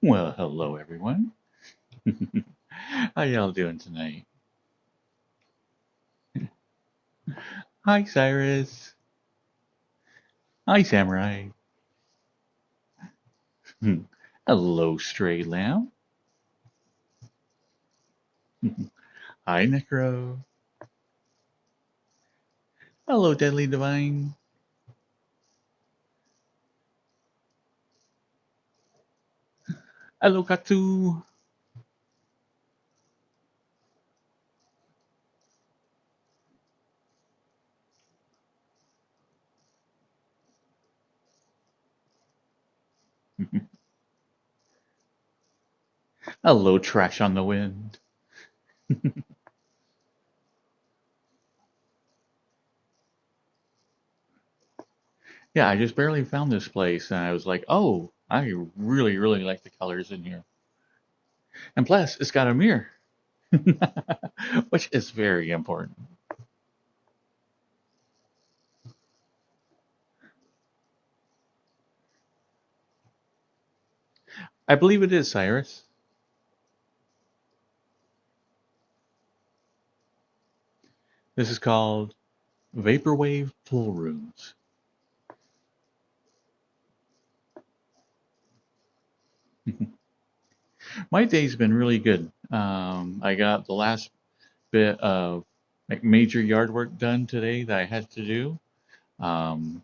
Well, hello everyone. How y'all doing tonight? Hi Cyrus. Hi Samurai. Hello Stray Lamb. Hi Necro. Hello Deadly Divine. Hello Katsu. Hello Trash on the Wind. Yeah, I just barely found this place and I was like, oh, I really, really like the colors in here. And plus, it's got a mirror, which is very important. I believe it is, Cyrus. This is called Vaporwave Pool Rooms. My day's been really good. I got the last bit of like major yard work done today that I had to do. Um,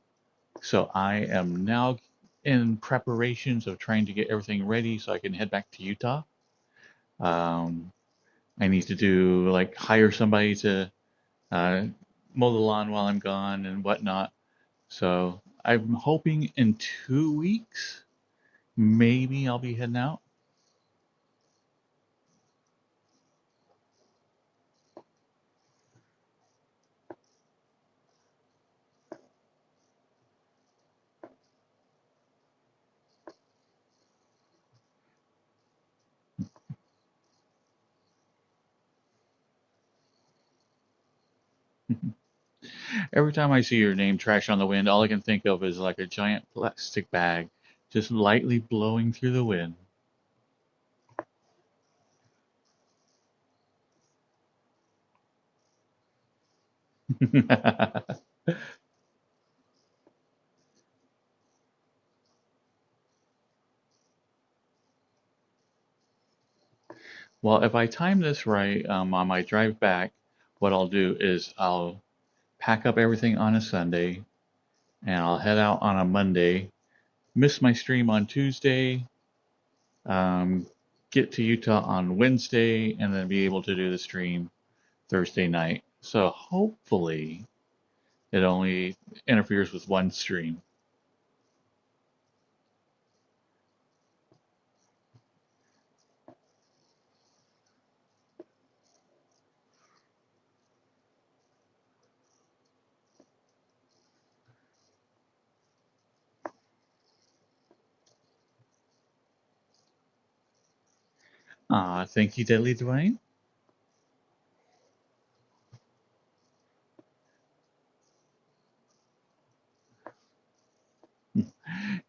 so I am now in preparations of trying to get everything ready so I can head back to Utah. Um, I need to do like hire somebody to uh, mow the lawn while I'm gone and whatnot. So I'm hoping in 2 weeks, maybe I'll be heading out. Every time I see your name, Trash on the Wind, all I can think of is like a giant plastic bag just lightly blowing through the wind. Well, if I time this right, on my drive back, what I'll do is I'll pack up everything on a Sunday and I'll head out on a Monday, miss my stream on Tuesday, um, get to Utah on Wednesday, and then be able to do the stream Thursday night. So hopefully it only interferes with one stream. Thank you, Deadly Dwayne.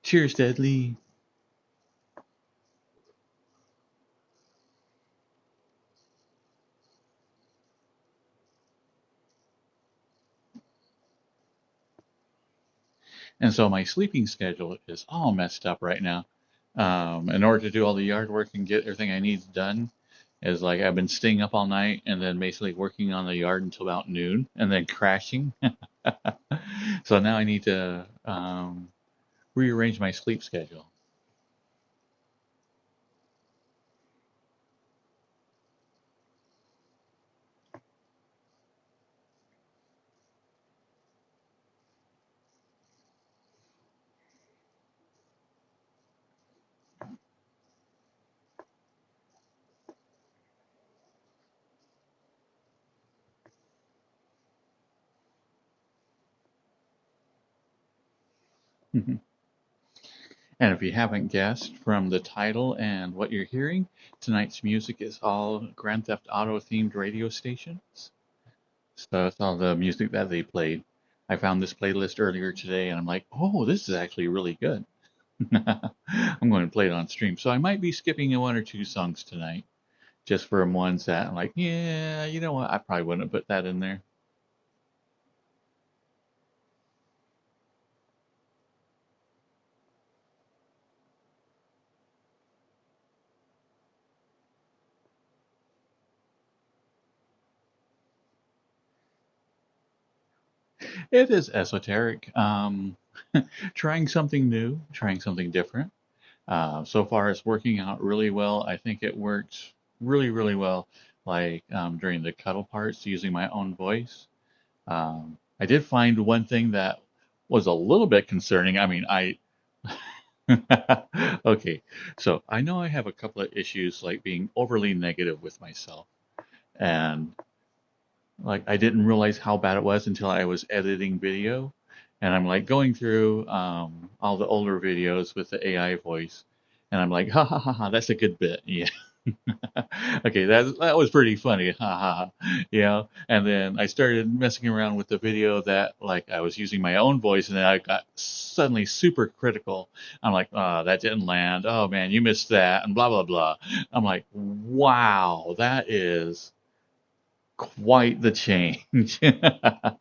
Cheers, Deadly. And so my sleeping schedule is all messed up right now. In order to do all the yard work and get everything I need done, is like I've been staying up all night and then basically working on the yard until about noon and then crashing. So now I need to rearrange my sleep schedule. And if you haven't guessed from the title and what you're hearing, tonight's music is all Grand Theft Auto themed radio stations. So that's all the music that they played. I found this playlist earlier today and I'm like, oh, this is actually really good. I'm going to play it on stream. So I might be skipping one or two songs tonight just for ones that I'm like, yeah, you know what? I probably wouldn't have put that in there. It is esoteric. Trying something new, trying something different. So far, it's working out really well. I think it works really, really well, like during the cuddle parts, using my own voice. I did find one thing that was a little bit concerning. I mean, I. Okay, so I know I have a couple of issues like being overly negative with myself. And like I didn't realize how bad it was until I was editing video, and I'm like going through all the older videos with the AI voice, and I'm like, ha ha ha ha, that's a good bit, yeah. Okay, that was pretty funny, ha ha ha, you know. And then I started messing around with the video that like I was using my own voice, and then I got suddenly super critical. I'm like, oh, that didn't land. Oh man, you missed that, and blah blah blah. I'm like, wow, that is quite the change.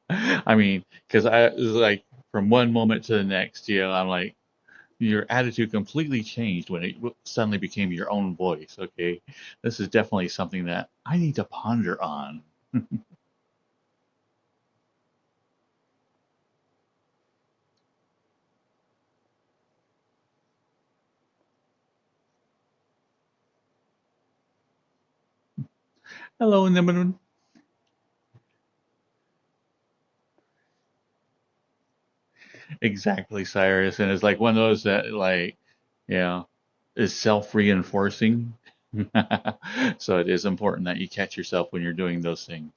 I mean, because I was like from one moment to the next, you know, I'm like, your attitude completely changed when it suddenly became your own voice. Okay, this is definitely something that I need to ponder on. Hello, Nimbin. Exactly, Cyrus, and it's like one of those that like, you know, is self-reinforcing. So it is important that you catch yourself when you're doing those things.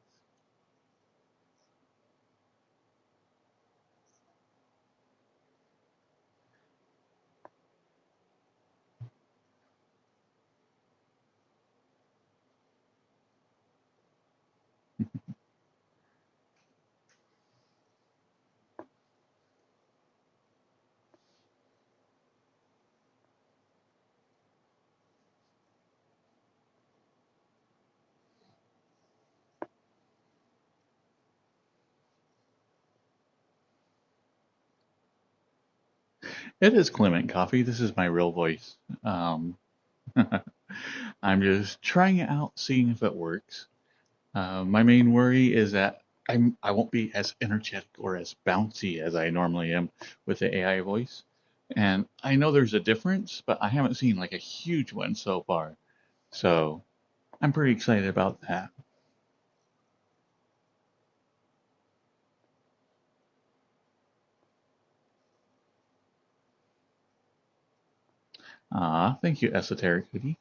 It is Clement Coffee. This is my real voice. Um, I'm just trying it out, seeing if it works. My main worry is that I won't be as energetic or as bouncy as I normally am with the AI voice. And I know there's a difference, but I haven't seen like a huge one so far. So I'm pretty excited about that. Thank you, Esoteric Hoodie.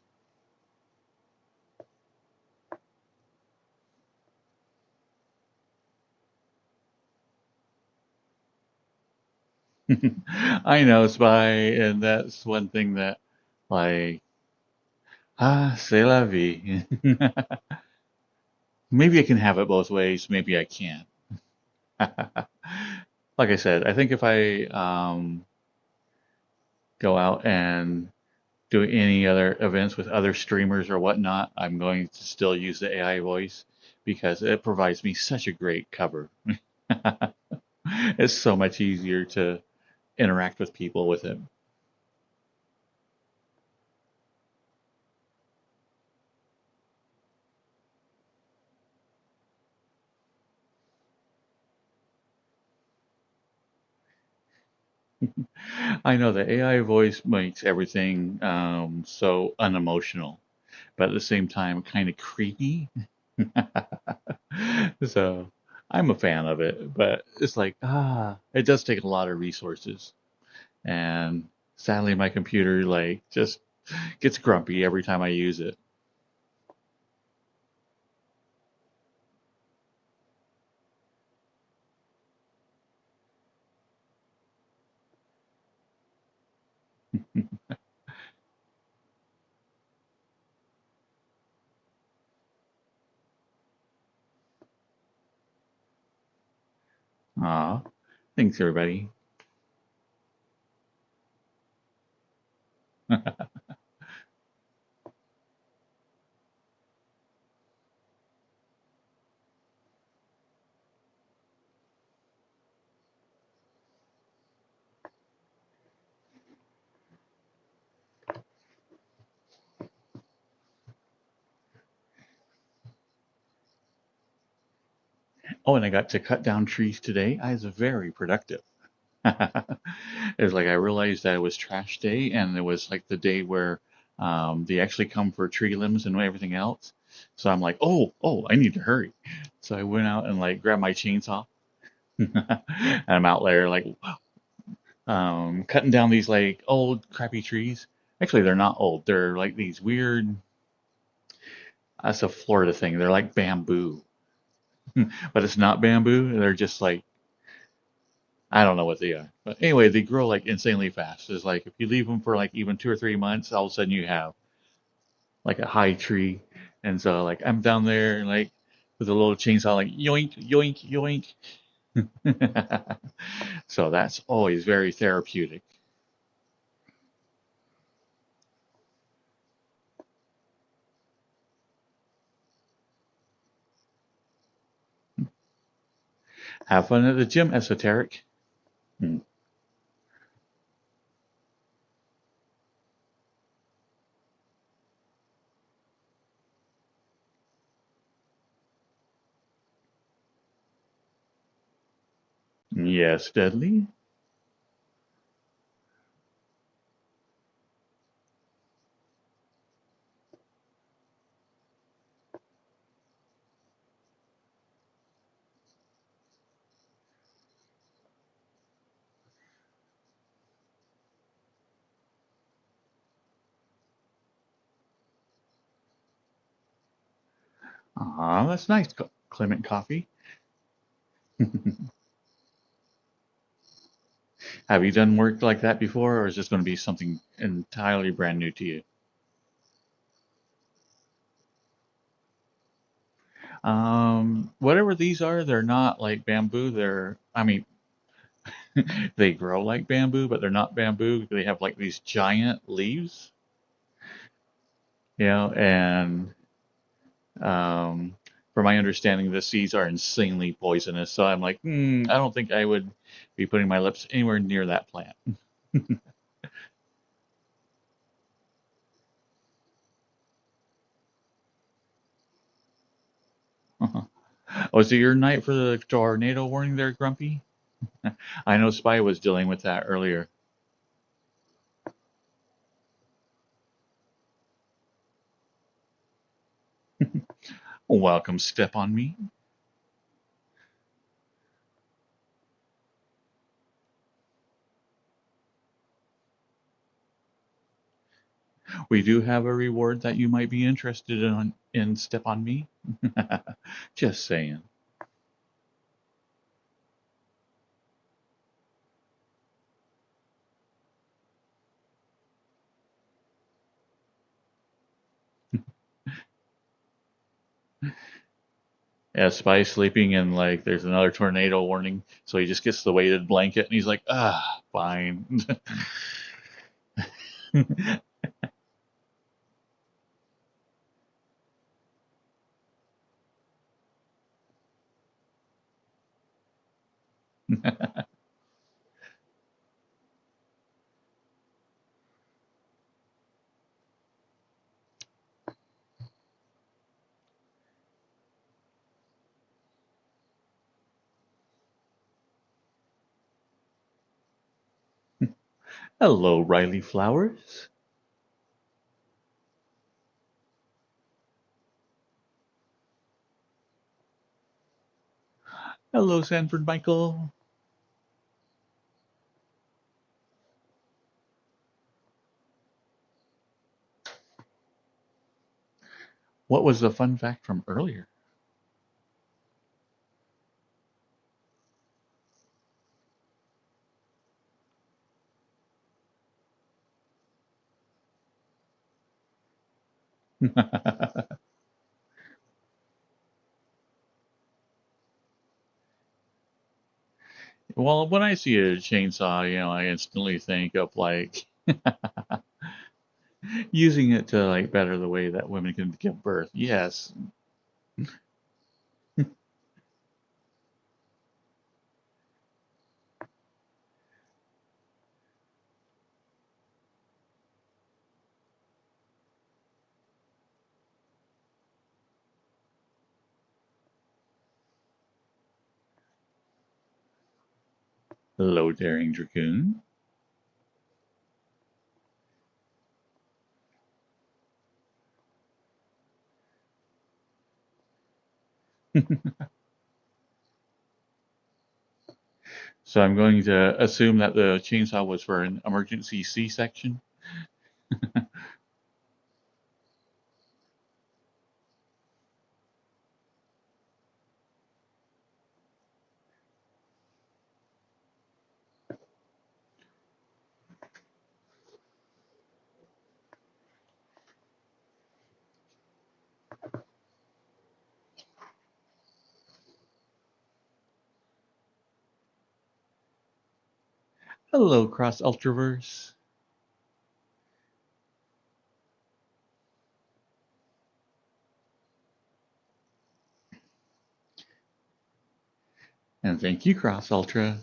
I know, Spy, and that's one thing that, like, c'est la vie. Maybe I can have it both ways. Maybe I can't. Like I said, I think if I go out and do any other events with other streamers or whatnot, I'm going to still use the AI voice because it provides me such a great cover. It's so much easier to interact with people with it. I know the AI voice makes everything so unemotional, but at the same time, kind of creepy. So I'm a fan of it, but it's like, it does take a lot of resources. And sadly, my computer like just gets grumpy every time I use it. Aw, thanks everybody. Oh, and I got to cut down trees today. I was very productive. It's like I realized that it was trash day, and it was like the day where they actually come for tree limbs and everything else. So I'm like, oh, I need to hurry. So I went out and like grabbed my chainsaw, and I'm out there like cutting down these like old crappy trees. Actually, they're not old. They're like these weird. That's a Florida thing. They're like bamboo, but it's not bamboo. They're just like I don't know what they are. But anyway, they grow like insanely fast. It's like if you leave them for like even 2 or 3 months, all of a sudden you have like a high tree. And so like I'm down there and like with a little chainsaw, like yoink, yoink, yoink. So that's always very therapeutic. Have fun at the gym, esoteric. Hmm. Yes, Deadly. Ah, that's nice, Clement Coffee. Have you done work like that before, or is this going to be something entirely brand new to you? Whatever these are, they're not like bamboo. I mean, they grow like bamboo, but they're not bamboo. They have like these giant leaves, and um, from my understanding, the seeds are insanely poisonous. So I'm like, I don't think I would be putting my lips anywhere near that plant. Was it your night for the tornado warning there, Grumpy? I know Spy was dealing with that earlier. Welcome, Step on Me. We do have a reward that you might be interested in Step on Me. Just saying. Yeah, Spy sleeping and like there's another tornado warning, so he just gets the weighted blanket and he's like, fine. Hello, Riley Flowers. Hello, Sanford Michael. What was the fun fact from earlier? Well, when I see a chainsaw, I instantly think of like Using it to like better the way that women can give birth. Yes. Hello, daring dragoon. So I'm going to assume that the chainsaw was for an emergency C-section. Hello, Cross Ultraverse. And thank you, Cross Ultra.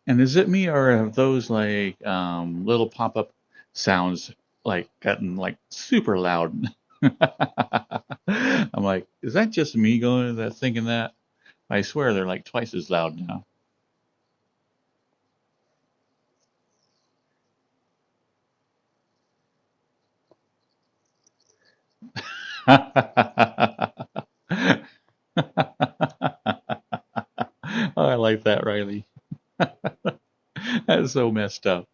And is it me or have those like little pop-up sounds like gotten like super loud? I'm like, is that just me going to that thinking that? I swear they're like twice as loud now. Oh, I like that, Riley. That's so messed up.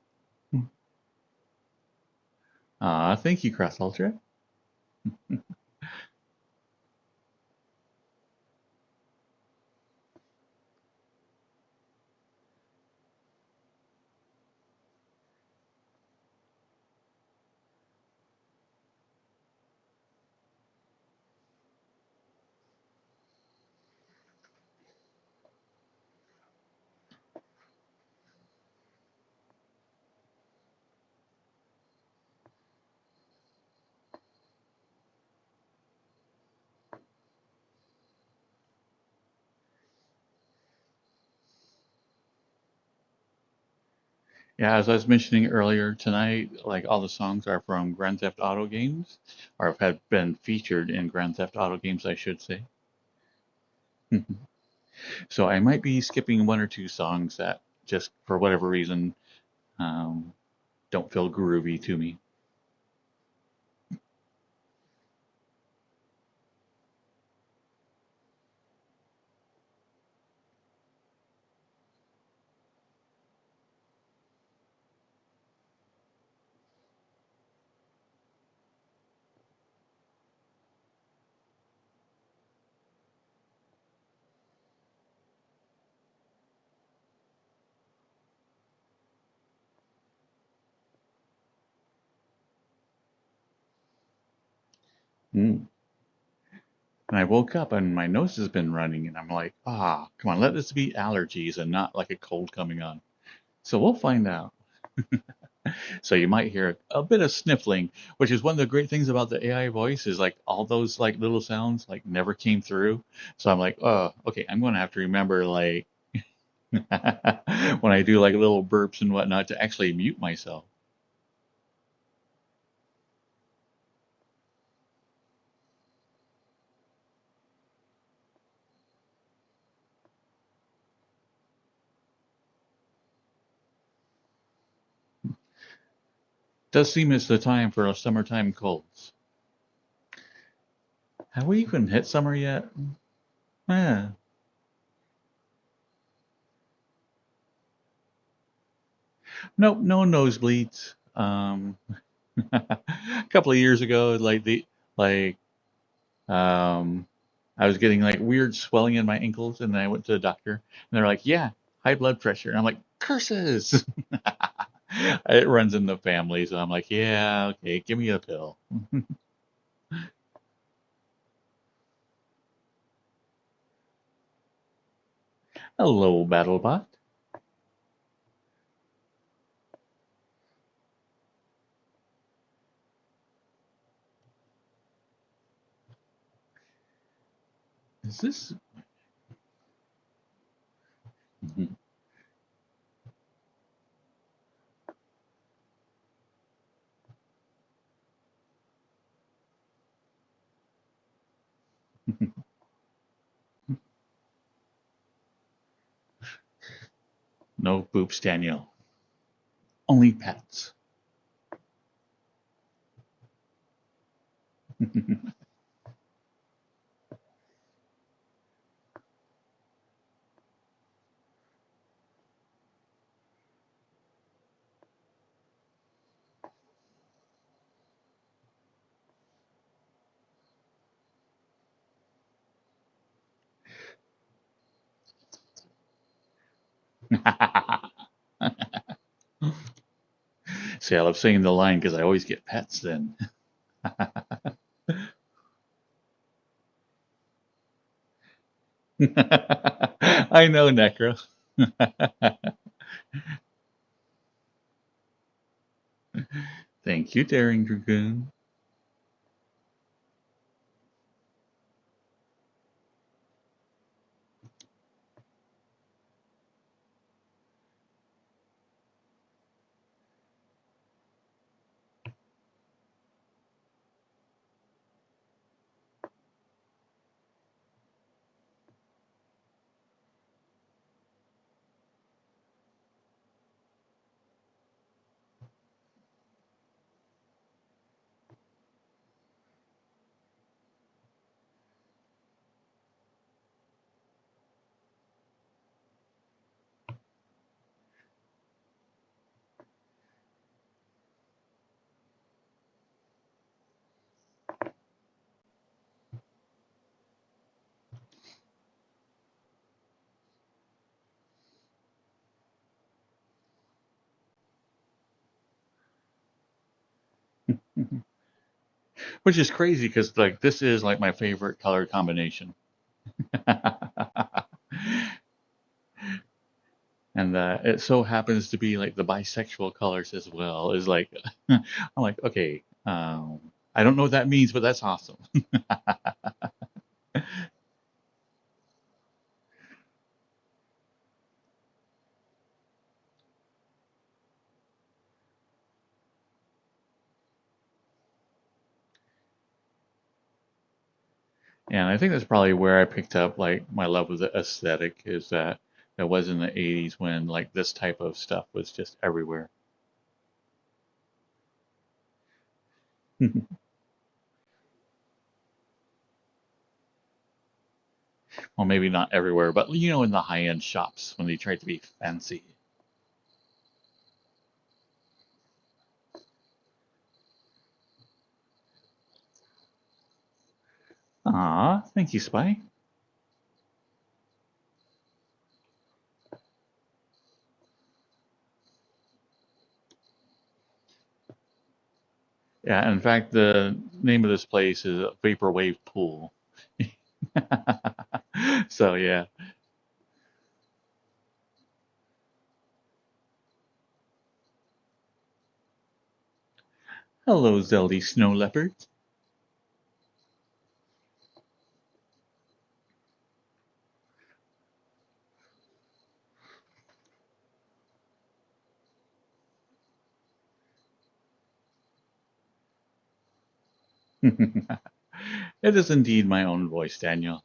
Thank you, Cross Ultra. Yeah, as I was mentioning earlier tonight, like all the songs are from Grand Theft Auto games, or have been featured in Grand Theft Auto games, I should say. So I might be skipping one or two songs that just for whatever reason um, don't feel groovy to me. Mm. And I woke up and my nose has been running, and I'm like, come on, let this be allergies and not like a cold coming on. So we'll find out. So you might hear a bit of sniffling, which is one of the great things about the AI voice is like all those like little sounds like never came through. So I'm like, oh, okay, I'm going to have to remember like when I do like little burps and whatnot to actually mute myself. Does seem it's the time for a summertime colds. Have we even hit summer yet? Yeah. Nope, no nosebleeds. A couple of years ago, like um, I was getting like weird swelling in my ankles, and then I went to the doctor, and they're like, "Yeah, high blood pressure," and I'm like, "Curses!" It runs in the family, so I'm like, yeah, okay, give me a pill. Hello, BattleBot. Is this no boops, Daniel? Only pets. See, I love saying the line because I always get pets then. I know, Necro. Thank you, Daring Dragoon. Which is crazy because like this is like my favorite color combination. And it so happens to be like the bisexual colors as well. Is like I'm like, okay, I don't know what that means, but that's awesome. And I think that's probably where I picked up like my love of the aesthetic is that was in the 80s when like this type of stuff was just everywhere. Well, maybe not everywhere, but you know, in the high-end shops when they try to be fancy. Ah, thank you, Spy. Yeah, in fact, the name of this place is Vaporwave Pool. So yeah. Hello, Zeldy Snow Leopard. It is indeed my own voice, Daniel.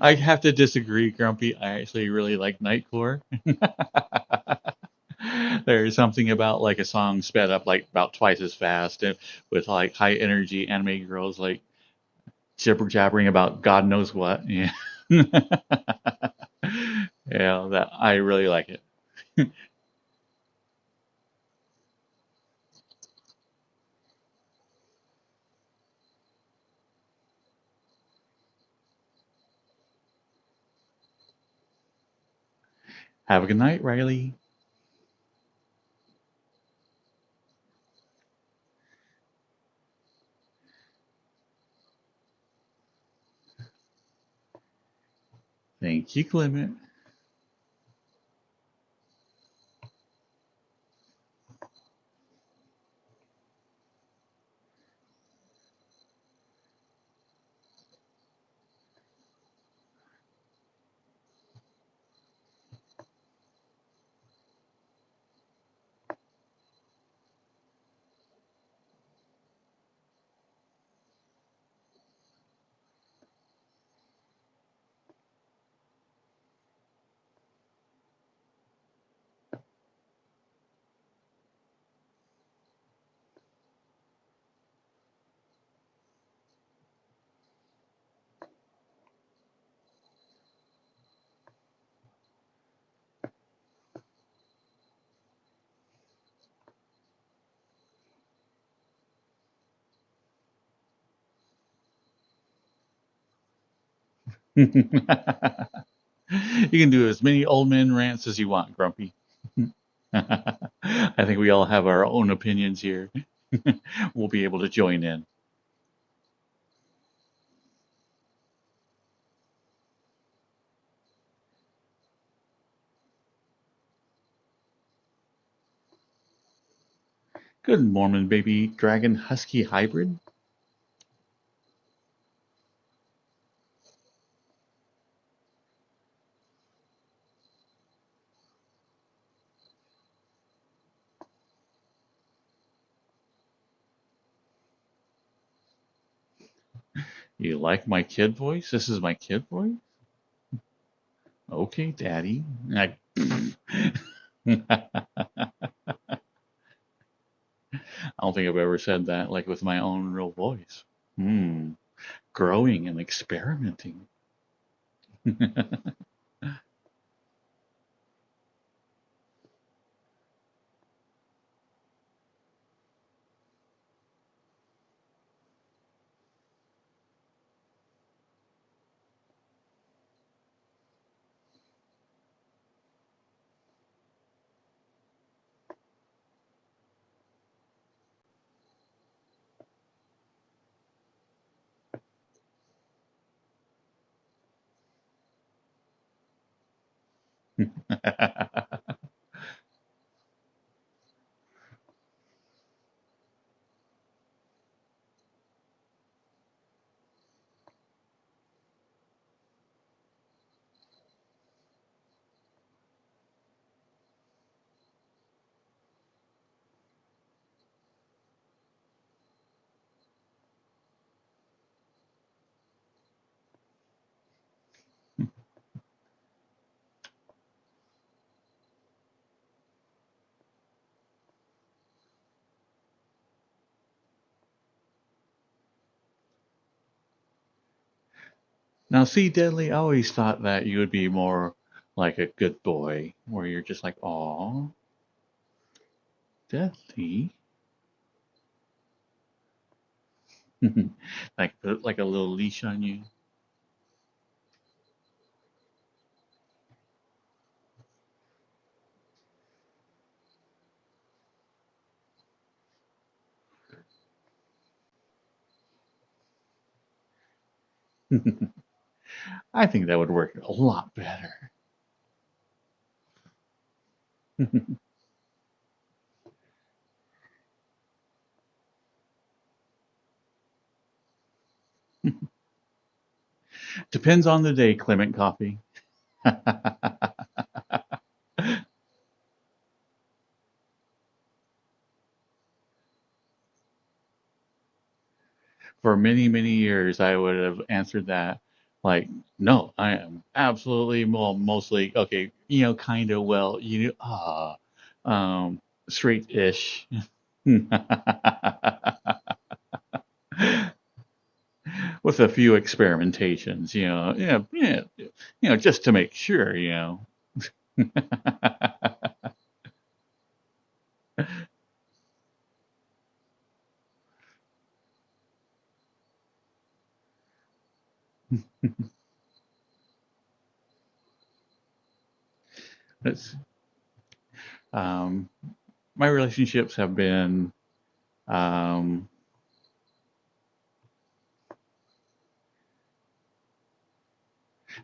I have to disagree, Grumpy. I actually really like Nightcore. There's something about like a song sped up like about twice as fast and with like high energy anime girls like jibber jabbering about God knows what. Yeah. Yeah, that I really like it. Have a good night, Riley. Thank you, Clement. You can do as many old man rants as you want, Grumpy. I think we all have our own opinions here. We'll be able to join in. Good morning, baby dragon husky hybrid. You like my kid voice? This is my kid voice? Okay, daddy. I don't think I've ever said that like with my own real voice. Hmm. Growing and experimenting. Now, see, Deadly, I always thought that you would be more like a good boy, where you're just like, "Aw, Deadly," like put like a little leash on you. I think that would work a lot better. Depends on the day, Clement Coffee. For many, many years, I would have answered that like, no, I am absolutely, well, mostly, okay, kind of, well, straight-ish. With a few experimentations, just to make sure. It's, um, my relationships have been um,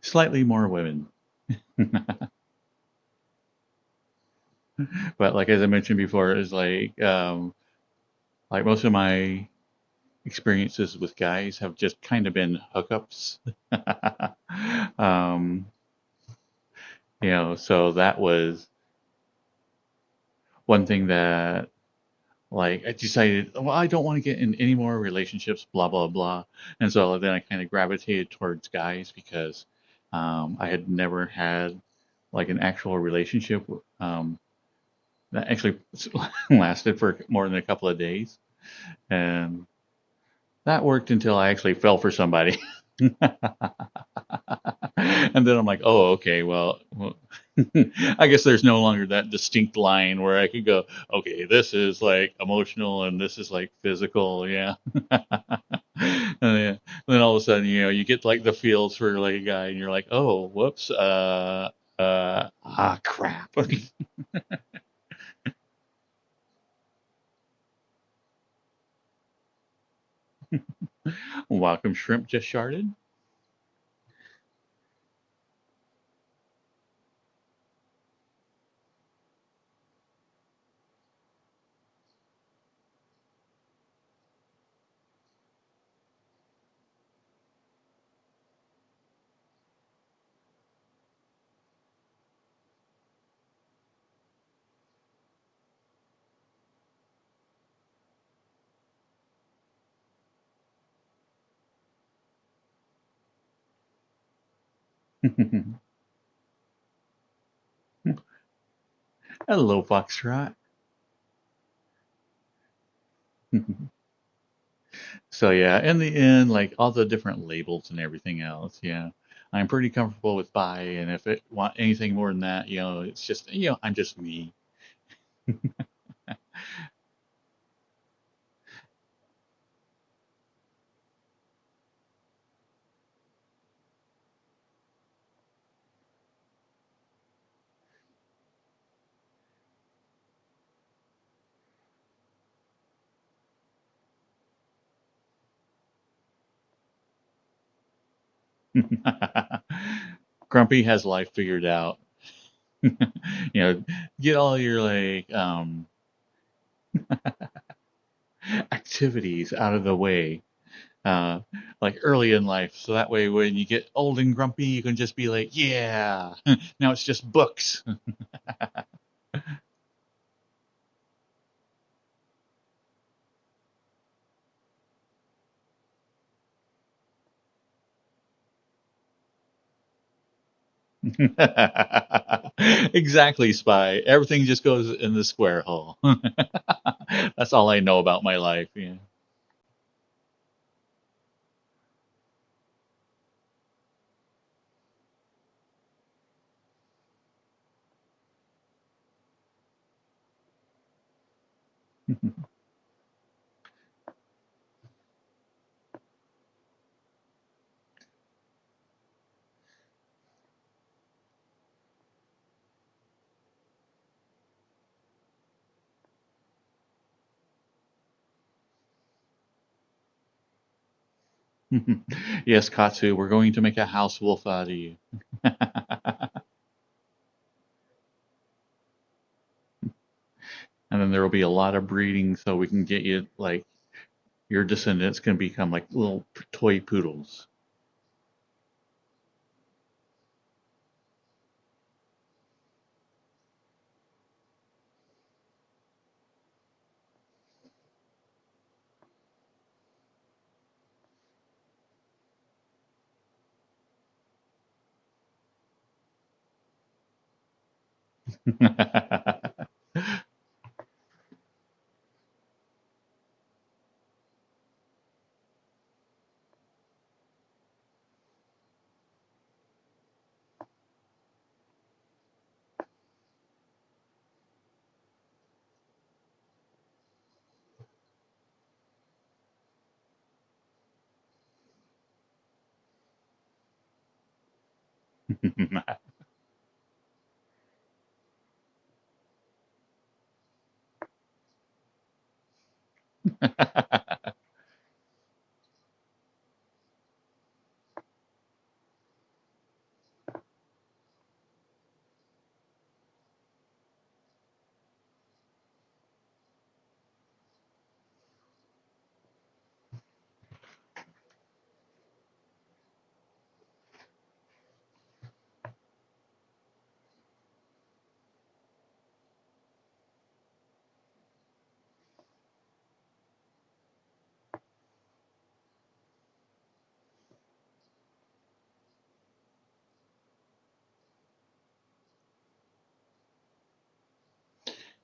slightly more women, but like as I mentioned before, is like most of my experiences with guys have just kind of been hookups. um, so that was one thing that like I decided, well, I don't want to get in any more relationships, blah blah blah, and so then I kind of gravitated towards guys because I had never had like an actual relationship that actually lasted for more than a couple of days, and that worked until I actually fell for somebody. And then I'm like, oh, okay, well, I guess there's no longer that distinct line where I could go, okay, this is like emotional and this is like physical, yeah. Then all of a sudden, you get like the feels for like a guy, and you're like, oh, whoops, crap. Welcome, shrimp just sharded. Hello, Foxtrot. So yeah, in the end, like all the different labels and everything else, yeah, I'm pretty comfortable with bi, and if it want anything more than that, it's just I'm just me. Grumpy has life figured out. Get all your like activities out of the way, uh, like early in life, so that way when you get old and grumpy, you can just be like, yeah, now it's just books. Exactly, Spy. Everything just goes in the square hole. That's all I know about my life. Yeah. Yes, Katsu, we're going to make a house wolf out of you. And then there will be a lot of breeding so we can get you, like, your descendants can become like little toy poodles.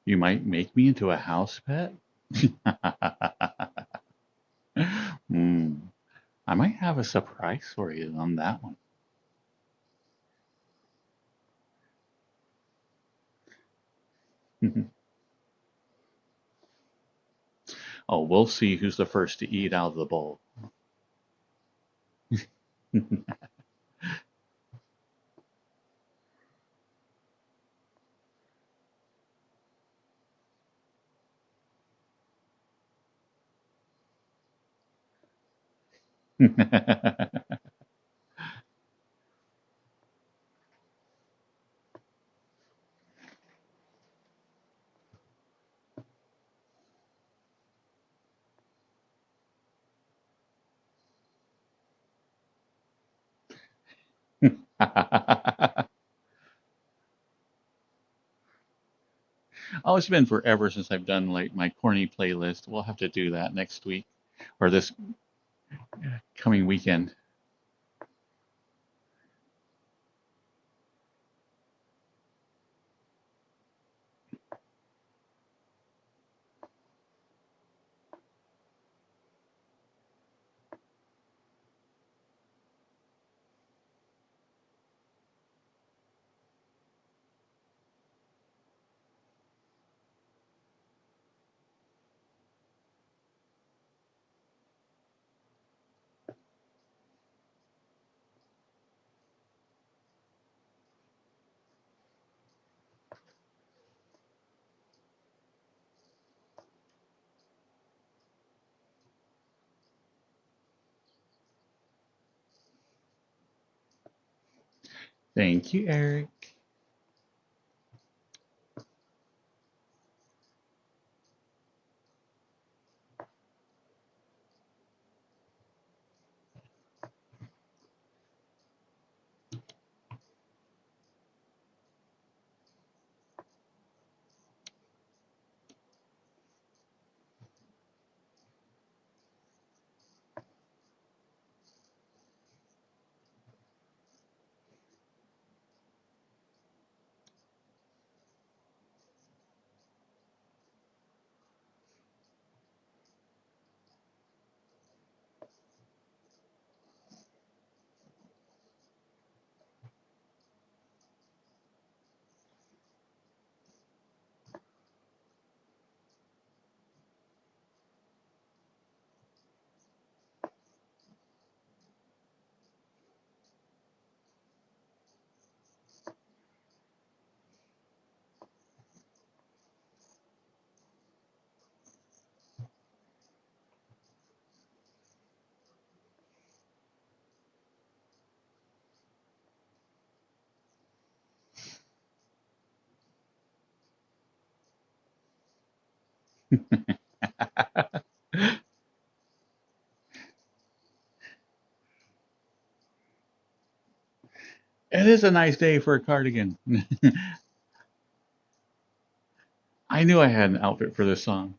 You might make me into a house pet? Hmm. I might have a surprise for you on that one. Oh, we'll see who's the first to eat out of the bowl. Oh, it's been forever since I've done like my corny playlist. We'll have to do that next week or this coming weekend. Thank you, Eric. It is a nice day for a cardigan. I knew I had an outfit for this song.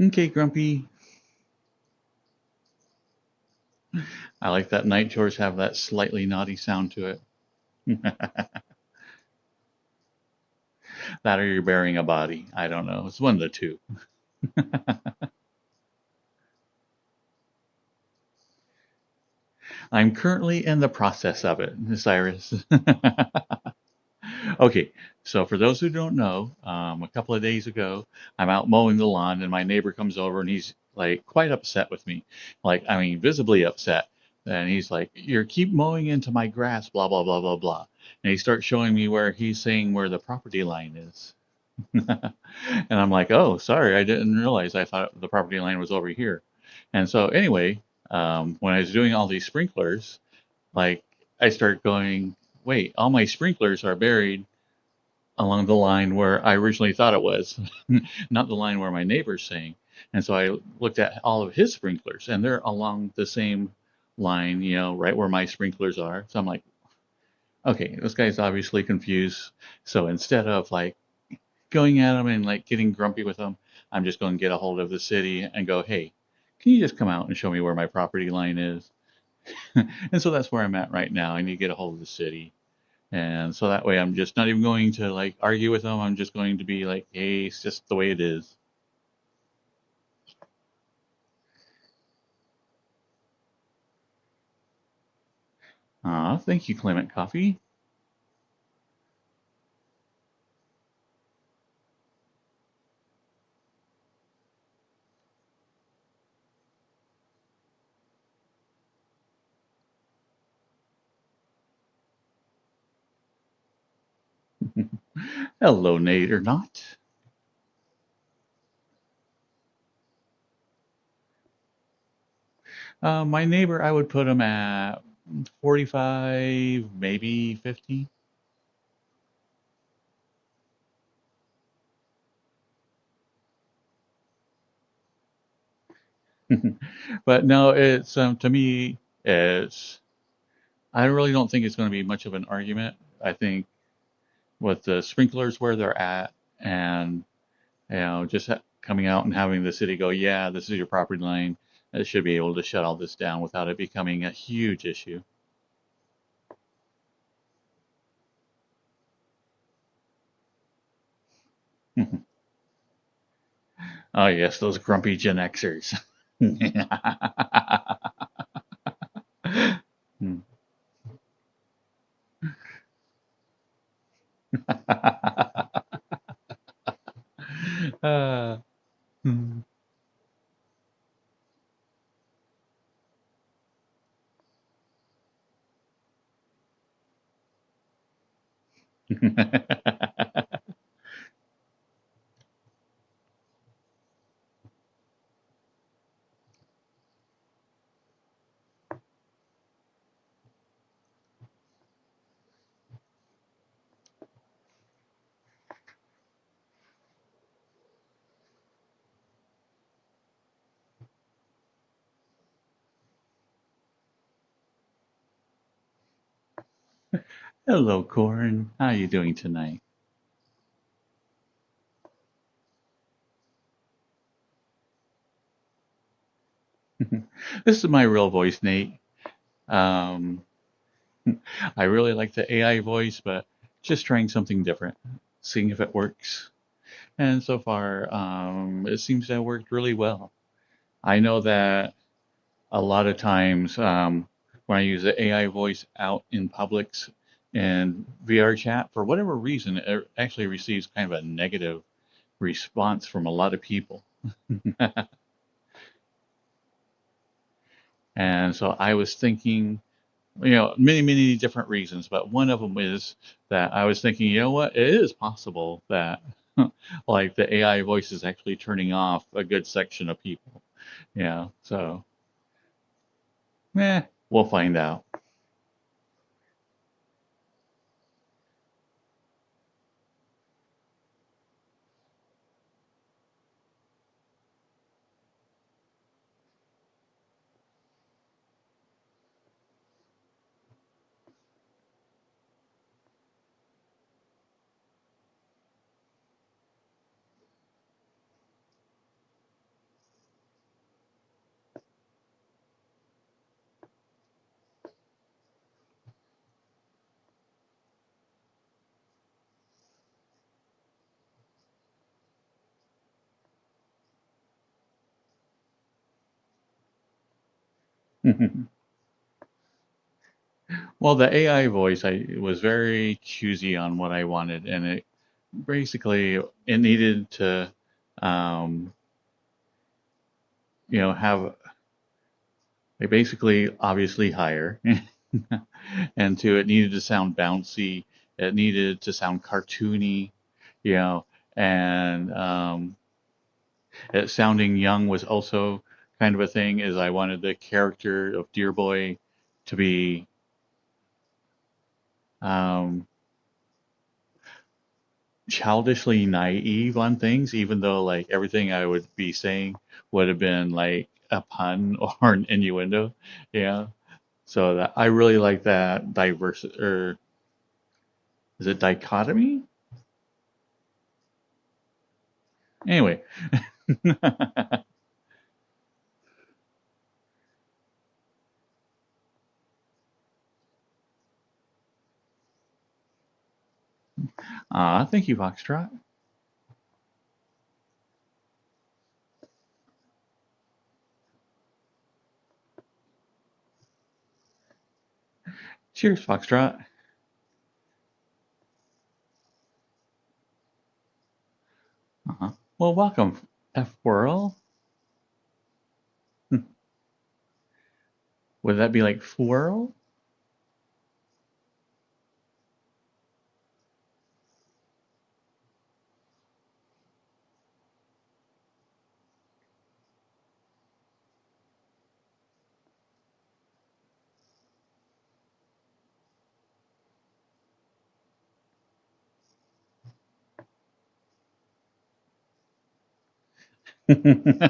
Okay, Grumpy. I like that night chores have that slightly naughty sound to it. That or you're burying a body. I don't know. It's one of the two. I'm currently in the process of it, Cyrus. Okay, so for those who don't know, a couple of days ago, I'm out mowing the lawn and my neighbor comes over and he's like quite upset with me. Like, I mean, visibly upset. And he's like, "You're keep mowing into my grass, blah, blah, blah, blah, blah." And he starts showing me where he's saying where the property line is. And I'm like, "Oh, sorry, I didn't realize. I thought the property line was over here." And so, anyway, when I was doing all these sprinklers, like, I start going, wait, all my sprinklers are buried along the line where I originally thought it was, not the line where my neighbor's saying. And so I looked at all of his sprinklers, and they're along the same line, right where my sprinklers are. So I'm like, okay, this guy's obviously confused. So instead of like going at him and like getting grumpy with him, I'm just going to get a hold of the city and go, hey, can you just come out and show me where my property line is? And so that's where I'm at right now. I need to get a hold of the city. And so that way I'm just not even going to like argue with them. I'm just going to be like, hey, it's just the way it is. Thank you, Clement Coffee. Hello, Nate or not. My neighbor, I would put him at 45, maybe 50. But no, it's to me, it's I really don't think it's going to be much of an argument. I think with the sprinklers where they're at, and just coming out and having the city go, yeah, this is your property line. It should be able to shut all this down without it becoming a huge issue. Oh yes, those grumpy Gen Xers. uh, Hello, Corin. How are you doing tonight? This is my real voice, Nate. Um, I really like the AI voice, but just trying something different, seeing if it works. And so far, it seems to have worked really well. I know that a lot of times when I use the AI voice out in Publix and VRChat, for whatever reason, it actually receives kind of a negative response from a lot of people. And so I was thinking, many, many different reasons, but one of them is that I was thinking, you know what, it is possible that like the AI voice is actually turning off a good section of people. Yeah, so, we'll find out. Well, the AI voice, I was very choosy on what I wanted, and it basically it needed to, um, have like basically obviously higher, and it needed to sound bouncy. It needed to sound cartoony, you know, and it sounding young was also kind of a thing. Is I wanted the character of Dear Boy to be um, childishly naive on things, even though like everything I would be saying would have been like a pun or an innuendo. Yeah. So that I really like that diverse, or is it dichotomy? Anyway, thank you, Foxtrot. Cheers, Foxtrot. Uh-huh. Well, welcome, F Whirl. Would that be like Swirl? There's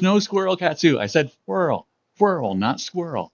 no squirrel katsu. I said whirl, whirl, not squirrel.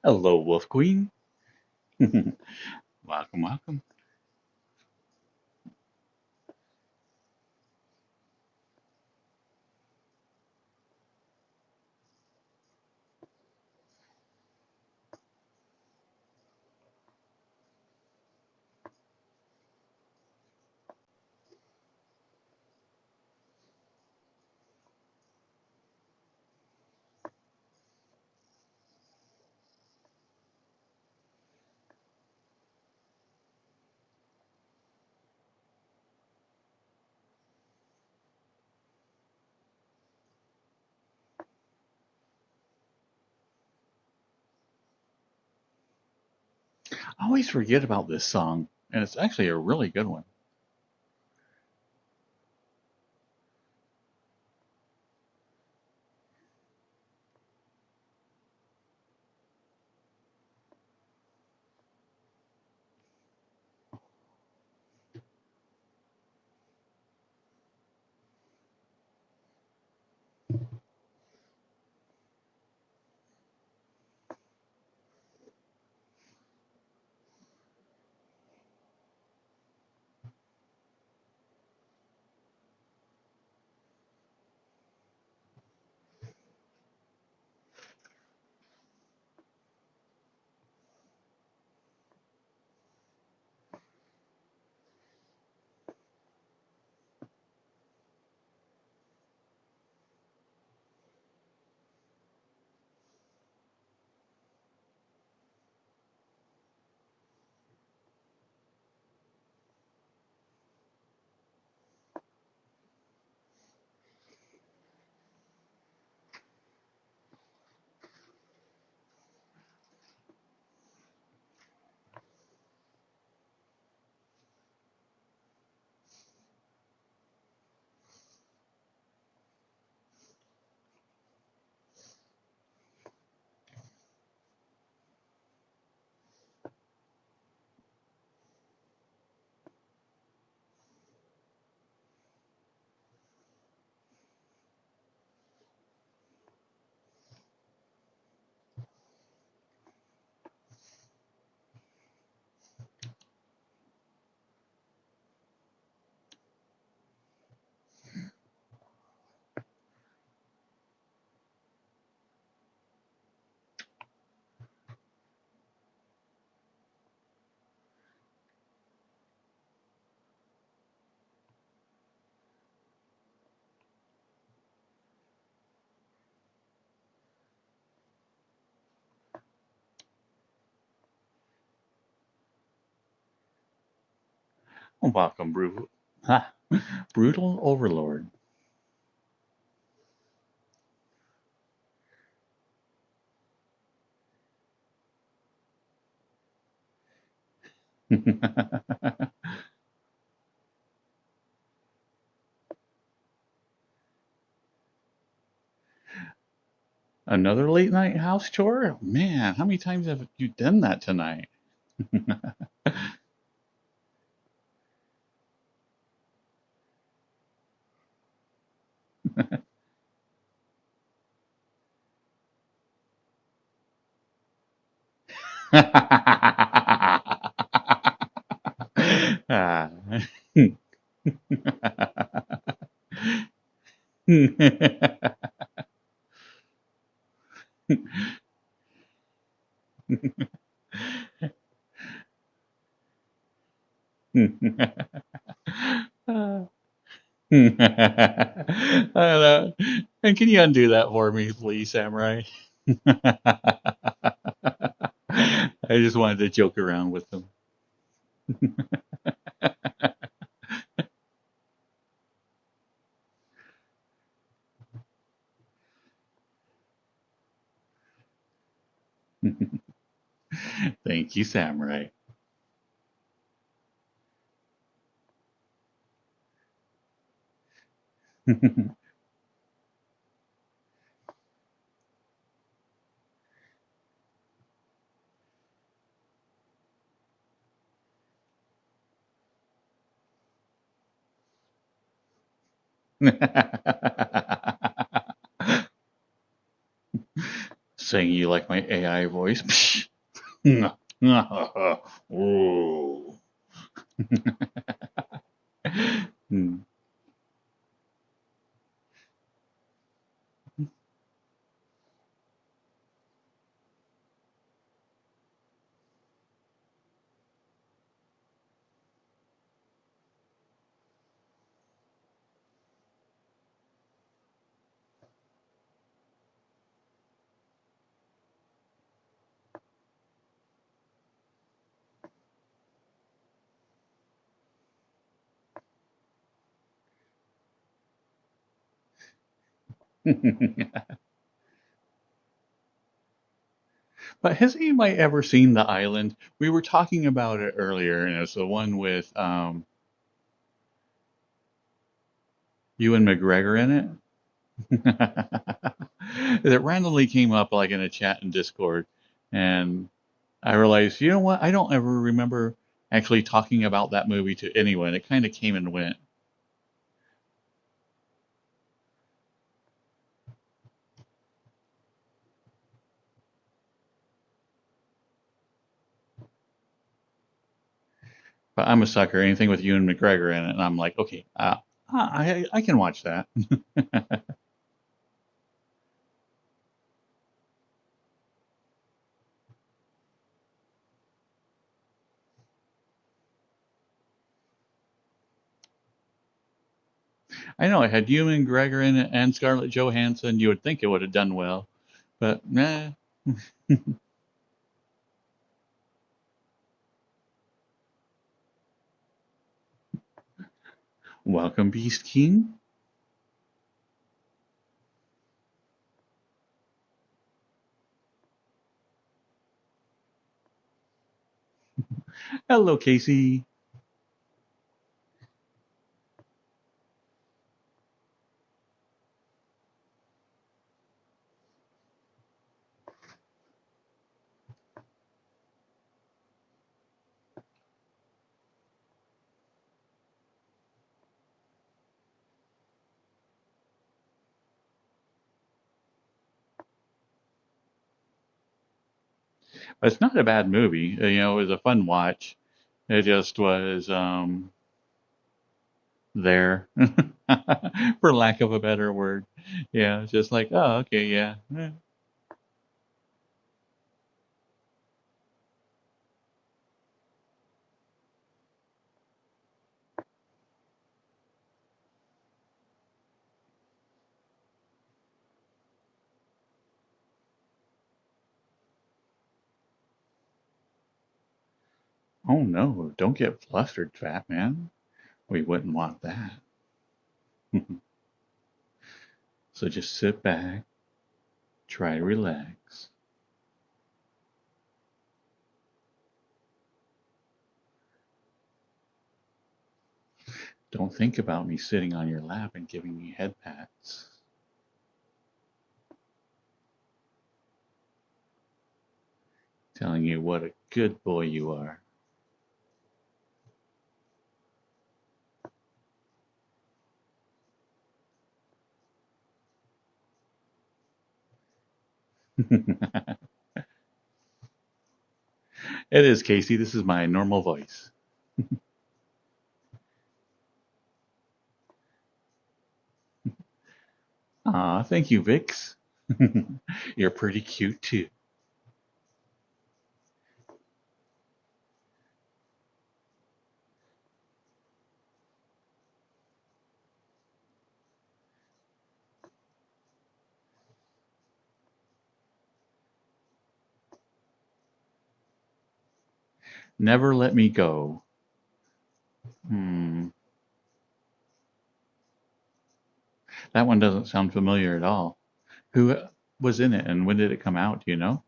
Hello, Wolf Queen. Welcome, welcome. I always forget about this song, and it's actually a really good one. Welcome, brutal overlord. Another late night house chore? Man, how many times have you done that tonight? Ah. I don't know. And can you undo that for me, please, Samurai? I just wanted to joke around with them. Thank you, Samurai. Saying you like my AI voice. Ooh. But has anybody ever seen The Island? We were talking about it earlier, and it's the one with Ewan McGregor in it. It randomly came up like in a chat in Discord, and I realized, you know what? I don't ever remember actually talking about that movie to anyone. It kind of came and went. But I'm a sucker. Anything with Ewan McGregor in it, and I'm like, okay, I can watch that. I know it had Ewan McGregor in it and Scarlett Johansson. You would think it would have done well, but nah. Welcome, Beast King. Hello, Casey. It's not a bad movie. It was a fun watch. It just was there, for lack of a better word. Yeah, it's just like, oh, okay, yeah. Oh no, don't get flustered, fat man. We wouldn't want that. So just sit back, try to relax. Don't think about me sitting on your lap and giving you head pats. Telling you what a good boy you are. It is, Casey. This is my normal voice. Aw, thank you, Vix. You're pretty cute too. Never let me go. Hmm, that one doesn't sound familiar at all. Who was in it and when did it come out? Do you know?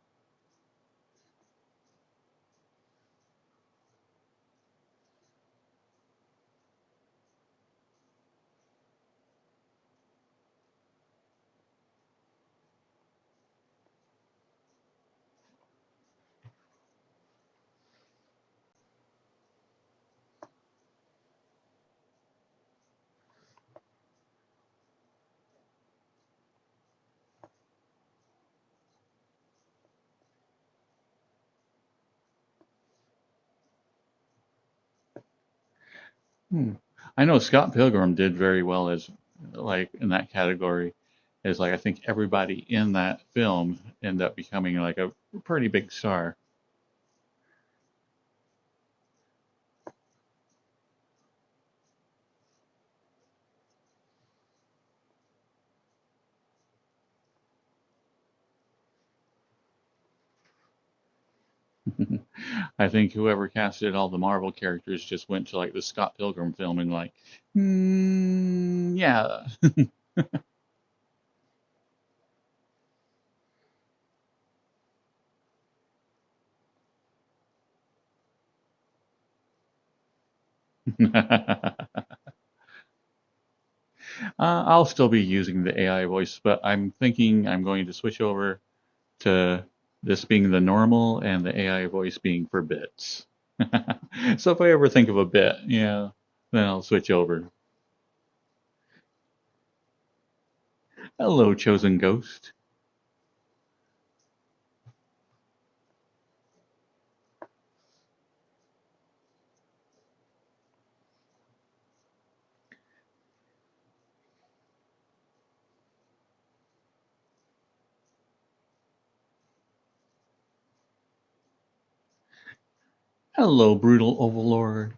Hmm. I know Scott Pilgrim did very well as like in that category. Is like I think everybody in that film ended up becoming like a pretty big star. I think whoever casted all the Marvel characters just went to like the Scott Pilgrim film and like, yeah. I'll still be using the AI voice, but I'm thinking I'm going to switch over to this being the normal and the AI voice being for bits. So if I ever think of a bit, yeah, then I'll switch over. Hello, chosen ghost. Hello, brutal overlord.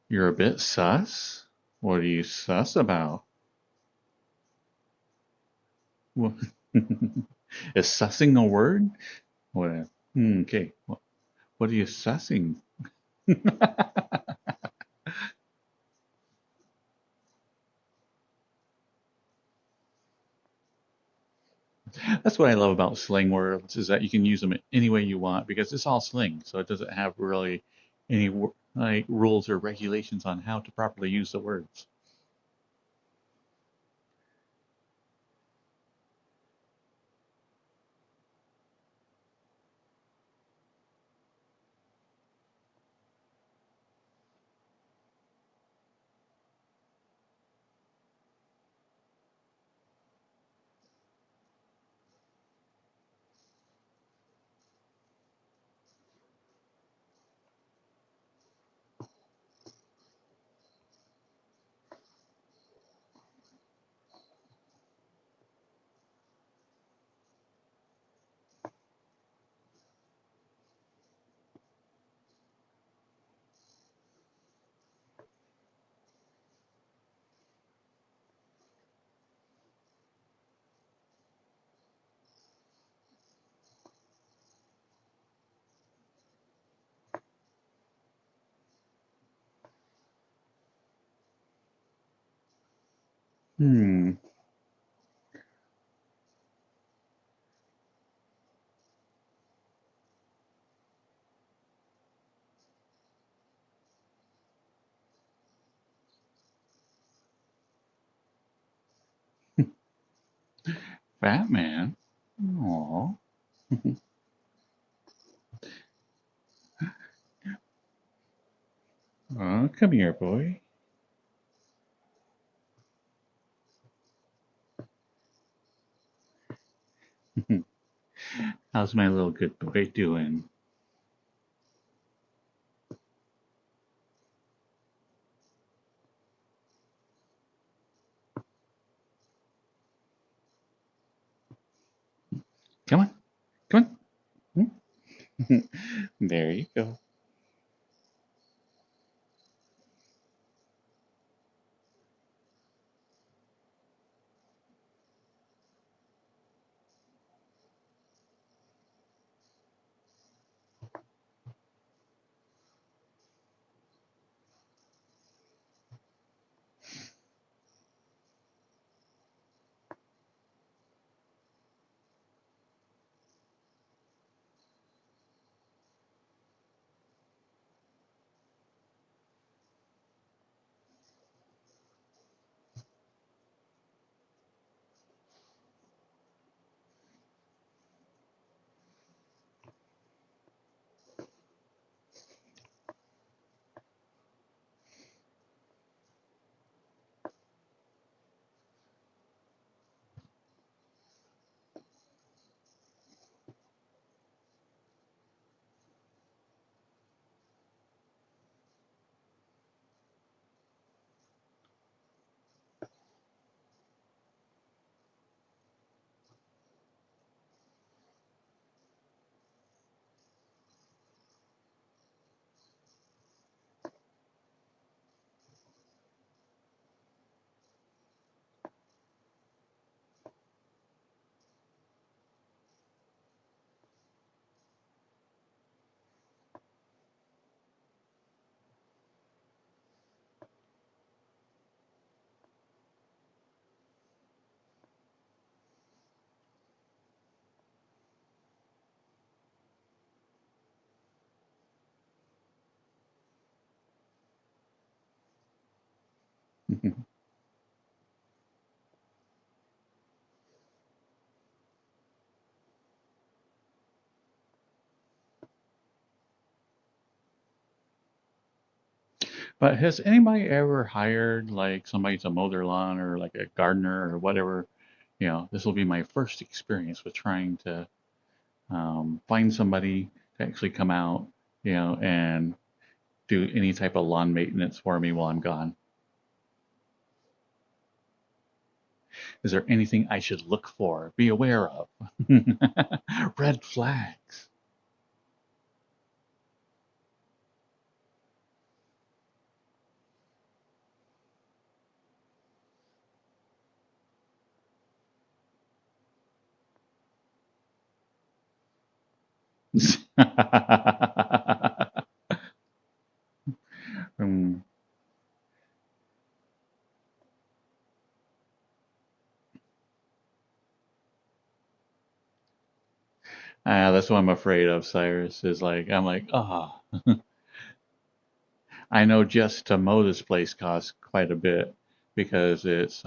You're a bit sus? What are you sus about? What- Is sussing a word? What? Okay. What are you sussing? That's what I love about slang words is that you can use them any way you want because it's all slang, so it doesn't have really any like rules or regulations on how to properly use the words. Hmm. Batman. Aw. Oh, come here, boy. How's my little good boy doing? Come on. Come on. There you go. But has anybody ever hired like somebody to mow their lawn or like a gardener or whatever? This will be my first experience with trying to find somebody to actually come out, and do any type of lawn maintenance for me while I'm gone. Is there anything I should look for, be aware of? Red flags. Um, that's what I'm afraid of, Cyrus, is like, I'm like, I know just to mow this place costs quite a bit because it's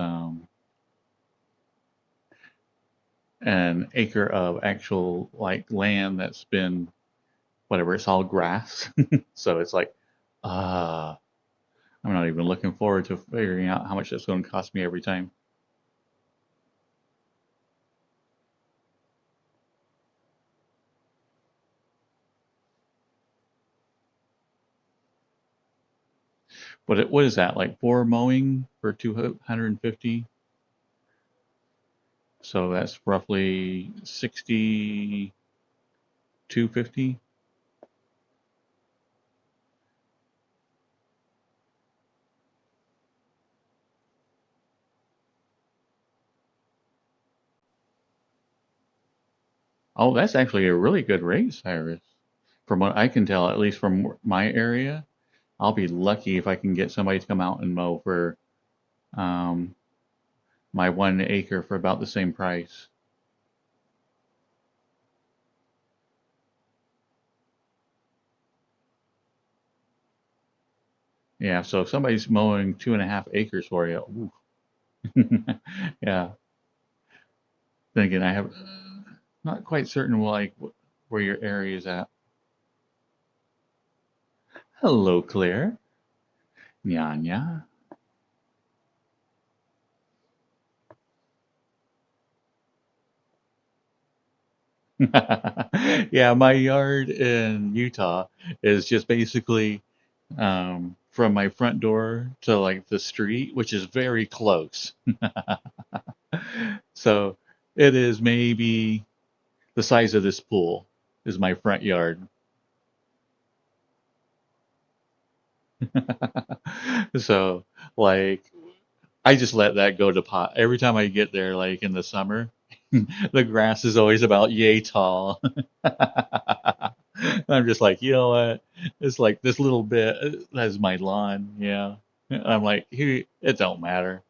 an acre of actual like land that's been whatever, it's all grass. So it's like, uh, I'm not even looking forward to figuring out how much that's going to cost me every time. What is that, like four mowing for 250? So that's roughly 6250. Oh, that's actually a really good rate, Cyrus. From what I can tell, at least from my area, I'll be lucky if I can get somebody to come out and mow for, um, my 1 acre for about the same price. Yeah, so if somebody's mowing 2.5 acres for you, ooh. Yeah. Then again, I have not quite certain like where your area is at. Hello, Claire. Nya. Yeah, my yard in Utah is just basically from my front door to like the street, which is very close. So it is maybe the size of this pool is my front yard. So like I just let that go to pot. Every time I get there, like in the summer, the grass is always about yay tall. I'm just like, you know what? It's like this little bit. That's my lawn. Yeah. I'm like, here, it don't matter.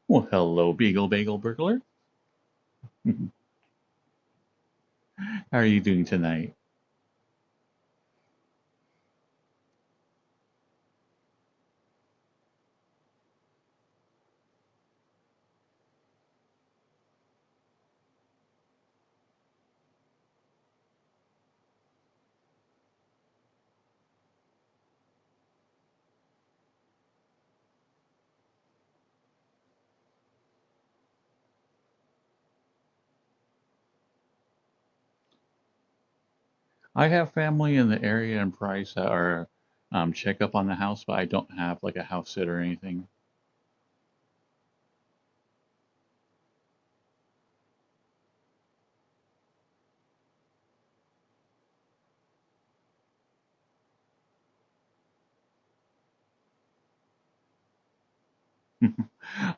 Well, hello, Beagle Bagel Burglar. How are you doing tonight? I have family in the area and Price that are check up on the house, but I don't have like a house sit or anything.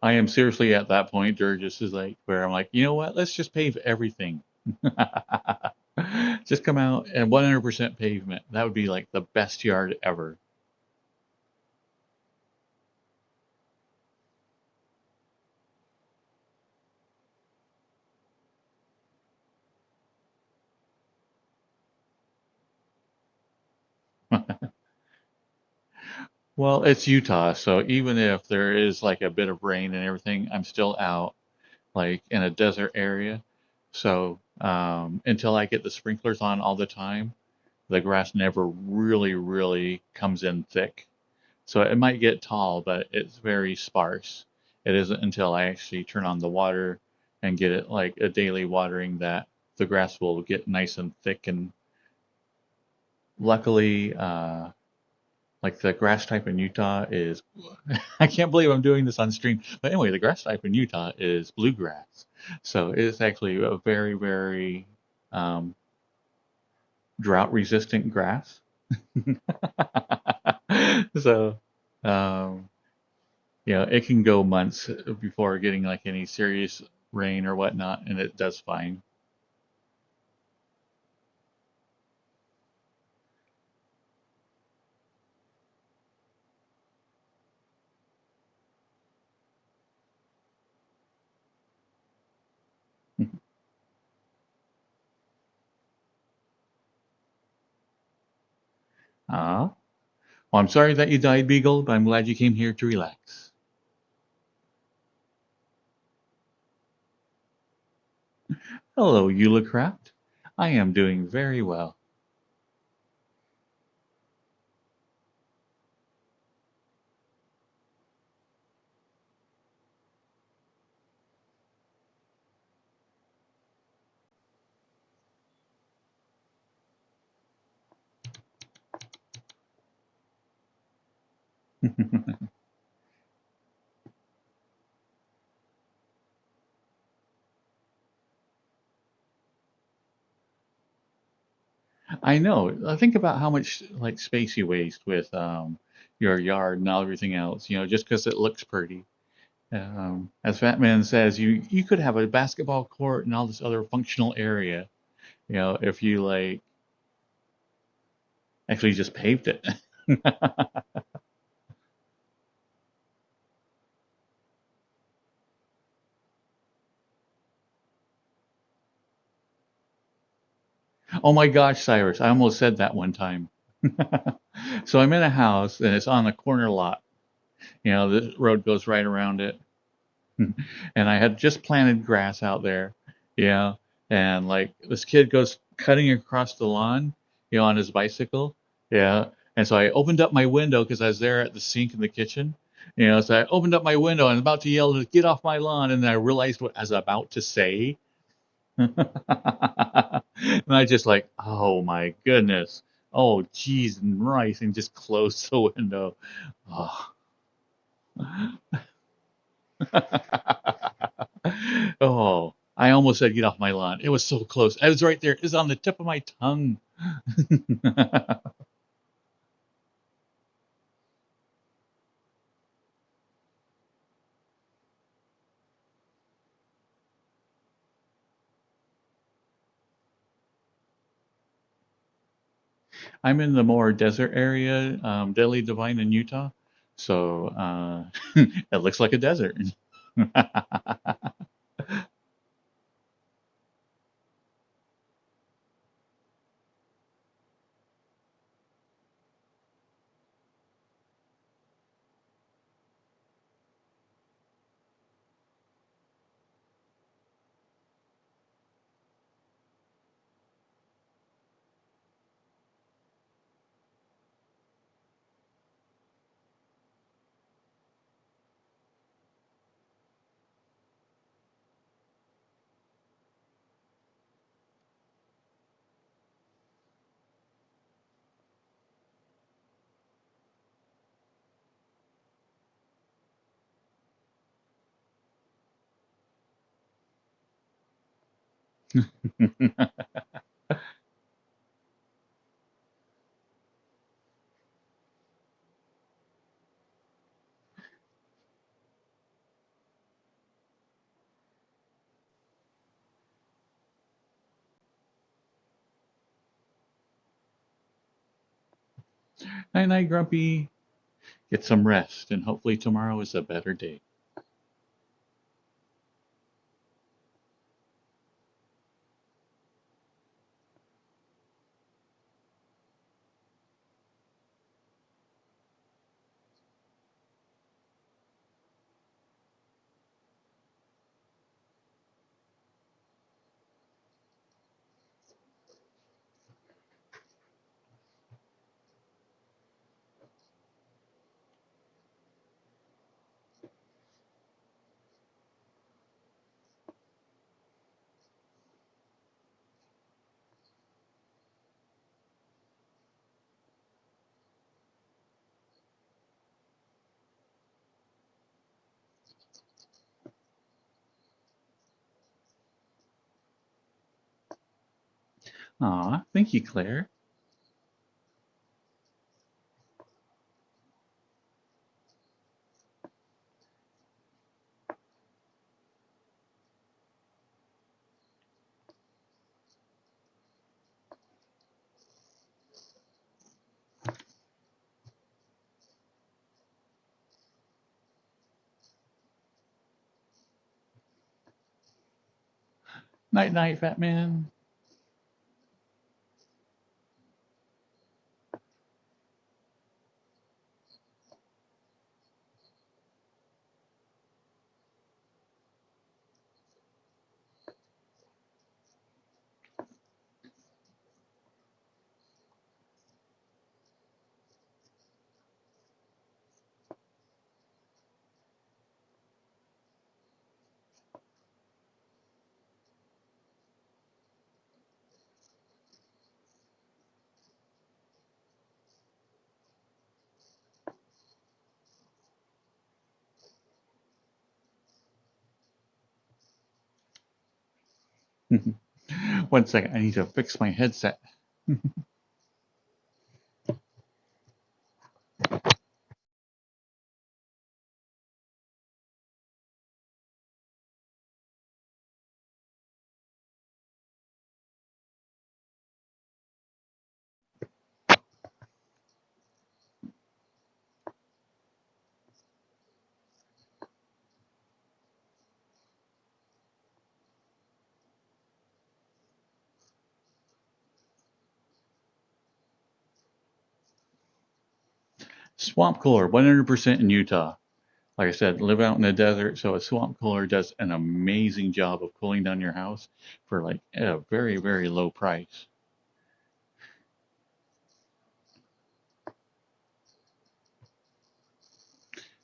I am seriously at that point, Durgis is like where I'm like, you know what? Let's just pave everything. Just come out and 100% pavement. That would be like the best yard ever. Well, it's Utah, so even if there is like a bit of rain and everything, I'm still out like in a desert area. So until I get the sprinklers on all the time, the grass never really comes in thick. So it might get tall, but it's very sparse. It isn't until I actually turn on the water and get it like a daily watering that the grass will get nice and thick. And luckily, like the grass type in Utah is, I can't believe I'm doing this on stream. But anyway, the grass type in Utah is bluegrass. So it's actually a very um, drought resistant grass. So, um, it can go months before getting like any serious rain or whatnot, and it does fine. Ah, well, I'm sorry that you died, Beagle, but I'm glad you came here to relax. Hello, Eulacraft. I am doing very well. I know. Think about how much like space you waste with your yard and everything else. Just because it looks pretty. As Fatman says, you could have a basketball court and all this other functional area, if you like actually just paved it. Oh my gosh, Cyrus, I almost said that one time. So I'm in a house and it's on a corner lot. The road goes right around it. And I had just planted grass out there, yeah. And like this kid goes cutting across the lawn, on his bicycle, yeah. And so I opened up my window because I was there at the sink in the kitchen, So I opened up my window and about to yell, "Get off my lawn!" And then I realized what I was about to say, and I just like, oh my goodness, oh cheese and rice, and just closed the window. Oh. Oh, I almost said get off my lawn. It was so close. I was right there. It was on the tip of my tongue. I'm in the more desert area, Delhi Divine in Utah. So it looks like a desert. Night night, Grumpy. Get some rest, and hopefully tomorrow is a better day. Aw, thank you, Claire. Night night, Fat Man. One second, I need to fix my headset. Swamp cooler, 100% in Utah. Like I said, live out in the desert, so a swamp cooler does an amazing job of cooling down your house for like a very, very low price.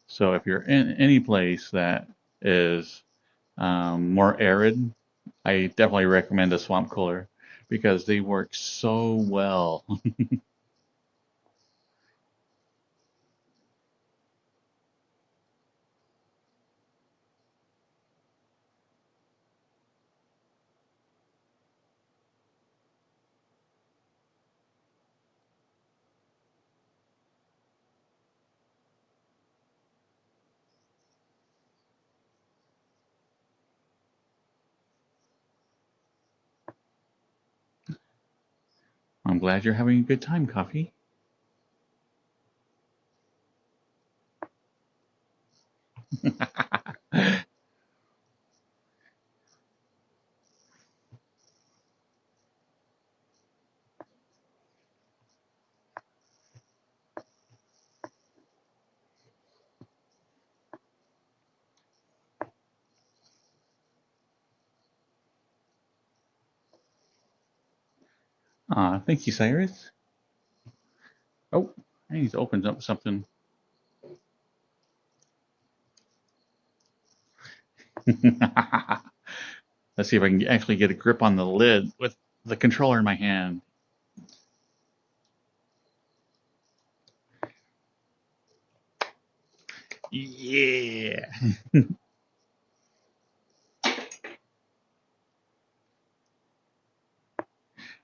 So if you're in any place that is more arid, I definitely recommend a swamp cooler because they work so well. I'm glad you're having a good time, Coffee. Thank you, Cyrus. Oh, I need to open up something. Let's see if I can actually get a grip on the lid with the controller in my hand. Yeah.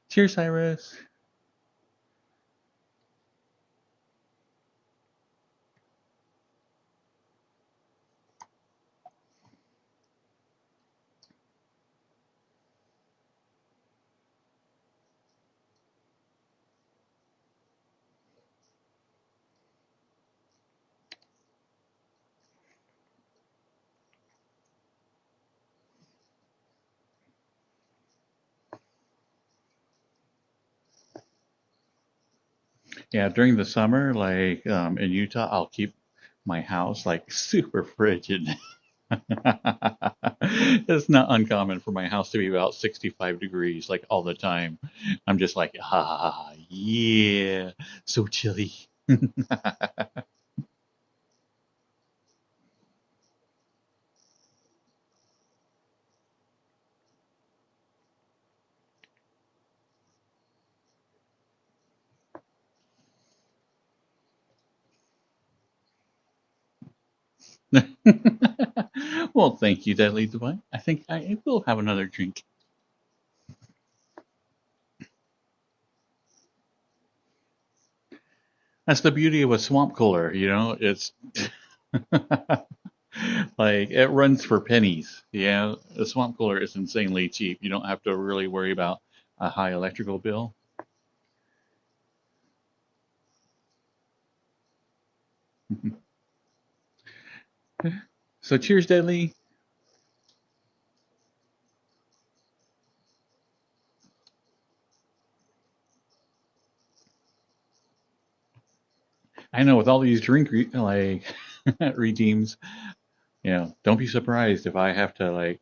Cheers, Cyrus. Yeah, during the summer, like in Utah, I'll keep my house like super frigid. It's not uncommon for my house to be about 65 degrees, like all the time. I'm just like, yeah, so chilly. Well, thank you, Deadly Divine. I think I will have another drink. That's the beauty of a swamp cooler, it's like it runs for pennies. Yeah, a swamp cooler is insanely cheap. You don't have to really worry about a high electrical bill. So cheers, Deadly. I know with all these like redeems, don't be surprised if I have to like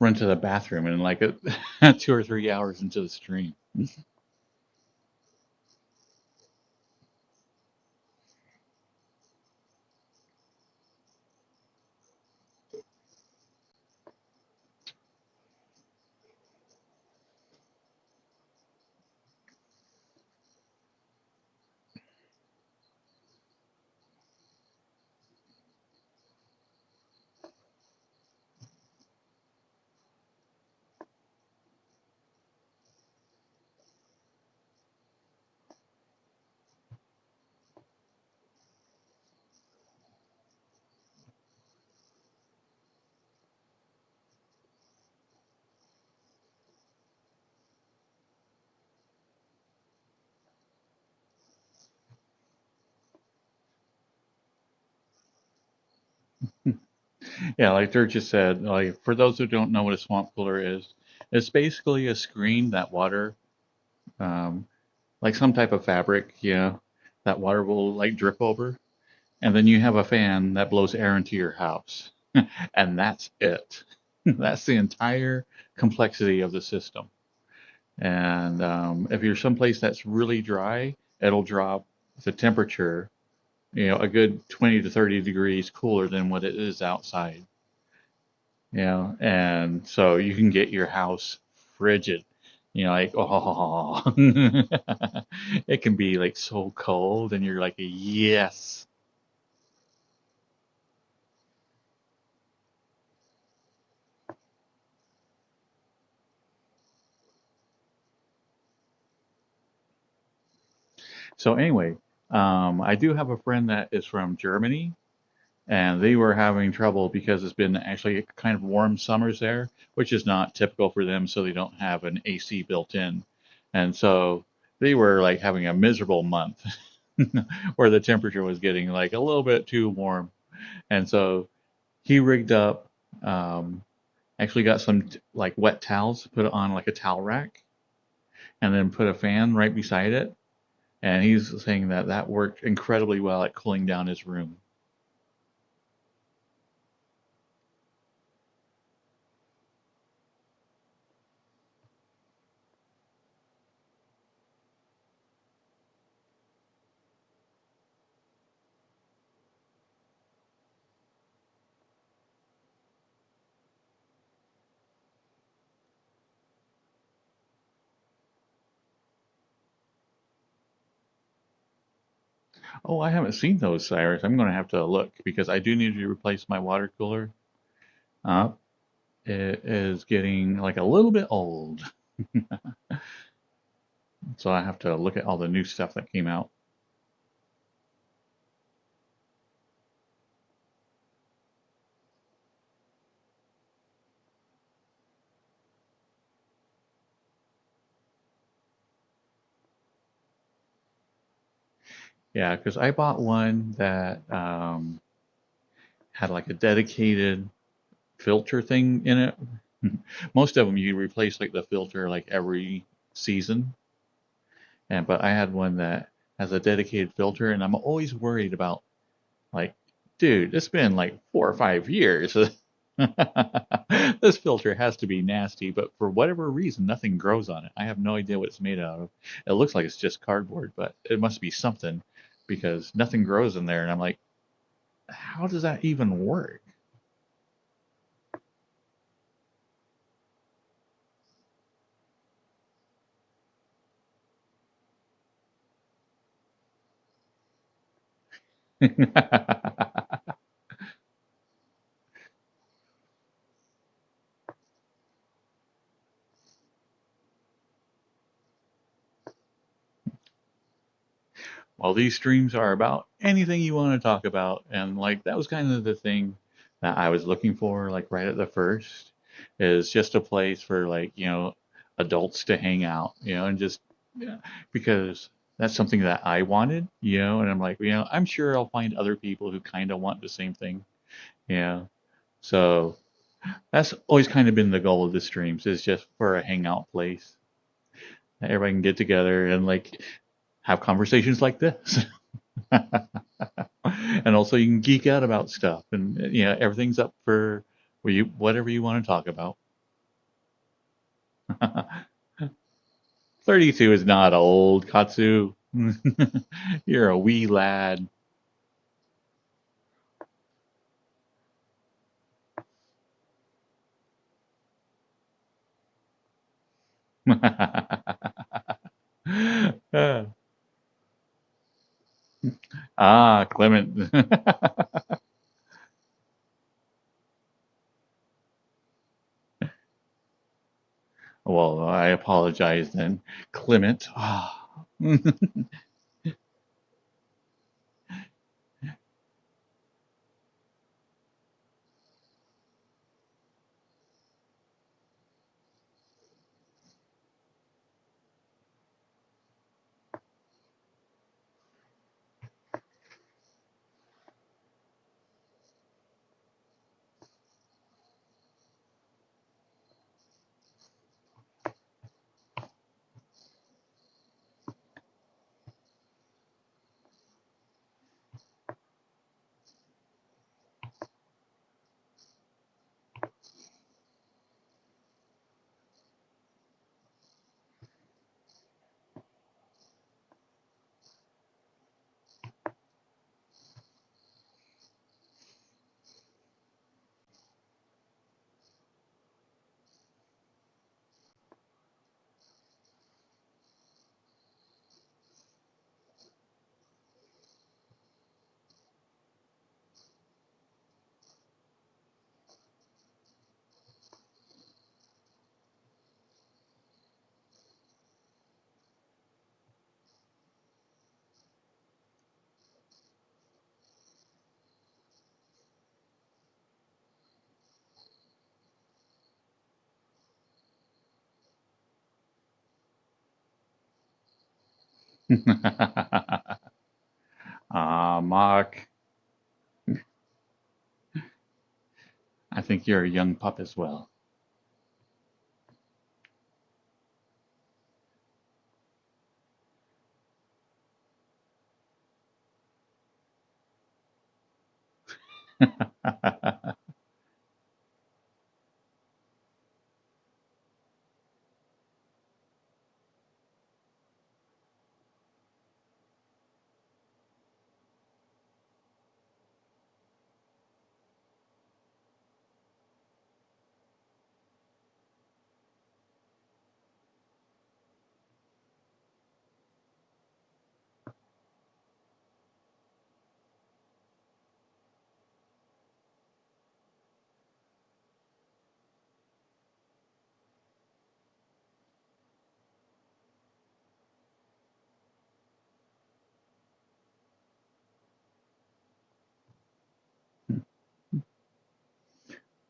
run to the bathroom in like 2 or 3 hours into the stream. Yeah, like Dirk just said, like for those who don't know what a swamp cooler is, it's basically a screen that water, um, like some type of fabric, that water will like drip over, and then you have a fan that blows air into your house, and that's it. That's the entire complexity of the system. And if you're someplace that's really dry, it'll drop the temperature, a good 20 to 30 degrees cooler than what it is outside. And so you can get your house frigid. Like, oh, it can be like so cold, and you're like, yes. So anyway, I do have a friend that is from Germany, and they were having trouble because it's been actually kind of warm summers there, which is not typical for them, so they don't have an AC built in. And so they were like having a miserable month where the temperature was getting like a little bit too warm. And so he rigged up, um, actually got some like wet towels, put it on like a towel rack, and then put a fan right beside it. And he's saying that that worked incredibly well at cooling down his room. Oh, I haven't seen those, Cyrus. I'm going to have to look because I do need to replace my water cooler. Uh, it is getting like a little bit old, so I have to look at all the new stuff that came out. Yeah, because I bought one that had like a dedicated filter thing in it. Most of them you replace like the filter like every season, and but I had one that has a dedicated filter, and I'm always worried about like, dude, it's been like 4 or 5 years. This filter has to be nasty, but for whatever reason, nothing grows on it. I have no idea what it's made out of. It looks like it's just cardboard, but it must be something because nothing grows in there. And I'm like, how does that even work? Well, these streams are about anything you want to talk about. And like that was kind of the thing that I was looking for, like right at the first, is just a place for like, adults to hang out, and just yeah, because that's something that I wanted, and I'm like, I'm sure I'll find other people who kind of want the same thing. Yeah. So that's always kind of been the goal of the streams is just for a hangout place that everybody can get together and like have conversations like this. And also you can geek out about stuff and everything's up for whatever you want to talk about. 32 is not old, Katsu. You're a wee lad. Ah, Clement. Well, I apologize then, Clement. Ah. Ah, Mark, I think you're a young pup as well.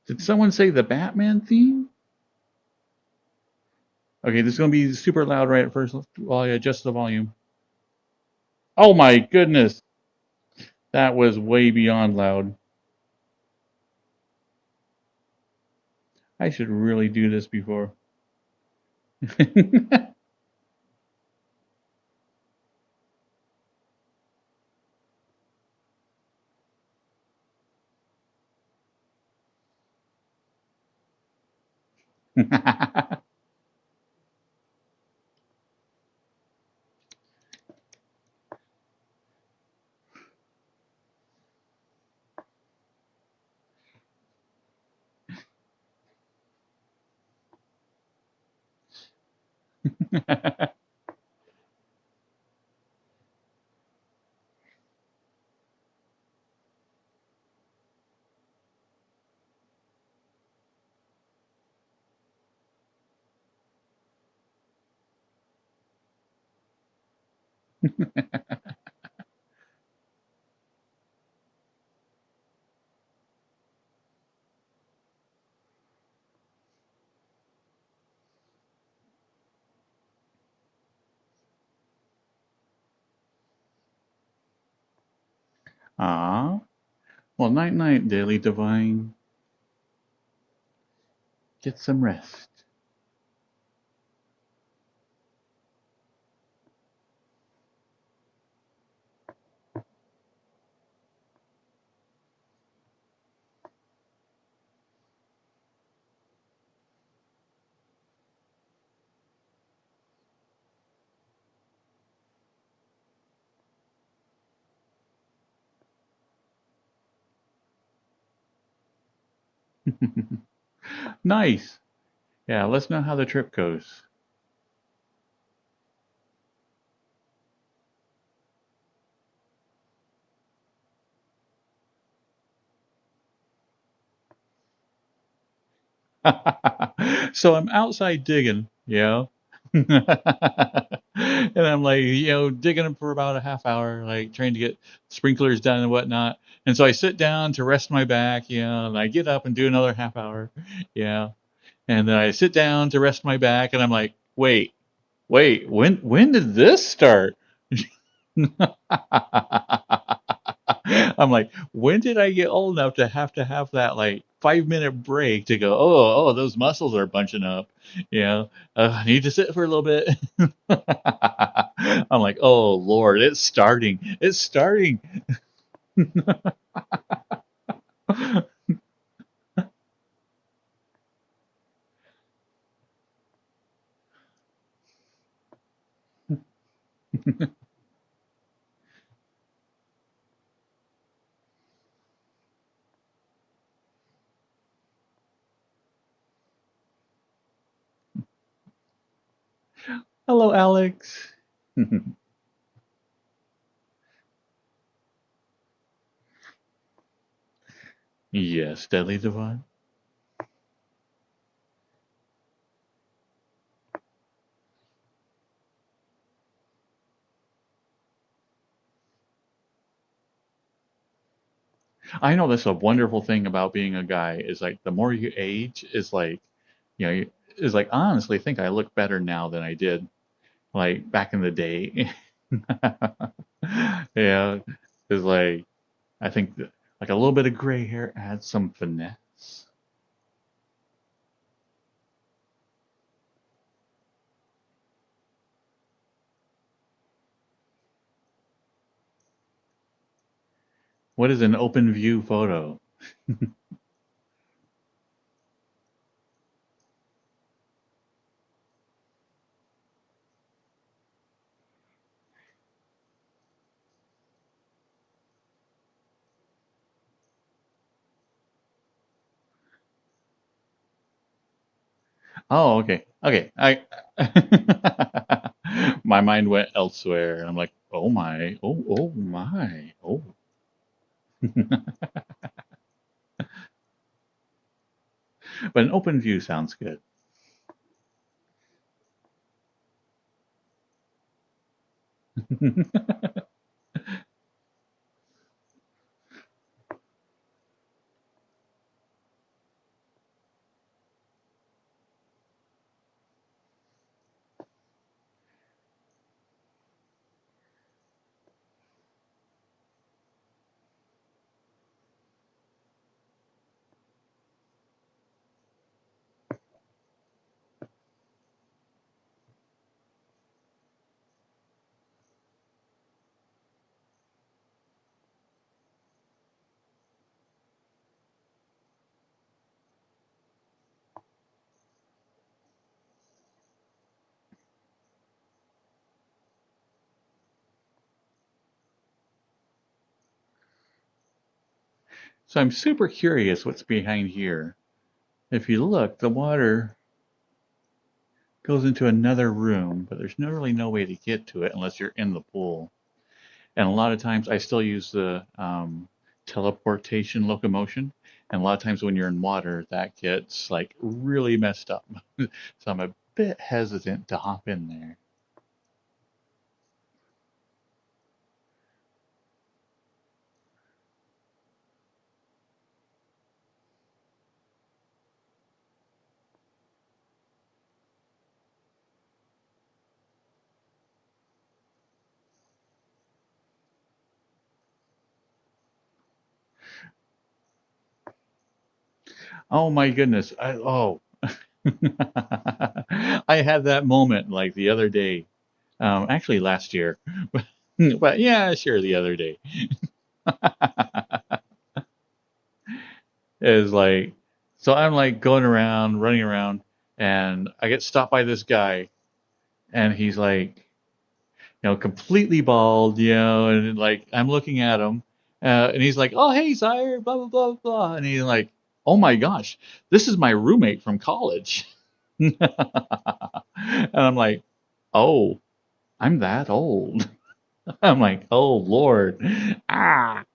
Did someone say the Batman theme? Okay, this is going to be super loud right at first while I adjust the volume. Oh my goodness, that was way beyond loud. I should really do this before. Ah, well, night night, Daily Divine. Get some rest. Nice. Yeah, let's know how the trip goes. So I'm outside digging, and I'm like, digging for about a half hour, like trying to get sprinklers done and whatnot. And so I sit down to rest my back, and I get up and do another half hour, yeah. And then I sit down to rest my back, and I'm like, wait, when did this start? I'm like, when did I get old enough to have that like 5 minute break to go, oh, those muscles are bunching up. I need to sit for a little bit. I'm like, oh Lord, it's starting. It's starting. Hello, Alex. Yes, Deadly Divine. I know that's a wonderful thing about being a guy is like the more you age is like, is like honestly think I look better now than I did like back in the day. Yeah, it's like I think that, like a little bit of gray hair adds some finesse. What is an open view photo? Oh, okay, okay. I my mind went elsewhere. I'm like, oh my, oh my, oh. But an open view sounds good. So I'm super curious what's behind here. If you look, the water goes into another room, but there's no really no way to get to it unless you're in the pool. And a lot of times I still use the teleportation locomotion. And a lot of times when you're in water, that gets like really messed up. So I'm a bit hesitant to hop in there. Oh my goodness. I had that moment like the other day. Actually last year. But yeah, sure, the other day. Is like, so I'm like going around, running around, and I get stopped by this guy, and he's like, completely bald, and like I'm looking at him, and he's like, "Oh, hey, sire," blah blah blah blah, and he's like, "Oh my gosh, this is my roommate from college," and I'm like, "Oh, I'm that old." I'm like, "Oh Lord, ah."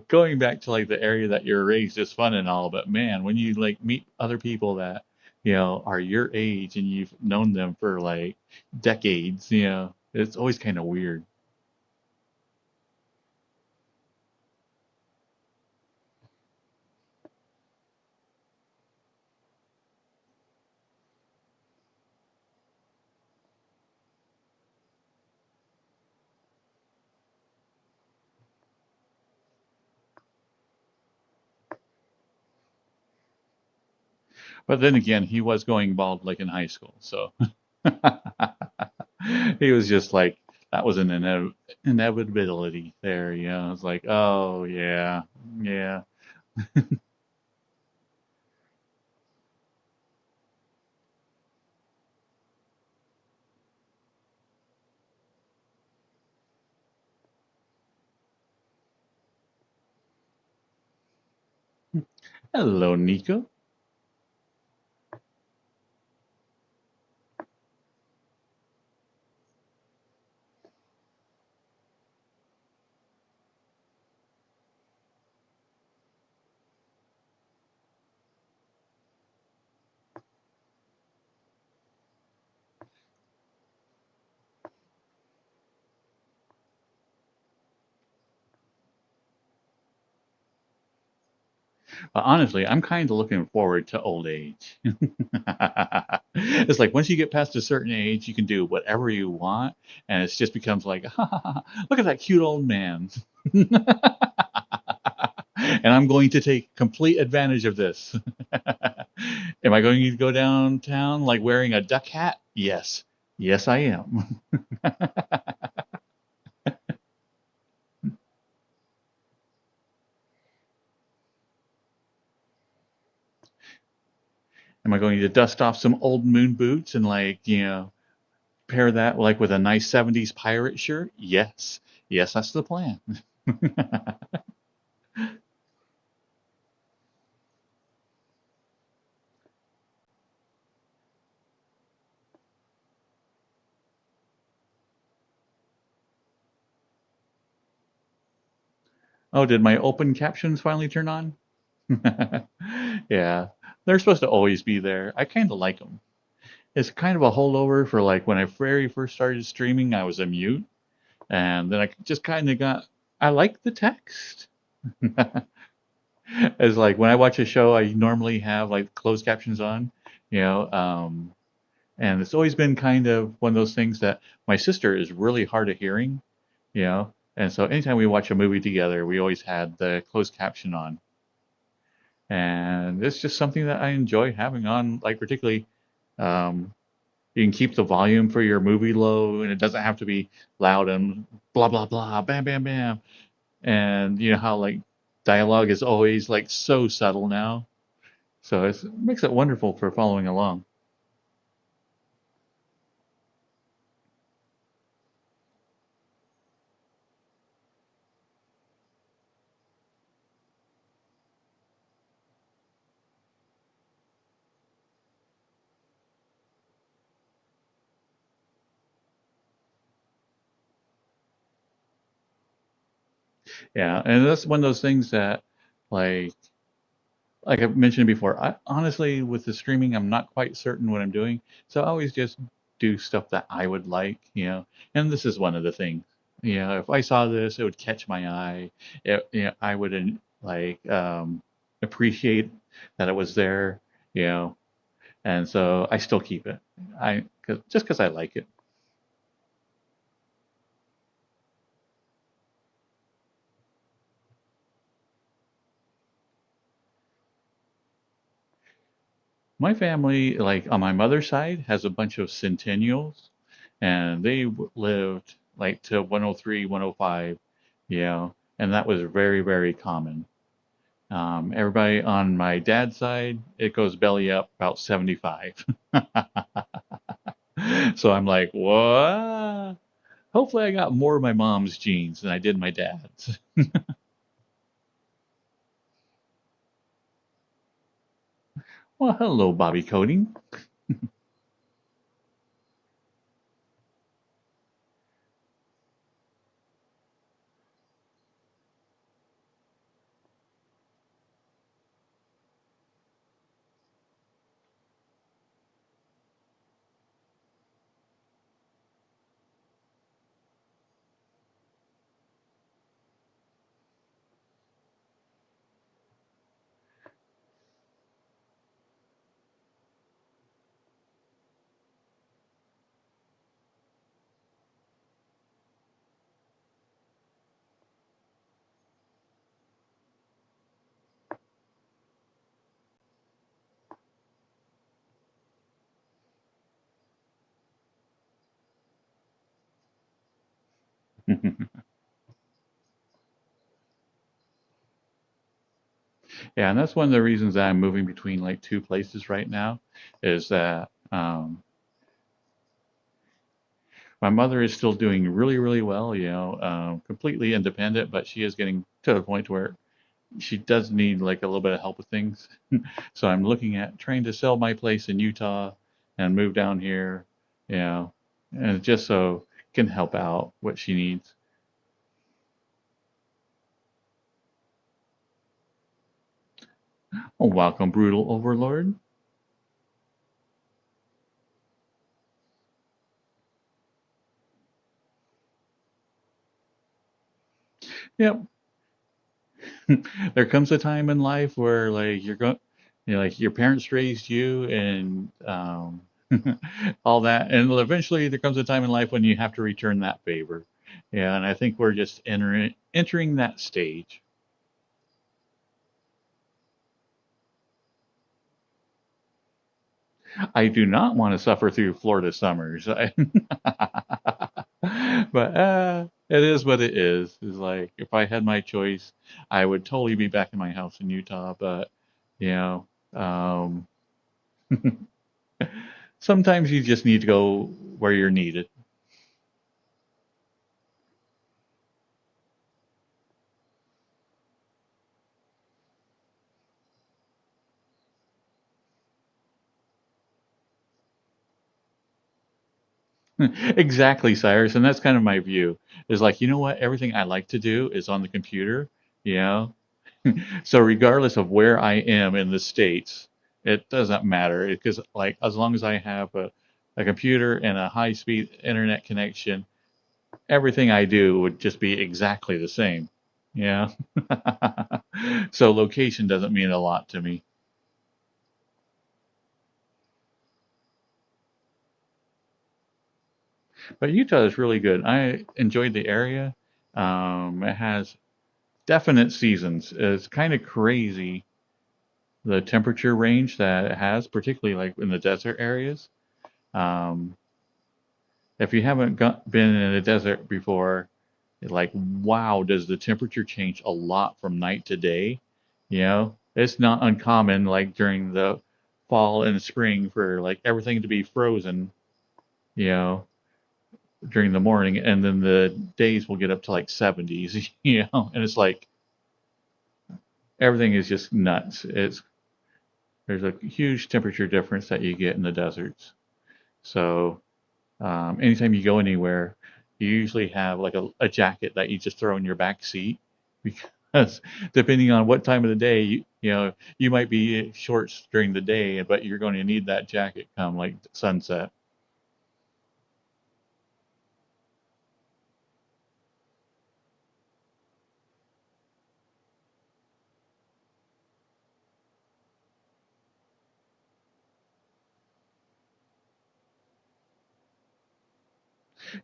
Going back to like the area that you're raised is fun and all, but man, when you like meet other people that, are your age and you've known them for like decades, it's always kind of weird. But then again, he was going bald like in high school, so he was just like that was an inevitability there, It's like, oh yeah, yeah. Hello, Nico. But honestly, I'm kind of looking forward to old age. It's like once you get past a certain age, you can do whatever you want, and it just becomes like, look at that cute old man. And I'm going to take complete advantage of this. Am I going to go downtown like wearing a duck hat? Yes. Yes, I am. Am I going to dust off some old moon boots and pair that like with a nice 70s pirate shirt? Yes. Yes, that's the plan. Oh, did my open captions finally turn on? Yeah, they're supposed to always be there. I kind of like them. It's kind of a holdover for like when I very first started streaming, I was a mute, and then I just kind of got. I like the text. It's like when I watch a show, I normally have like closed captions on, you know, and it's always been kind of one of those things that my sister is really hard of hearing, and so anytime we watch a movie together, we always had the closed caption on, and it's just something that I enjoy having on, like particularly. Um, you can keep the volume for your movie low, and it doesn't have to be loud and blah blah blah, bam bam bam. And you know how like dialogue is always like so subtle now, so it makes it wonderful for following along. Yeah, and that's one of those things that, like, like I've mentioned before, I honestly with the streaming, I'm not quite certain what I'm doing, so I always just do stuff that I would like. And this is one of the things. If I saw this, it would catch my eye. I would appreciate that it was there. And so I still keep it. Just because I like it. My family, like on my mother's side, has a bunch of centennials, and they lived like to 103, 105, and that was very, very common. Everybody on my dad's side, it goes belly up about 75. So I'm like, what? Hopefully, I got more of my mom's genes than I did my dad's. Well, hello, Bobby Coding. Yeah, and that's one of the reasons that I'm moving between like two places right now, is that my mother is still doing really, really well, completely independent, but she is getting to the point where she does need like a little bit of help with things. So I'm looking at trying to sell my place in Utah and move down here, you know, and just so can help out what she needs. Oh, welcome, brutal overlord. Yep. There comes a time in life where like you're going, you know, like your parents raised you and all that, and eventually there comes a time in life when you have to return that favor. Yeah, and I think we're just entering that stage. I do not want to suffer through Florida summers. But it is what it is. It's like if I had my choice, I would totally be back in my house in Utah. But you know, um, sometimes you just need to go where you're needed. Exactly, Cyrus, and that's kind of my view. Is like, you know what? Everything I like to do is on the computer, you know? So regardless of where I am in the States, it doesn't matter because like as long as I have a computer and a high-speed internet connection, everything I do would just be exactly the same. Yeah. So location doesn't mean a lot to me. But Utah is really good. I enjoyed the area. It has definite seasons. It's kind of crazy the temperature range that it has, particularly like in the desert areas. Um, if you haven't been in a desert before, like, wow, does the temperature change a lot from night to day? You know, it's not uncommon, like during the fall and spring, for like everything to be frozen, you know, during the morning, and then the days will get up to like 70s, you know, and it's like everything is just nuts. It's There's a huge temperature difference that you get in the deserts. So anytime you go anywhere, you usually have like a jacket that you just throw in your back seat because depending on what time of the day, you know, you might be in shorts during the day, but you're going to need that jacket come like sunset.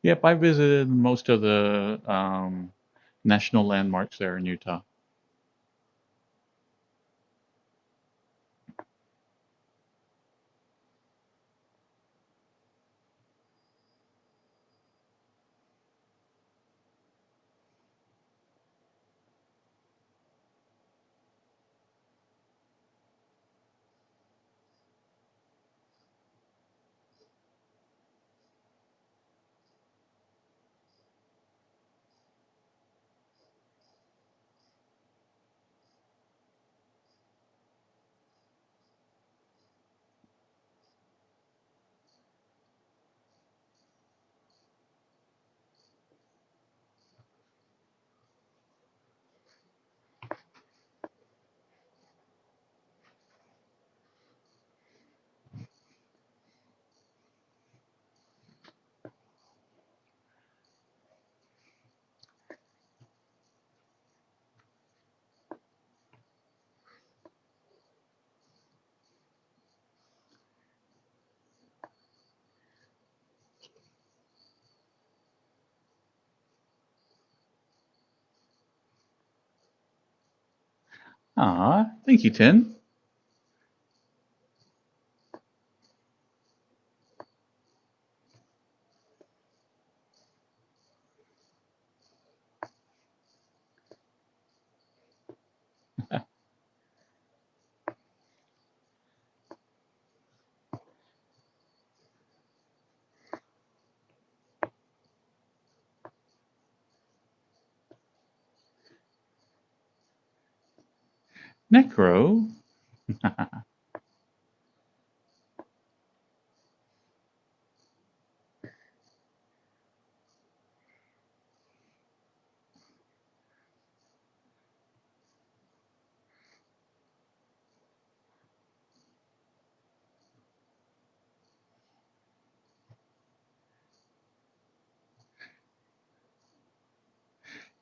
Yep, I visited most of the national landmarks there in Utah. Ah, thank you, Tin. Necro.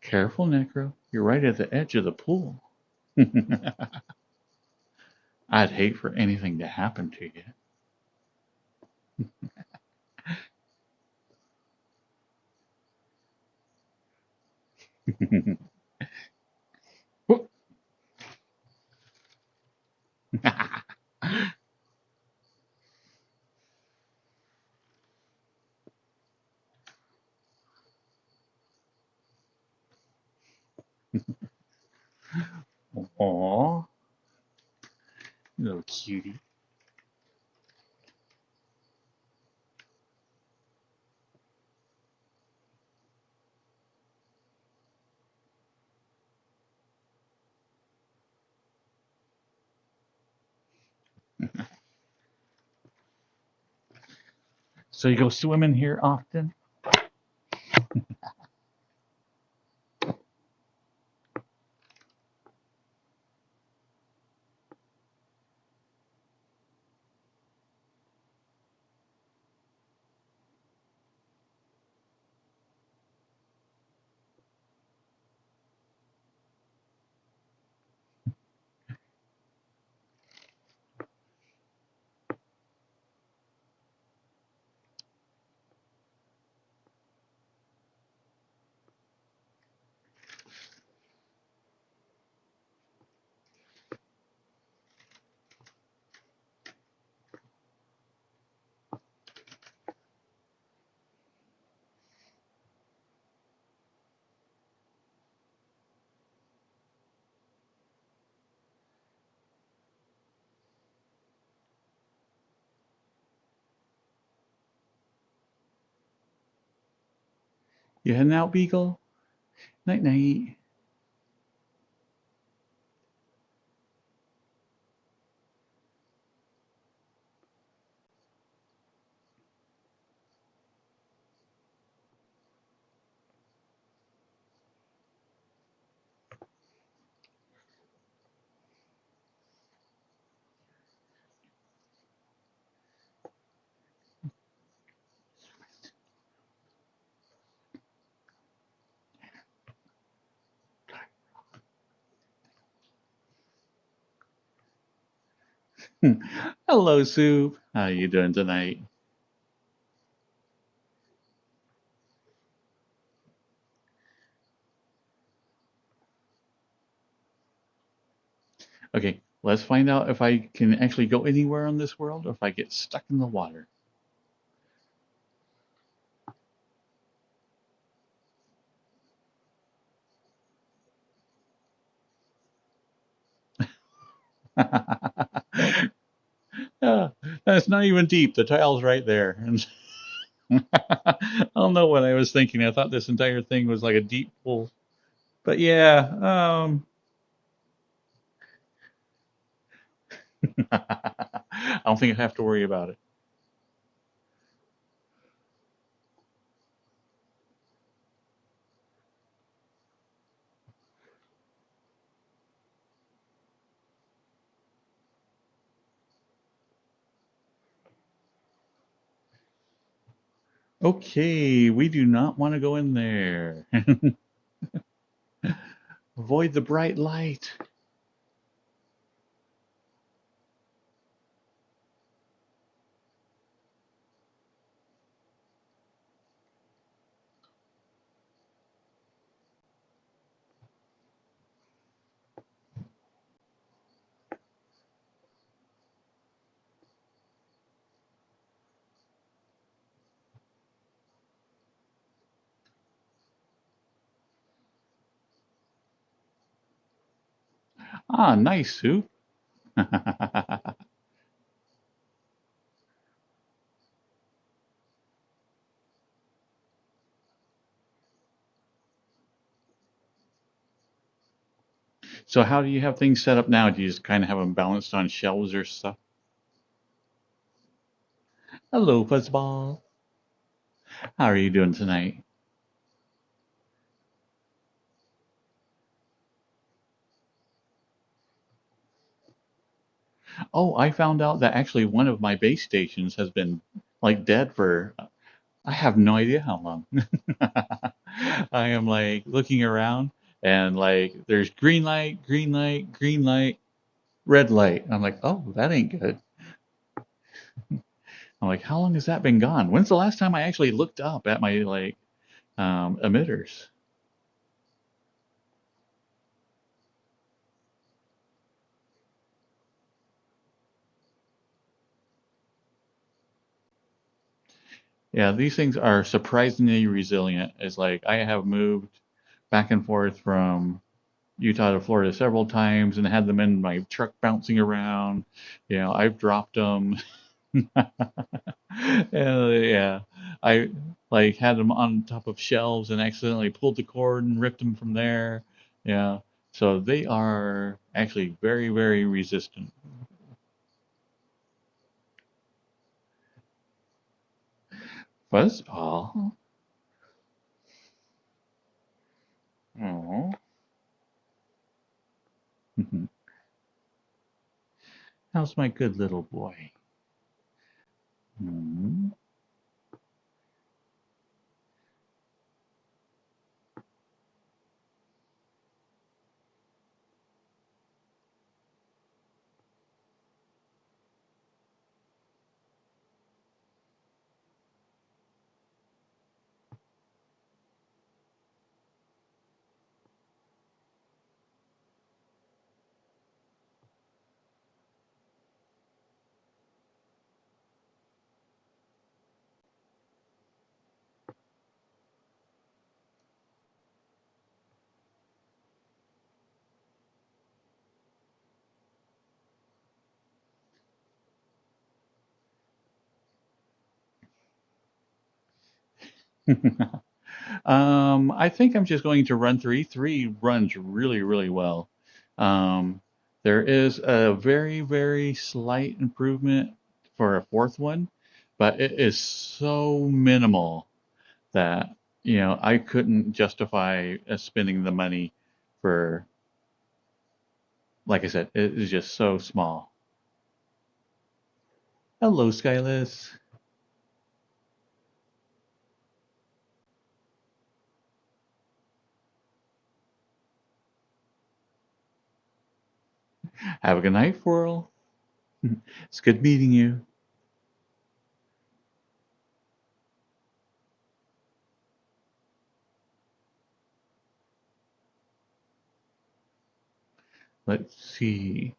Careful, Necro. You're right at the edge of the pool. I'd hate for anything to happen to you. Aw, little cutie. So you go swimming here often? You heading out, Beagle? Night night. Hello, Soup. How you doing tonight? Okay, let's find out if I can actually go anywhere on this world or if I get stuck in the water. Ah, that's not even deep. The tile's right there. And I don't know what I was thinking. I thought this entire thing was like a deep pool. But yeah, I don't think I have to worry about it. Okay, we do not want to go in there. Avoid the bright light. Ah, nice soup. So how do you have things set up now? Do you just kind of have them balanced on shelves or stuff? Hello, Fuzzball. How are you doing tonight? Oh, I found out that actually one of my base stations has been like dead for I have no idea how long. I am like looking around. And like, there's green light, green light, green light, red light. I'm like, oh, that ain't good. I'm like, how long has that been gone? When's the last time I actually looked up at my like emitters? Yeah, these things are surprisingly resilient. It's like I have moved back and forth from Utah to Florida several times and had them in my truck bouncing around. You know, I've dropped them. Yeah, I like had them on top of shelves and accidentally pulled the cord and ripped them from there. Yeah, so they are actually very, very resistant. Fuzzball. Oh. How's my good little boy? Hmm. I think I'm just going to run three. Three runs really, really well. Um, there is a very, very slight improvement for a fourth one, but it is so minimal that, I couldn't justify spending the money for, like I said, it is just so small. Hello, Skyless. Have a good night, Whirl. It's good meeting you. Let's see.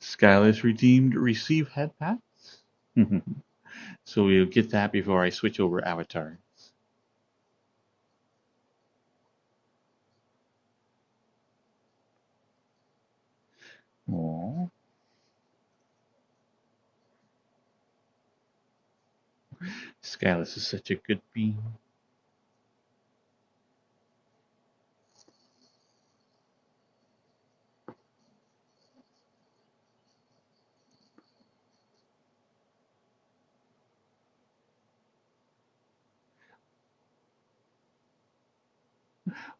Skyless redeemed receive head pats. So we'll get that before I switch over avatars. Aww. Skyless is such a good bean.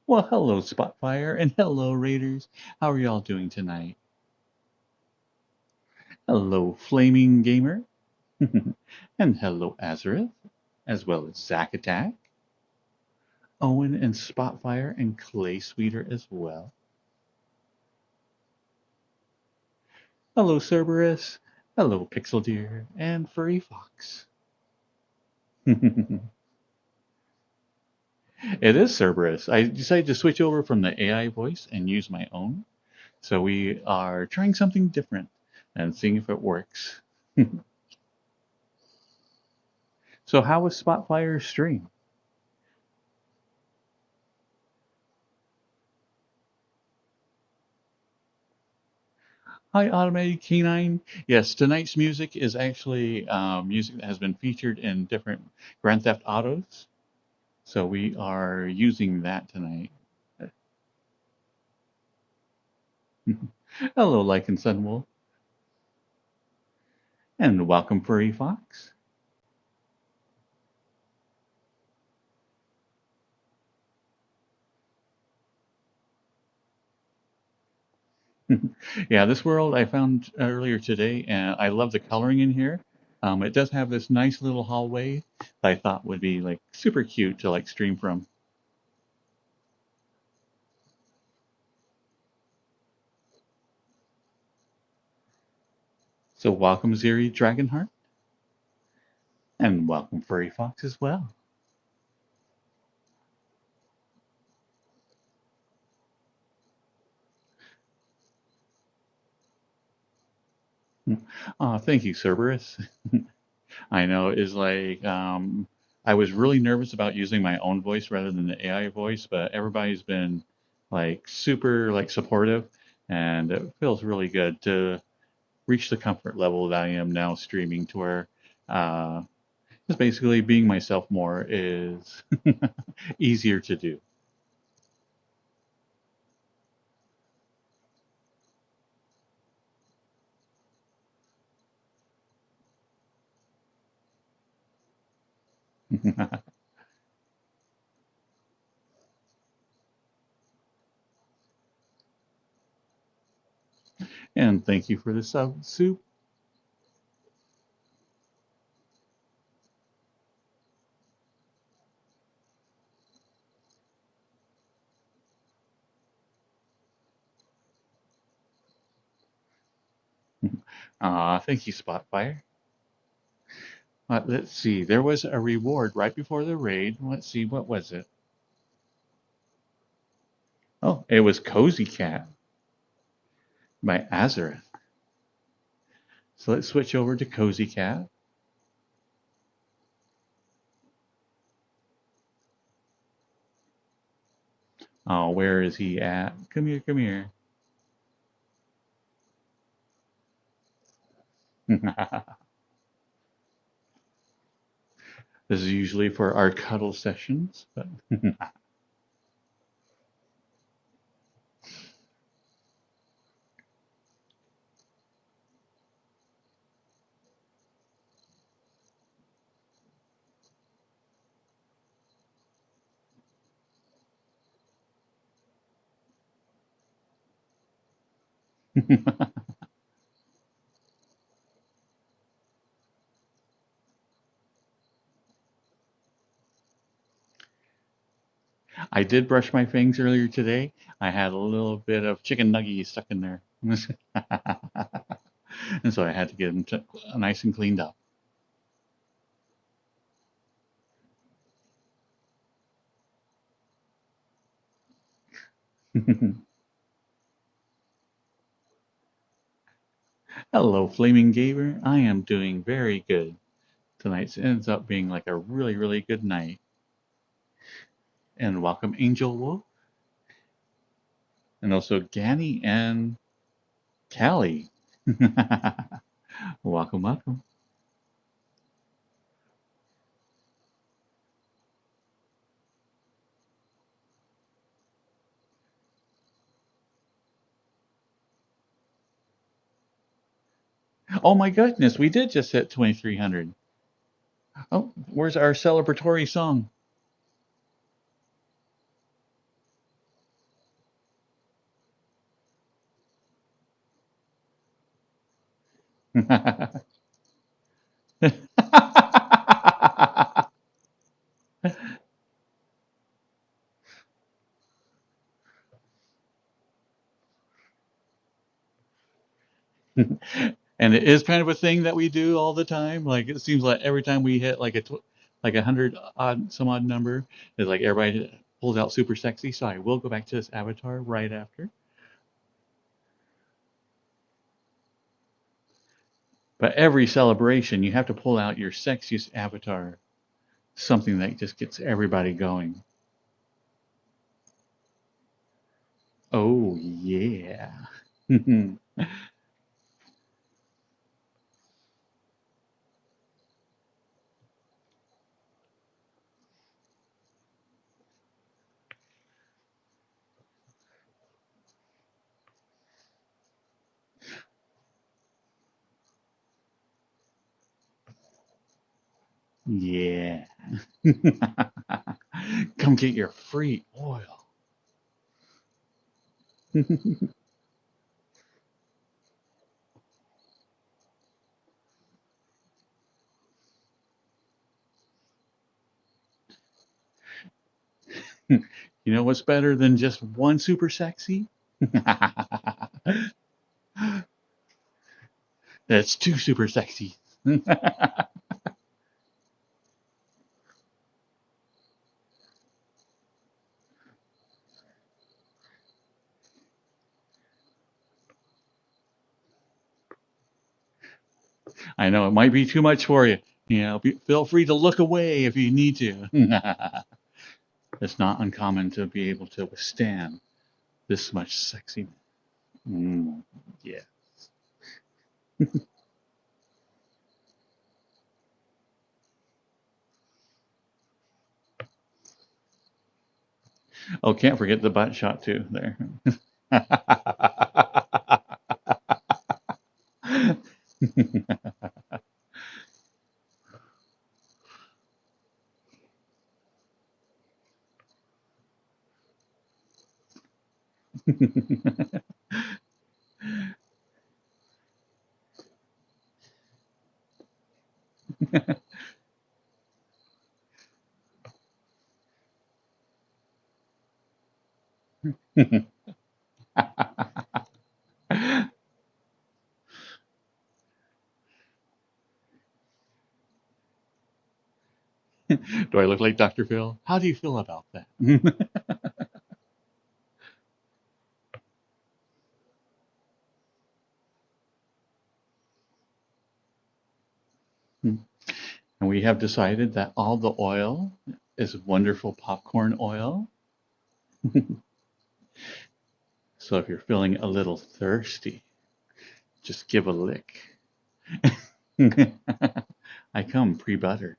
Well, hello, Spotfire, and hello, Raiders. How are y'all doing tonight? Hello, Flaming Gamer, and hello, Azareth, as well as Zack Attack, Owen and Spotfire, and Clay Sweeter as well. Hello, Cerberus. Hello, Pixel Deer, and Furry Fox. It is Cerberus. I decided to switch over from the AI voice and use my own. So we are trying something different and seeing if it works. So how was Spotfire's stream? Hi, Automated Canine. Yes, tonight's music is actually music that has been featured in different Grand Theft Autos. So we are using that tonight. Hello, Lycan Sunwolf, and welcome, Furry Fox. Yeah, this world I found earlier today, and I love the coloring in here. It does have this nice little hallway that I thought would be like super cute to like stream from. So welcome Ziri Dragonheart, and welcome Furry Fox as well. Thank you, Cerberus. I know is like I was really nervous about using my own voice rather than the AI voice, but everybody's been like super like supportive, and it feels really good to reach the comfort level that I am now streaming to where just basically being myself more is easier to do. And thank you for the sub soup. Thank you, Spotfire. Let's see. There was a reward right before the raid. Let's see. What was it? Oh, it was Cozy Cat by Azareth. So let's switch over to Cozy Cat. Oh, where is he at? Come here, come here. This is usually for our cuddle sessions, but I did brush my fangs earlier today. I had a little bit of chicken nugget stuck in there. And so I had to get them nice and cleaned up. Hello, Flaming Gamer. I am doing very good. Tonight ends up being like a really, really good night. And welcome, Angel Wolf. And also Ganny and Callie. Welcome, welcome. Oh my goodness, we did just hit 2,300. Oh, where's our celebratory song? And it is kind of a thing that we do all the time. Like it seems like every time we hit like like 100 odd some odd number, it's like everybody pulls out super sexy. So I will go back to this avatar right after. But every celebration, you have to pull out your sexiest avatar, something that just gets everybody going. Oh yeah. Yeah. Come get your free oil. You know what's better than just one super sexy? That's two super sexy. I know it might be too much for you. Feel free to look away if you need to. It's not uncommon to be able to withstand this much sexy. Mm, yeah. Oh, can't forget the butt shot too. There. Do I look like Dr. Phil? How do you feel about that? And we have decided that all the oil is wonderful popcorn oil. So if you're feeling a little thirsty, just give a lick. I come pre-buttered.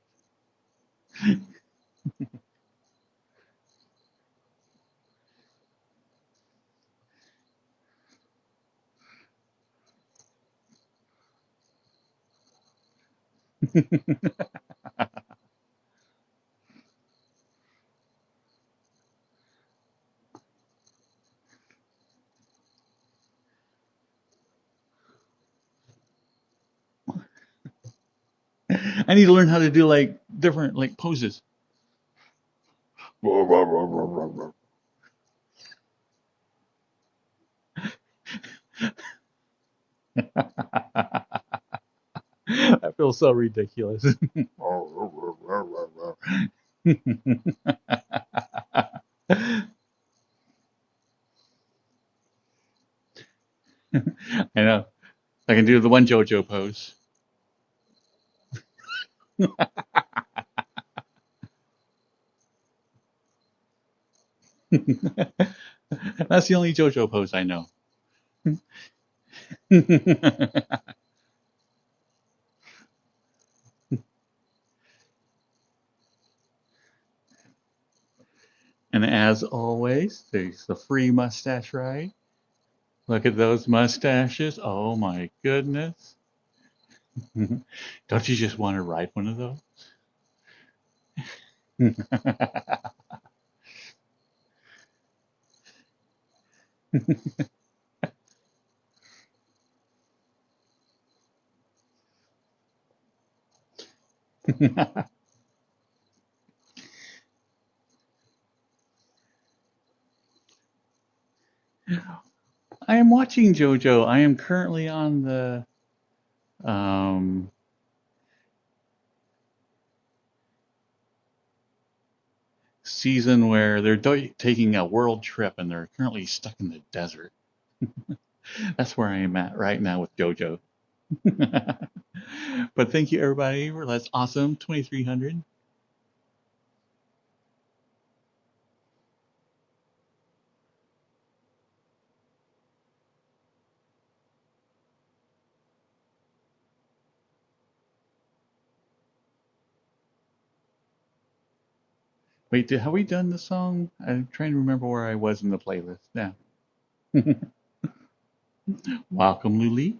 I need to learn how to do like different like poses. That feels so ridiculous. I know. I can do the one JoJo pose. That's the only JoJo pose I know. And as always, there's the free mustache ride. Look at those mustaches. Oh my goodness. Don't you just want to ride one of those? I am watching JoJo. I am currently on the um, season where they're taking a world trip and they're currently stuck in the desert. That's where I am at right now with JoJo. But thank you, everybody. That's awesome. 2,300. Wait, have we done the song? I'm trying to remember where I was in the playlist now. Welcome, Luli.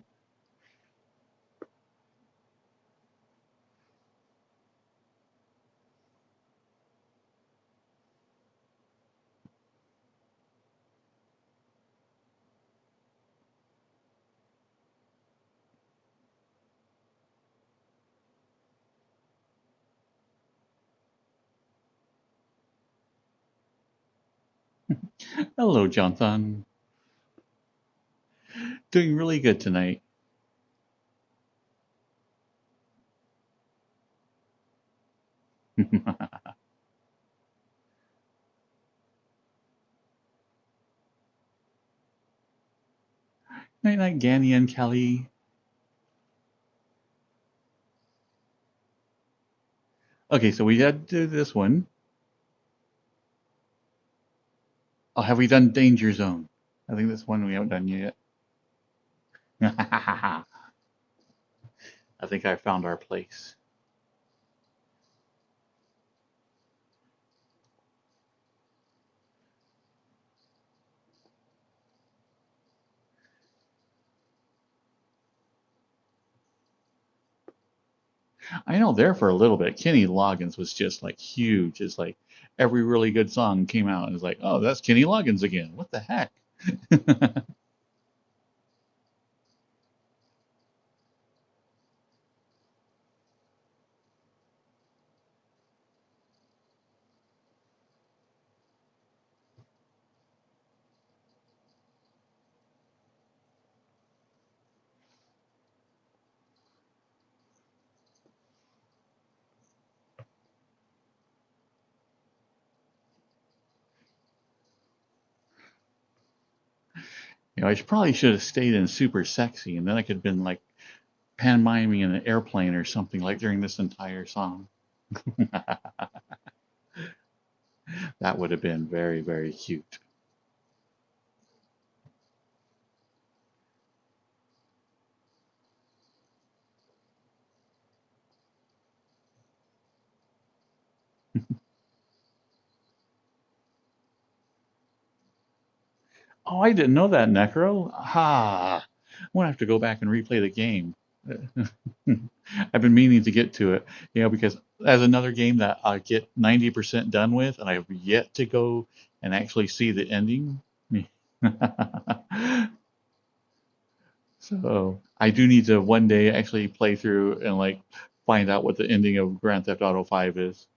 Hello, Jonathan. Doing really good tonight. Night night, Ganny and Kelly. Okay, so we had to do this one. Oh, have we done Danger Zone? I think that's one we haven't done yet. I think I found our place. I know there for a little bit, Kenny Loggins was just like huge. It's like every really good song came out and it's like, oh, that's Kenny Loggins again. What the heck? I probably should have stayed in Super Sexy, and then I could have been like pantomiming in an airplane or something like during this entire song. That would have been very, very cute. Oh, I didn't know that, Necro. Ha! I'm gonna have to go back and replay the game. I've been meaning to get to it, because as another game that I get 90% done with, and I've yet to go and actually see the ending. So I do need to one day actually play through and like find out what the ending of Grand Theft Auto 5 is.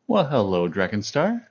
Well, hello, Drakenstar.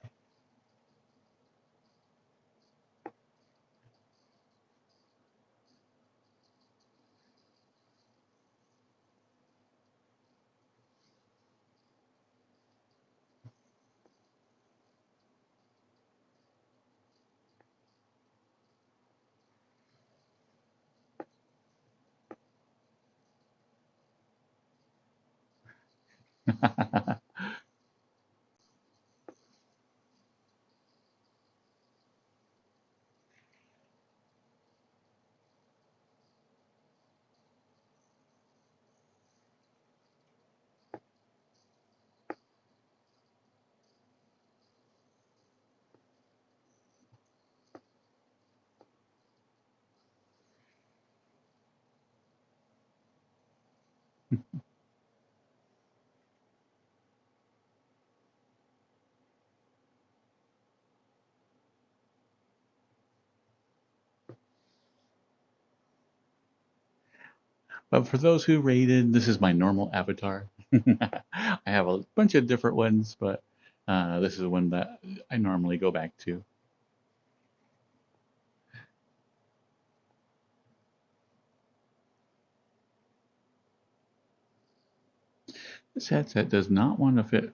But for those who rated, this is my normal avatar. I have a bunch of different ones, but this is one that I normally go back to. This headset does not want to fit.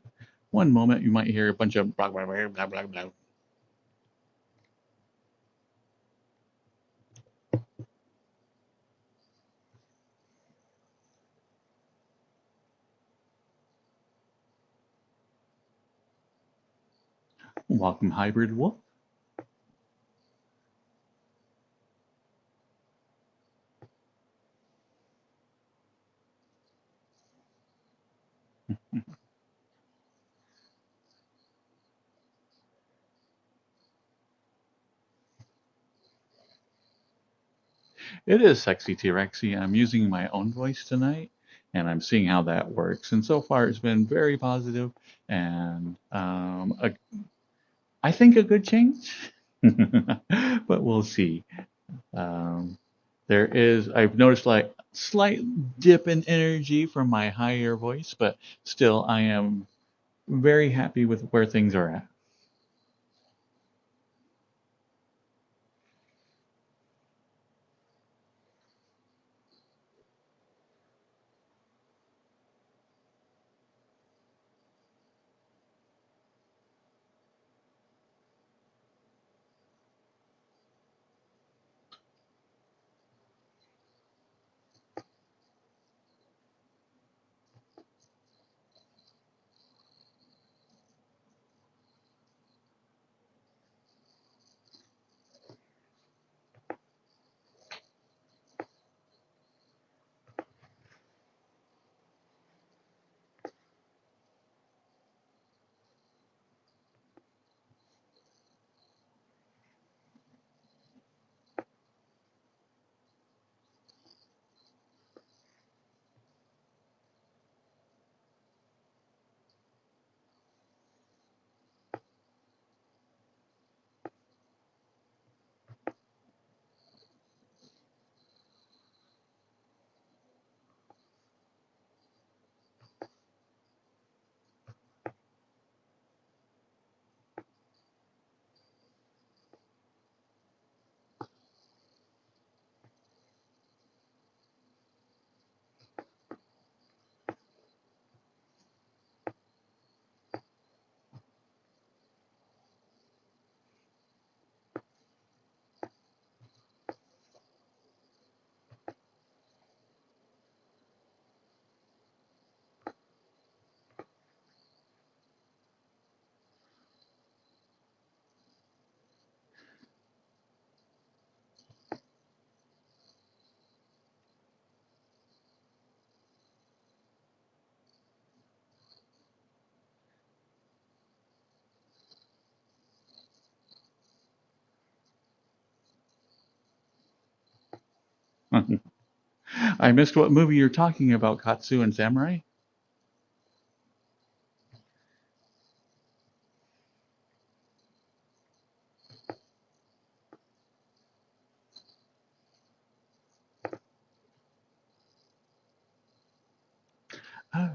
One moment you might hear a bunch of blah, blah, blah, blah, blah, blah. Welcome, Hybrid Wolf. It is sexy T-Rexy. I'm using my own voice tonight, and I'm seeing how that works. And so far, it's been very positive, and I think a good change. But we'll see. Um, I've noticed like slight dip in energy from my higher voice, but still, I am very happy with where things are at. I missed what movie you're talking about, Katsu and Samurai. Oh,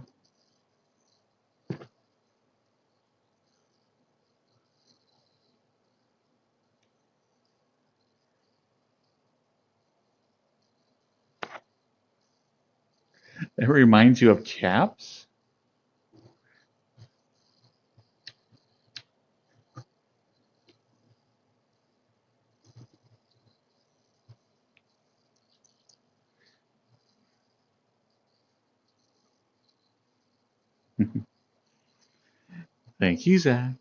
it reminds you of Chaps? Thank you, Zach.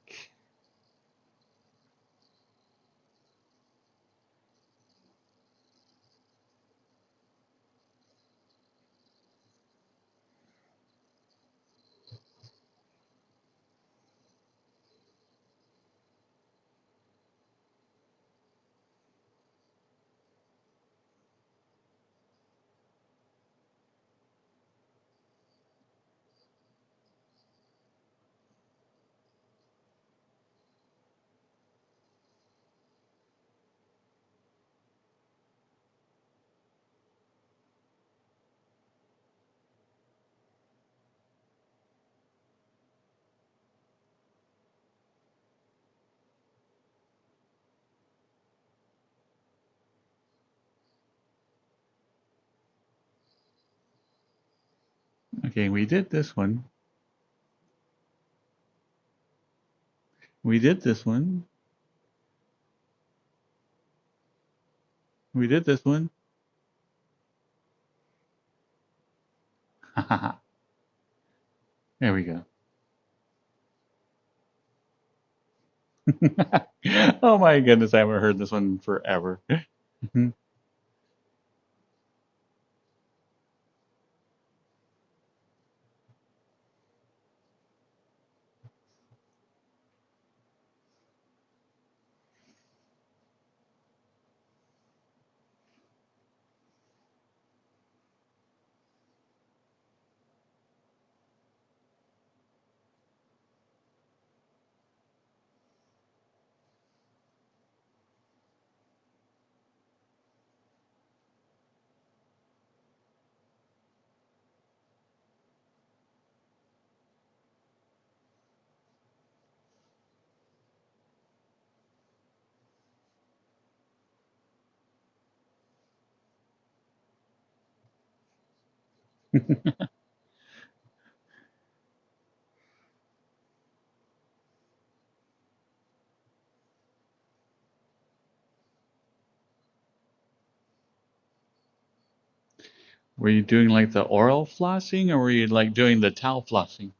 Okay, we did this one. We did this one. We did this one. There we go. Oh my goodness, I haven't heard this one forever. Were you doing like the oral flossing or were you like doing the towel flossing?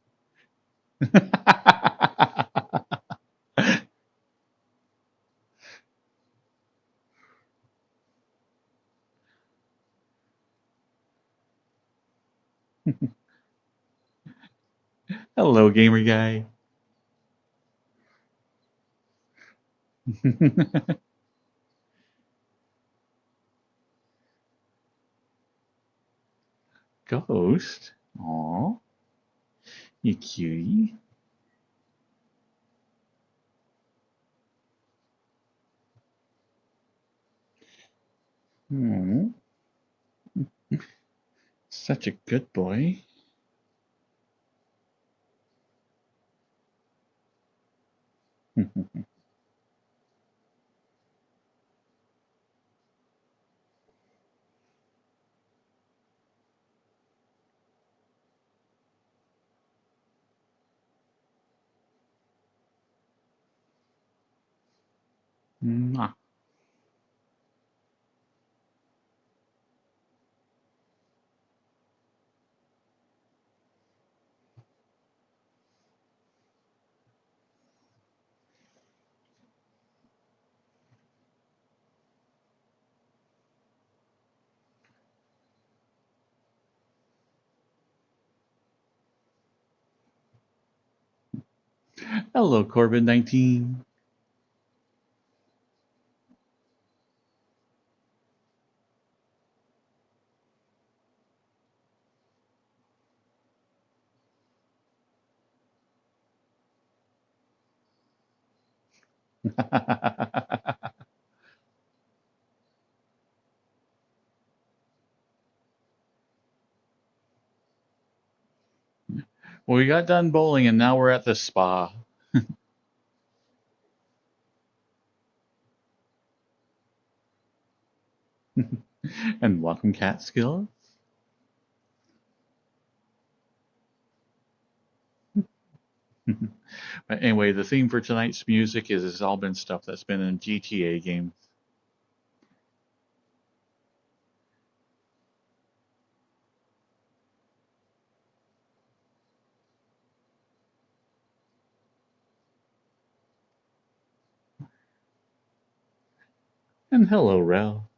Hello, gamer guy. Ghost? Aw, you cutie. Aw, such a good boy. Mwah. Hello, Corbin 19. Well, we got done bowling and now we're at the spa. And welcome, Catskill. But anyway, the theme for tonight's music is it's all been stuff that's been in GTA games. And hello, Rel.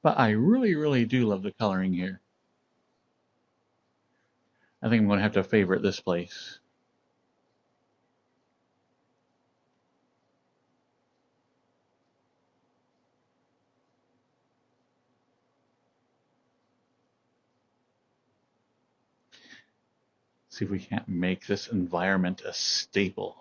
But I really, really do love the coloring here. I think I'm going to have to favorite this place. See if we can't make this environment a staple.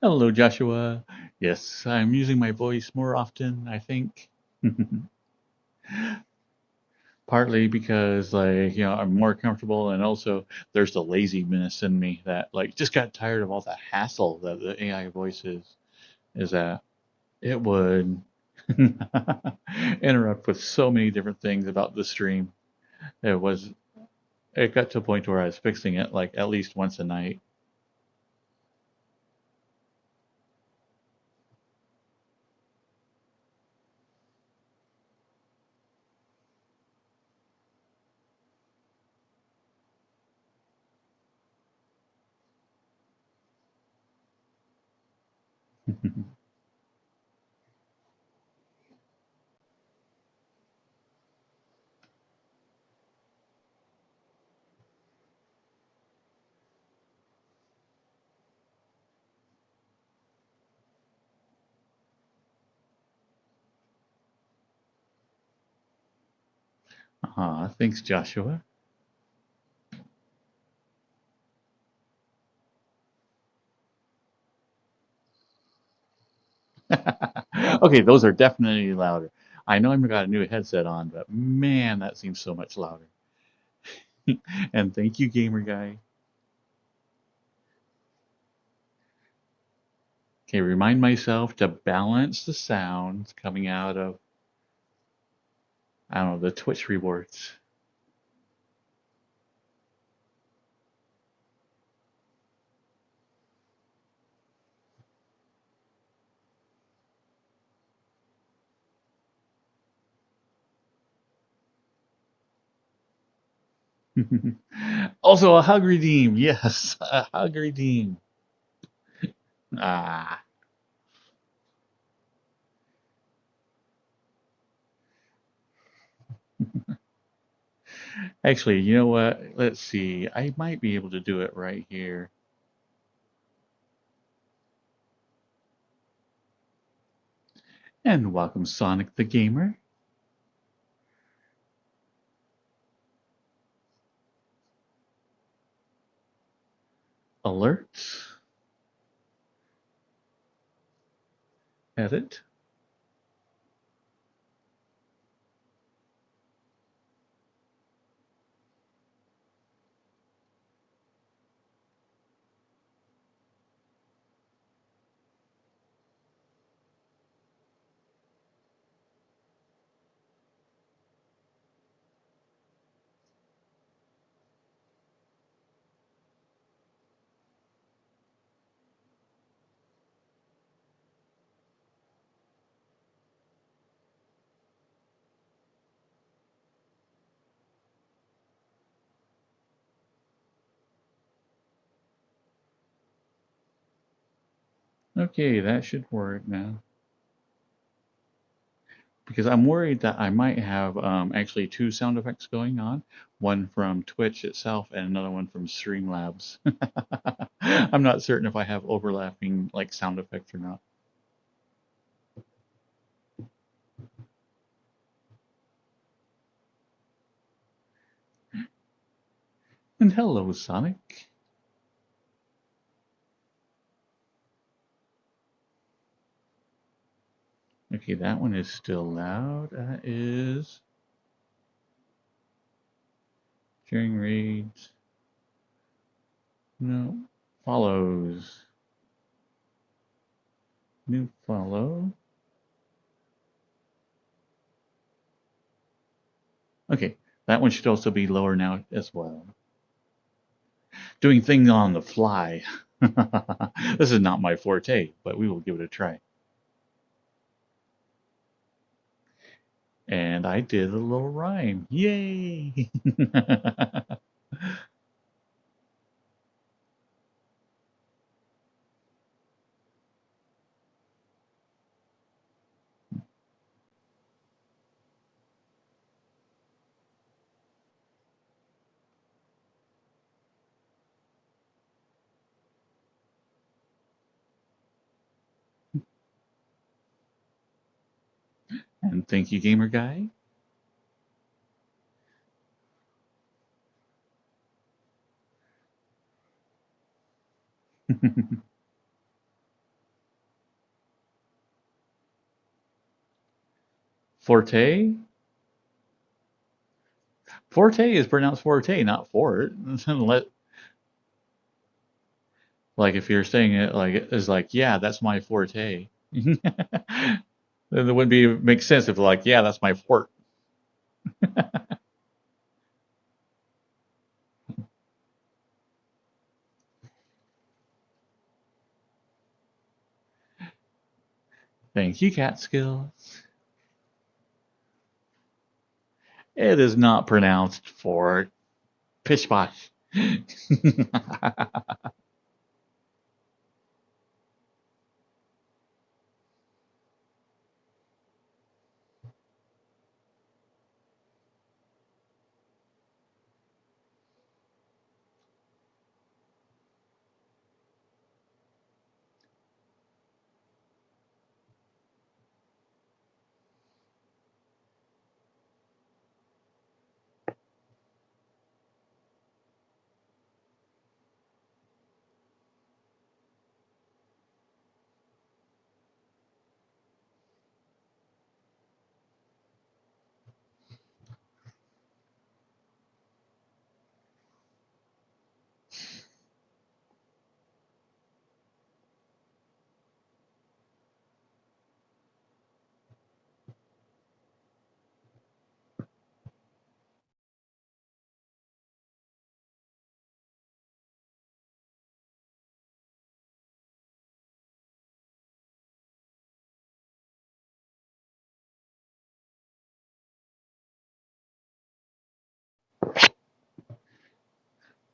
Hello, Joshua. Yes, I'm using my voice more often, I think. Partly because, like, I'm more comfortable, and also there's the laziness in me that, like, just got tired of all the hassle that the AI voice is at. It would interrupt with so many different things about the stream. It was, it got to a point where I was fixing it like at least once a night. Thanks, Joshua. Okay, those are definitely louder. I know I've got a new headset on, but man, that seems so much louder. And thank you, gamer guy. Okay, remind myself to balance the sounds coming out of, I don't know, the Twitch rewards. Also, a hug redeem. Yes, a hug redeem. Ah, actually, you know what? Let's see. I might be able to do it right here. And welcome, Sonic the Gamer. Alerts. Edit. Okay, that should work now. Because I'm worried that I might have actually two sound effects going on, one from Twitch itself and another one from Streamlabs. I'm not certain if I have overlapping like sound effects or not. And hello, Sonic. Okay, that one is still loud. That is sharing raids. No, follows. New follow. Okay, that one should also be lower now as well. Doing things on the fly. This is not my forte, but we will give it a try. And I did a little rhyme. Yay! And thank you, gamer guy. Forte? Forte is pronounced forte, not fort. Like if you're saying it like is like, yeah, that's my forte. Then it wouldn't be make sense if like, yeah, that's my fort. Thank you, Catskills. It is not pronounced fort. Pish posh.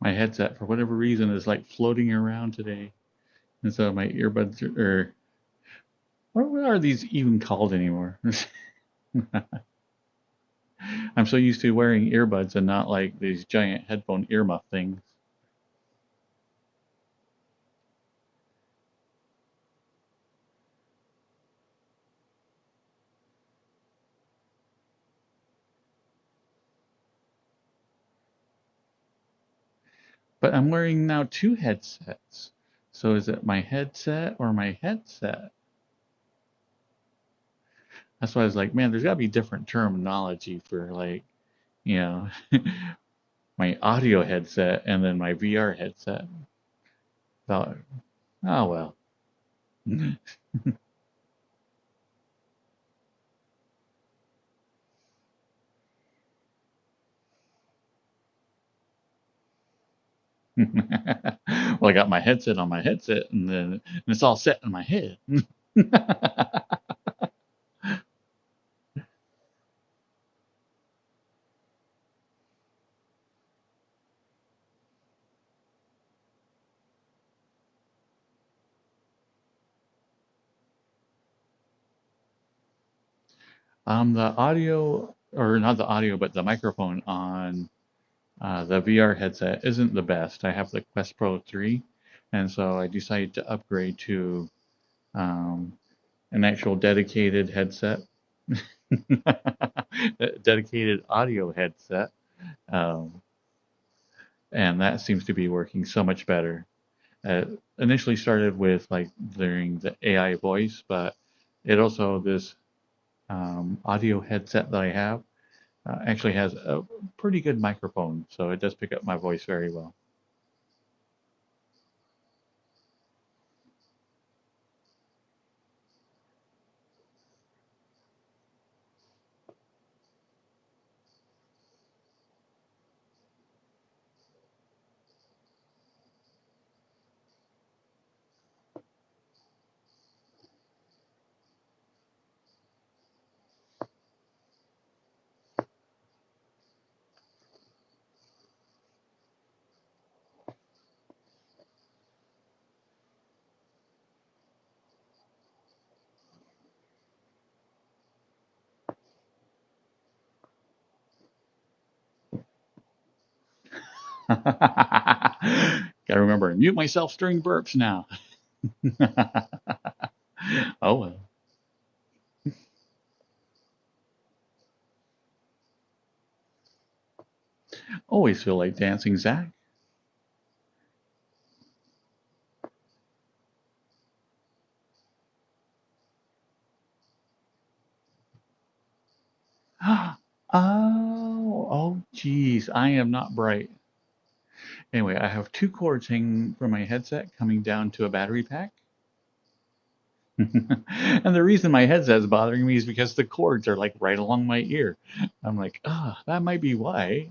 My headset, for whatever reason, is like floating around today. And so my earbuds are, what are these even called anymore? I'm so used to wearing earbuds and not like these giant headphone earmuff things. But I'm wearing now two headsets. So is it my headset or my headset? That's why I was like, man, there's got to be different terminology for like, you know, my audio headset and then my VR headset. Thought, oh well. Well, I got my headset on my headset, and then it's all set in my head. The audio, or not the audio, but the microphone on the VR headset isn't the best. I have the Quest Pro 3, and so I decided to upgrade to um, an actual dedicated headset, dedicated audio headset, um, and that seems to be working so much better. Initially started with like during the AI voice, but it also this audio headset that I have actually has a pretty good microphone, so it does pick up my voice very well. Gotta remember, mute myself during burps now. Oh well. Always feel like dancing, Zach. Oh, geez, I am not bright. Anyway, I have two cords hanging from my headset coming down to a battery pack. And the reason my headset is bothering me is because the cords are like right along my ear. I'm like, that might be why.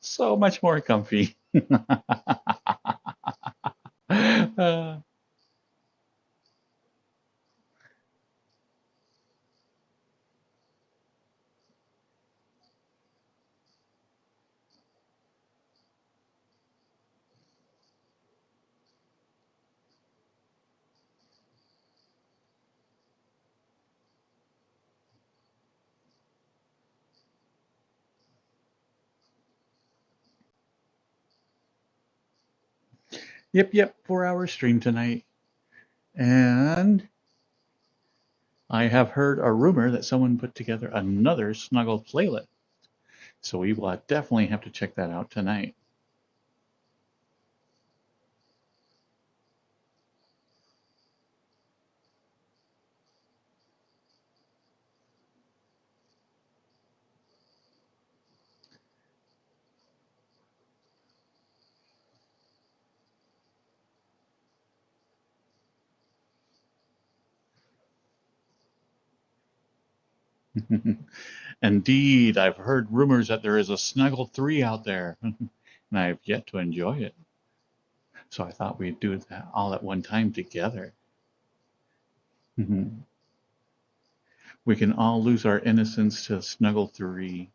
So much more comfy. uh, yep, 4 hour stream tonight. And I have heard a rumor that someone put together another Snuggle playlist. So we will definitely have to check that out tonight. Indeed, I've heard rumors that there is a Snuggle 3 out there, and I've yet to enjoy it. So I thought we'd do that all at one time together. We can all lose our innocence to Snuggle 3.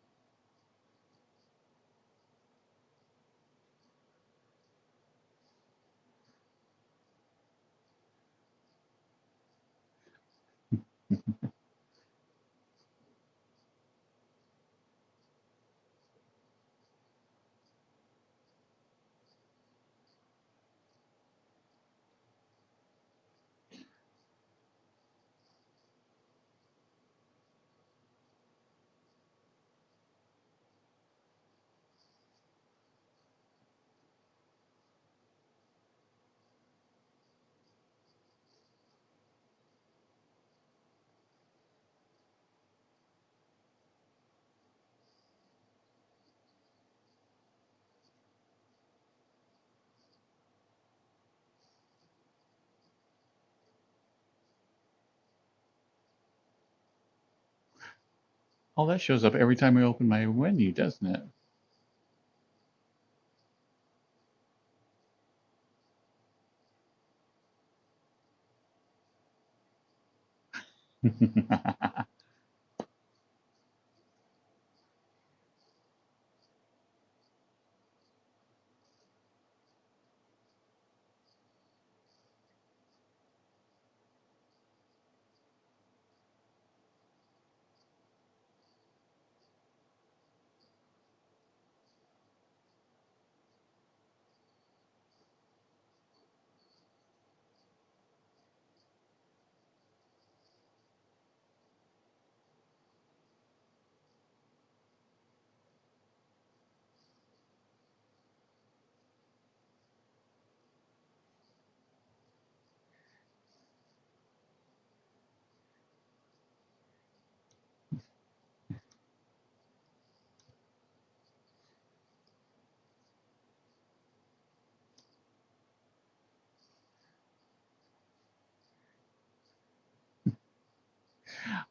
Oh, that shows up every time I open my menu, doesn't it?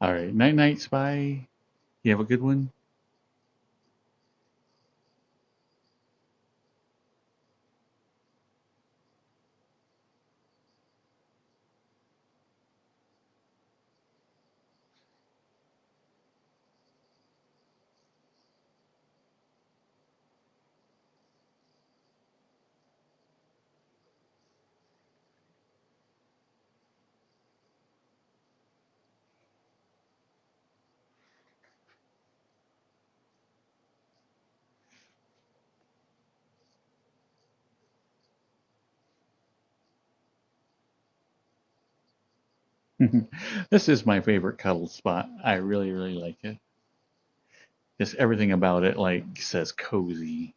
All right, night night, Spy. You have a good one. This is my favorite cuddle spot. I really, really like it. Just everything about it, like, says cozy.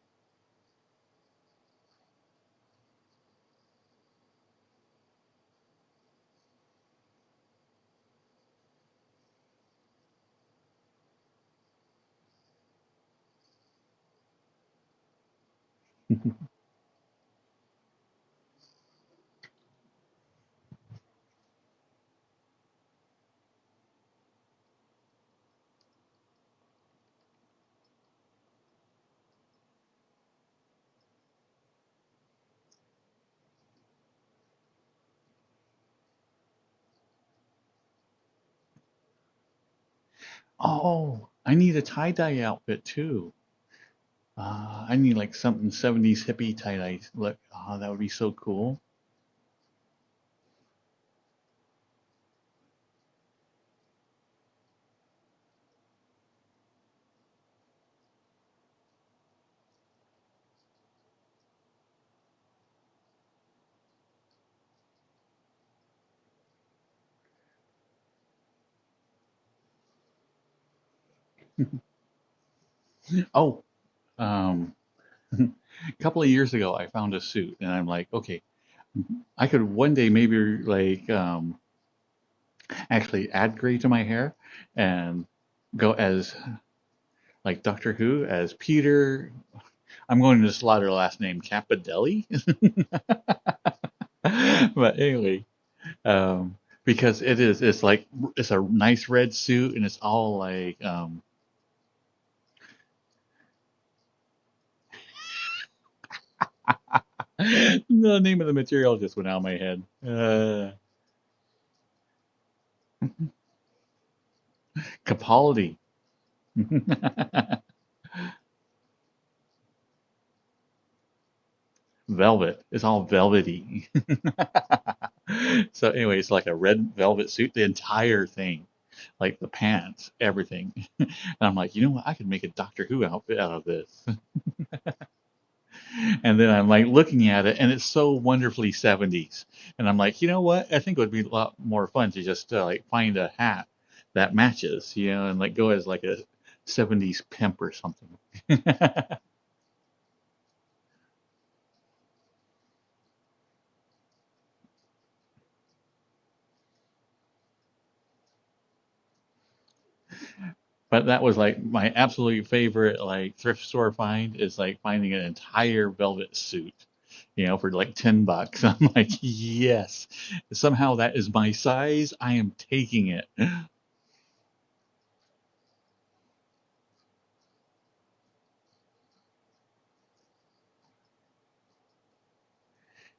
Oh, I need a tie-dye outfit too. I need like something 70s hippie tie-dye look. Oh, that would be so cool. Oh, um, a couple of years ago, I found a suit, and I'm like, okay, I could one day maybe like actually add gray to my hair and go as like Doctor Who as Peter. I'm going to slaughter last name Capadelli, but anyway, um, because it is. It's like it's a nice red suit, and it's all like the name of the material just went out of my head. Capaldi. Velvet. It's all velvety. So anyway, it's like a red velvet suit, the entire thing, like the pants, everything. And I'm like, you know what? I could make a Doctor Who outfit out of this. And then I'm like looking at it, and it's so wonderfully 70s. And I'm like, you know what? I think it would be a lot more fun to just like find a hat that matches, and like go as like a 70s pimp or something. But that was like my absolute favorite like thrift store find is like finding an entire velvet suit, for like $10. I'm like, yes, somehow that is my size. I am taking it.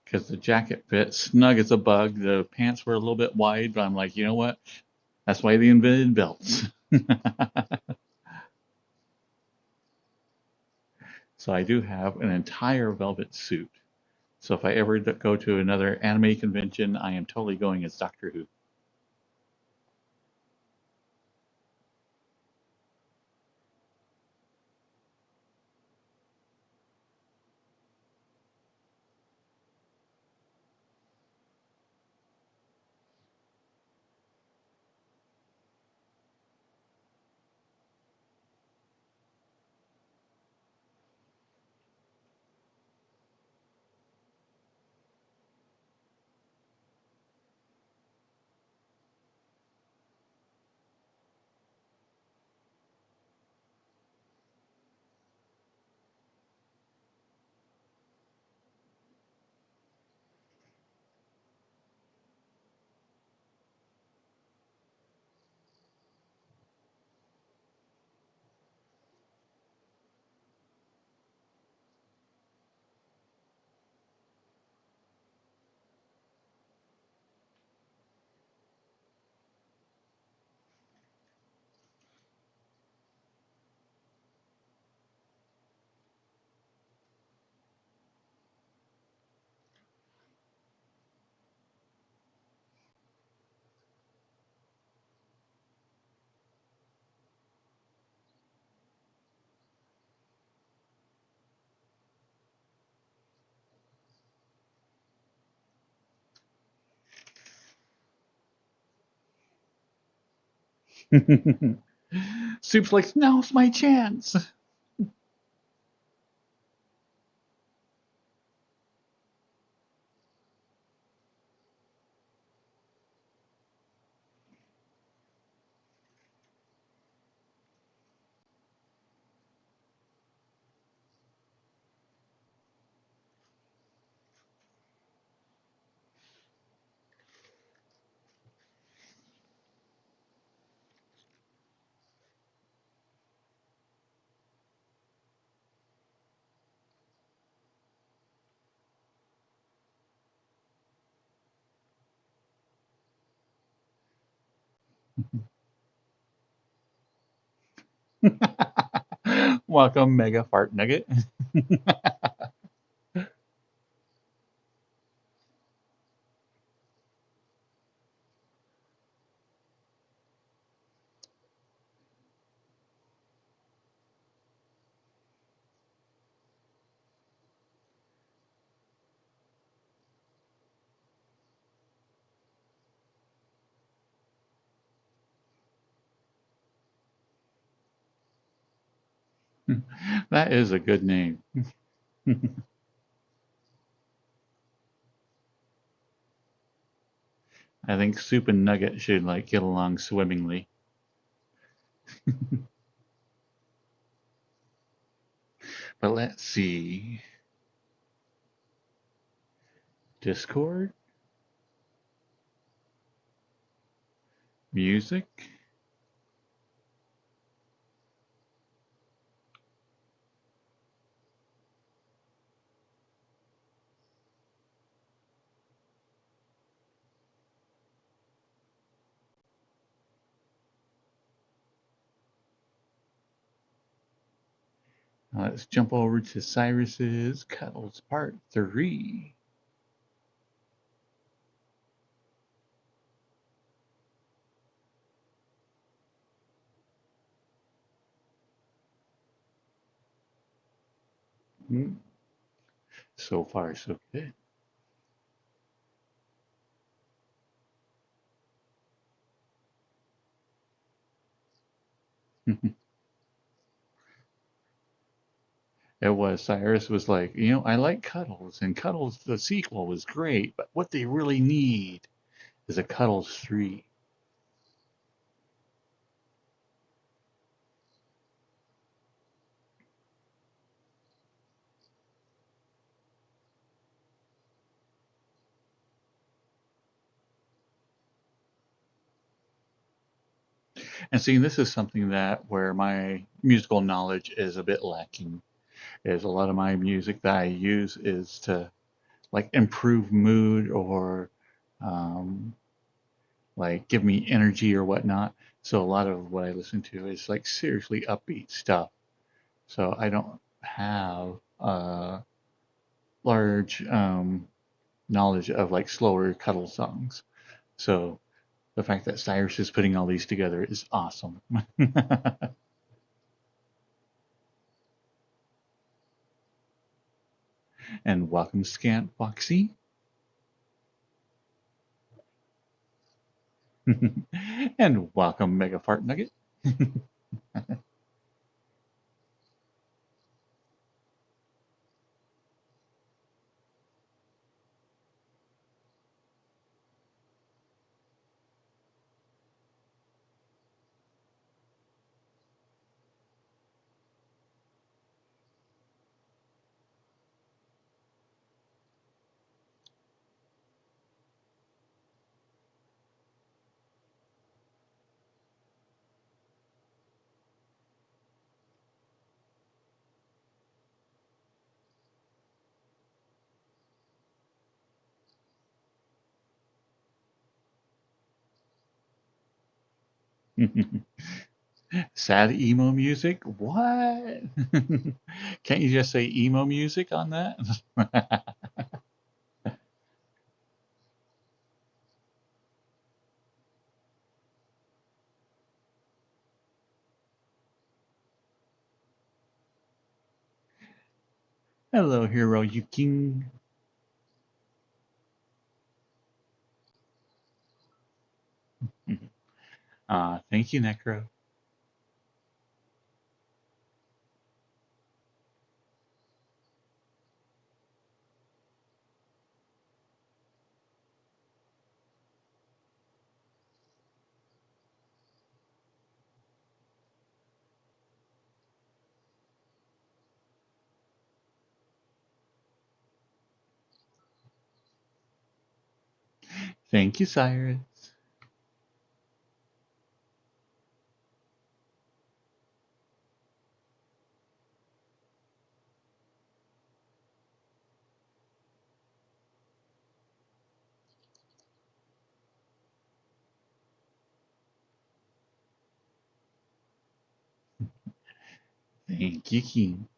Because the jacket fit snug as a bug. The pants were a little bit wide, but I'm like, you know what? That's why they invented belts. So I do have an entire velvet suit. So if I ever go to another anime convention, I am totally going as Doctor Who. Soup's like, now's my chance. Welcome, Mega Fart Nugget. That is a good name. I think Soup and Nugget should like get along swimmingly. But let's see. Discord? Music. Let's jump over to Cyrus's Cuddles Part 3. So far, so good. It was. Cyrus was like, I like Cuddles, and Cuddles, the sequel, was great, but what they really need is a Cuddles 3. And seeing this is something that where my musical knowledge is a bit lacking. Is a lot of my music that I use is to like improve mood or um, like give me energy or whatnot. So a lot of what I listen to is like seriously upbeat stuff. So I don't have a large knowledge of like slower cuddle songs. So the fact that Cyrus is putting all these together is awesome. And welcome, Scant Foxy. And welcome, Mega Fart Nugget. Sad emo music? What? Can't you just say emo music on that? Hello, Hero Yuking. Thank you, Necro. Thank you, Cyrus. Thank you, King.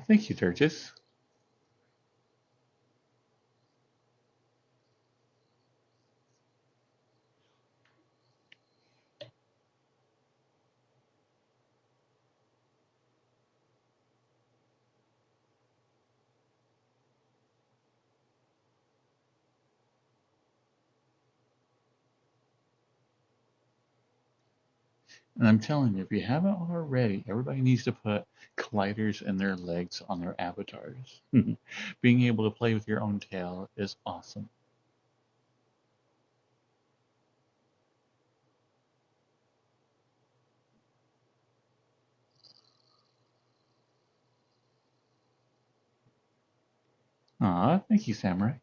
Thank you, Turgis. And I'm telling you, if you haven't already, everybody needs to put colliders in their legs on their avatars. Being able to play with your own tail is awesome. Thank you, Samurai.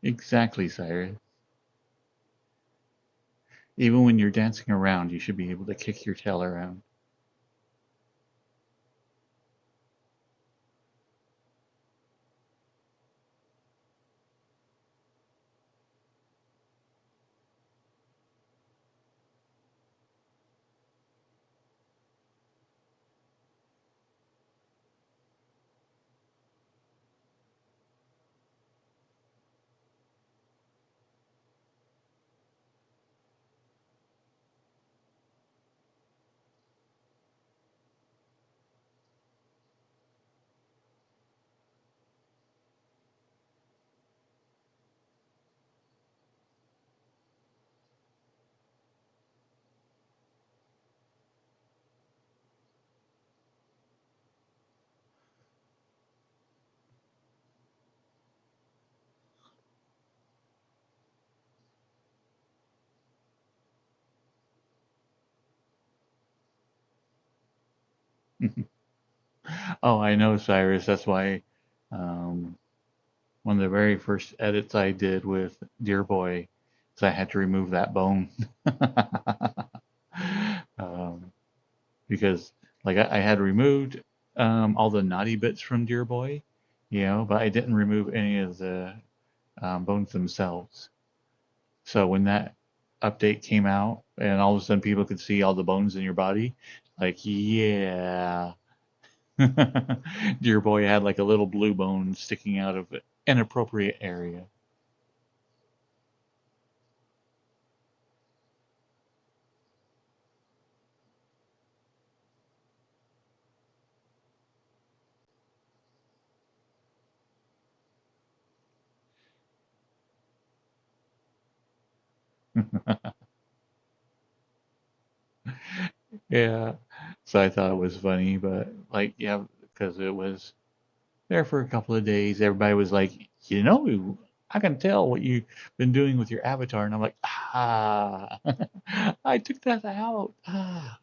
Exactly, Cyrus. Even when you're dancing around, you should be able to kick your tail around. Oh, I know, Cyrus. That's why um, one of the very first edits I did with Dear Boy is I had to remove that bone. um, because like I had removed all the naughty bits from Dear Boy, but I didn't remove any of the bones themselves. So when that update came out and all of a sudden people could see all the bones in your body, like, yeah. Dear Boy had like a little blue bone sticking out of an inappropriate area. Yeah. So I thought it was funny, but like, yeah, because it was there for a couple of days. Everybody was like, I can tell what you've been doing with your avatar. And I'm like, I took that out. Ah.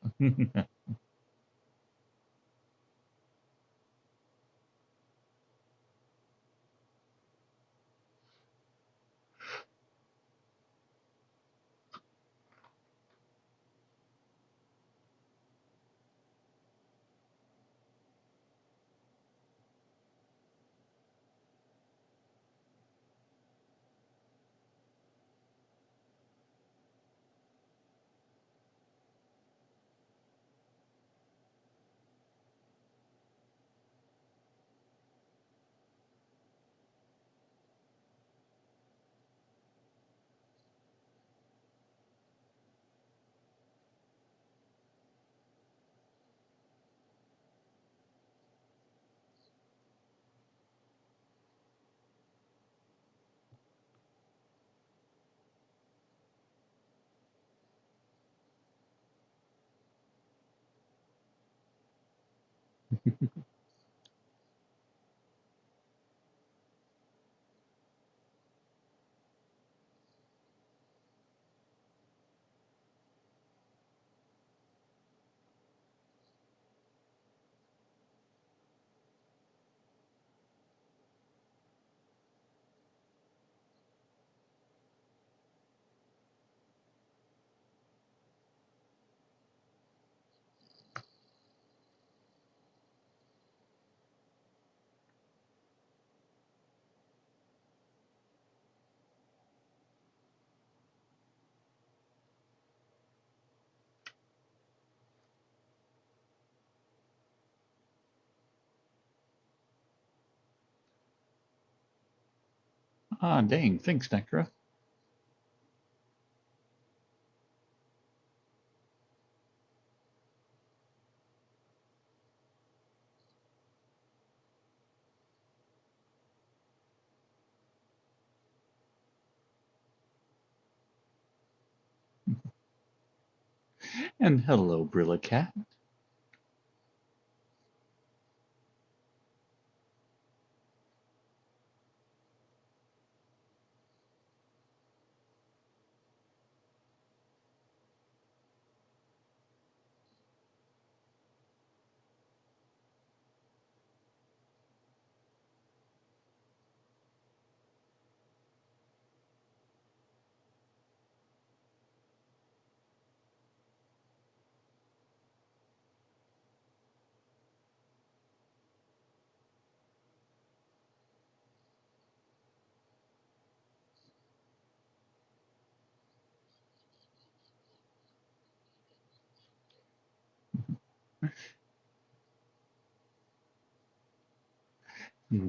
Ah, dang. Thanks, Necra. And hello, Brilla Cat.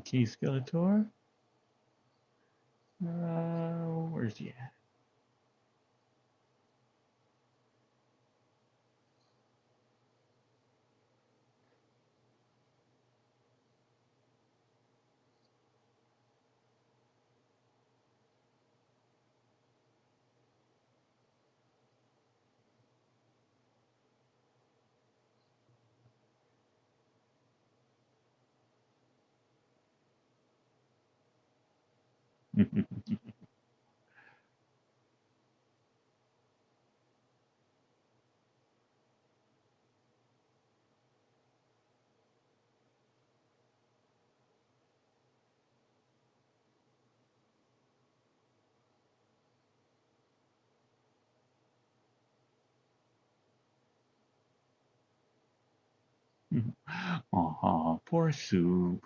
Key Skeletor. Where's he at? Aw, poor Sue.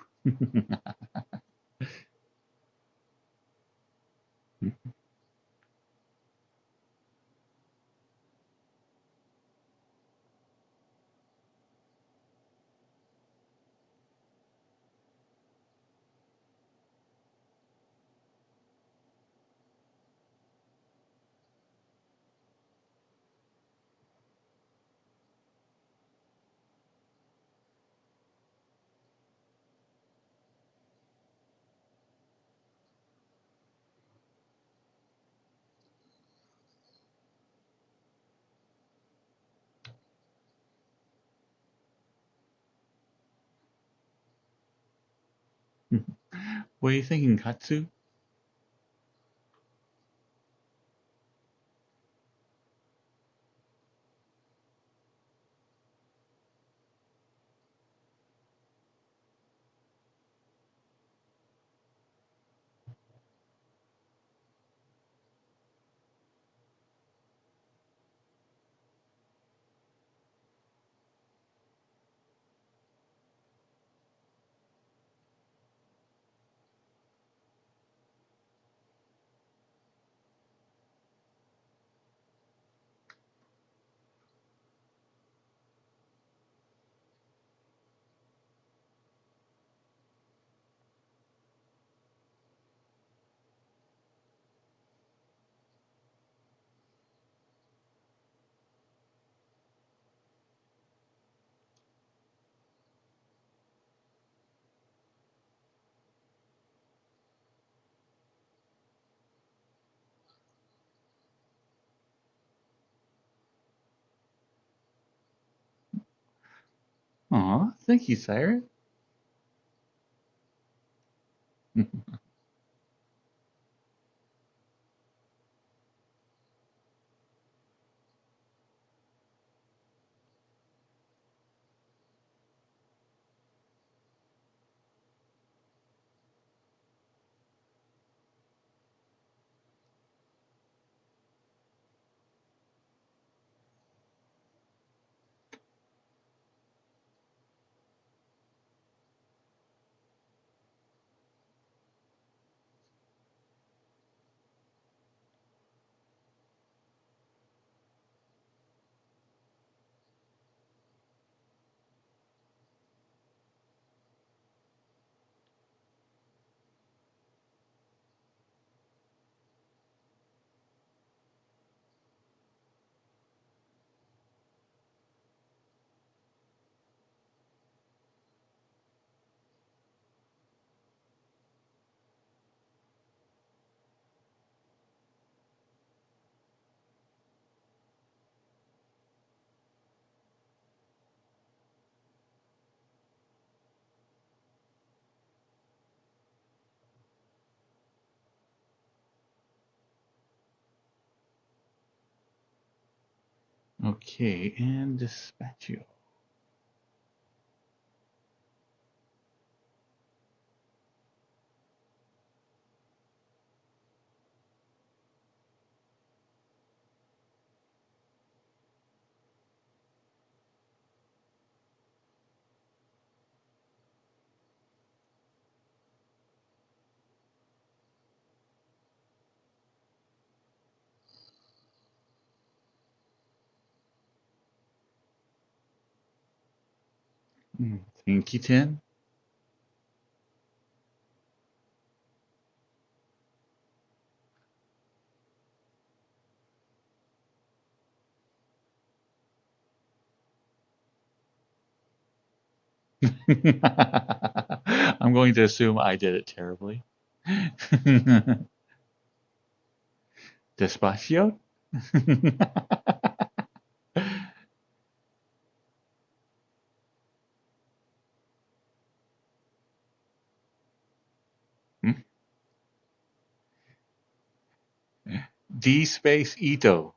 What are you thinking, Katsu? Aw, thank you, Cyrus. Okay, and dispatcho. Thank you, Tin. I'm going to assume I did it terribly. Despacio? D space Ito.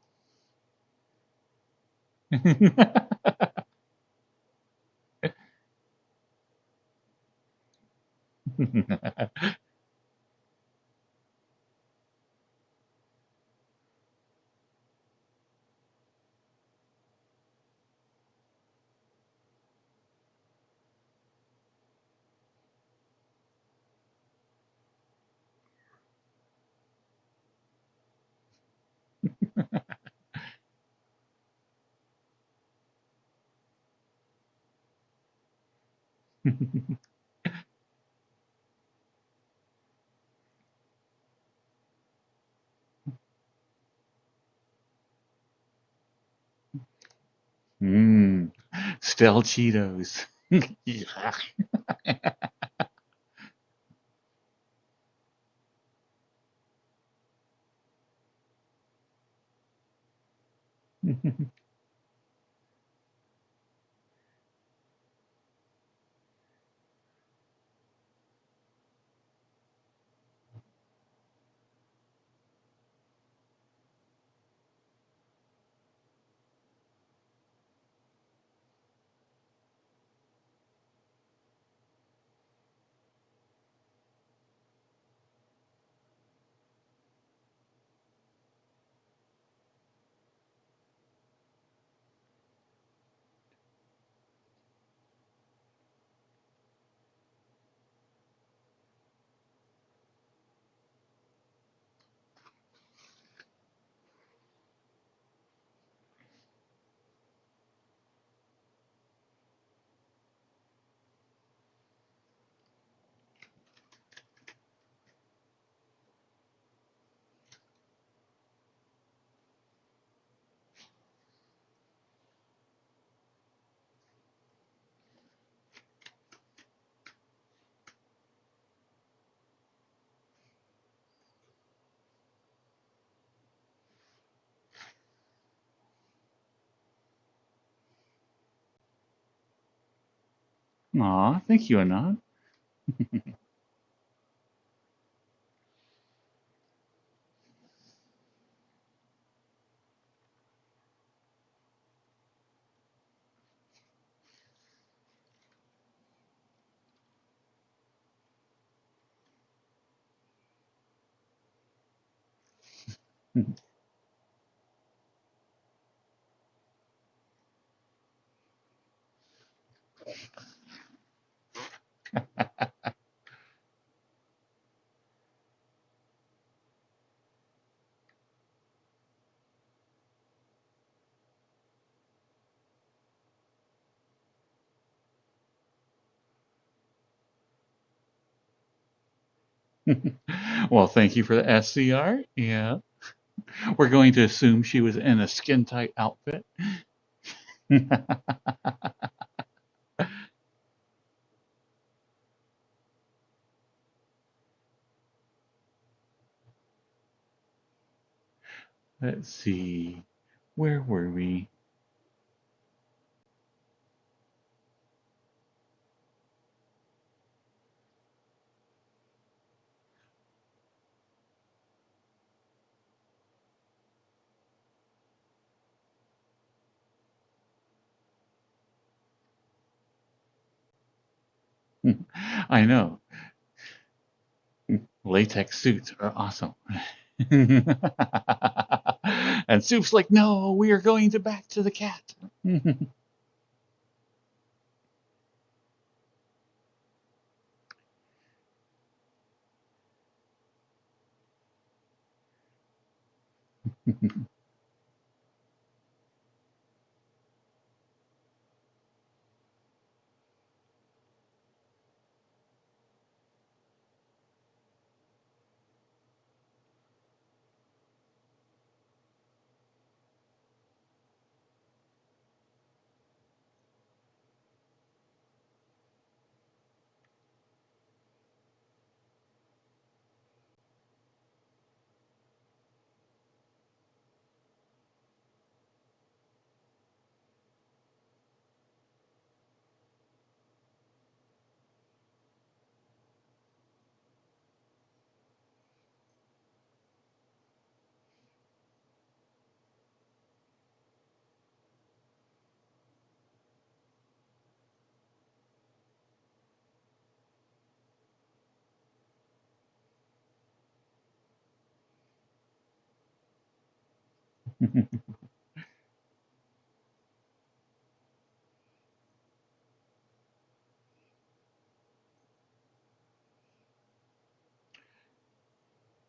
Mmm, Stell Cheetos. Aw, thank you, Anand. Well, thank you for the SCR. Yeah. We're going to assume she was in a skin tight outfit. Let's see. Where were we? I know. Latex suits are awesome. And Soup's like, no, we are going to back to the cat.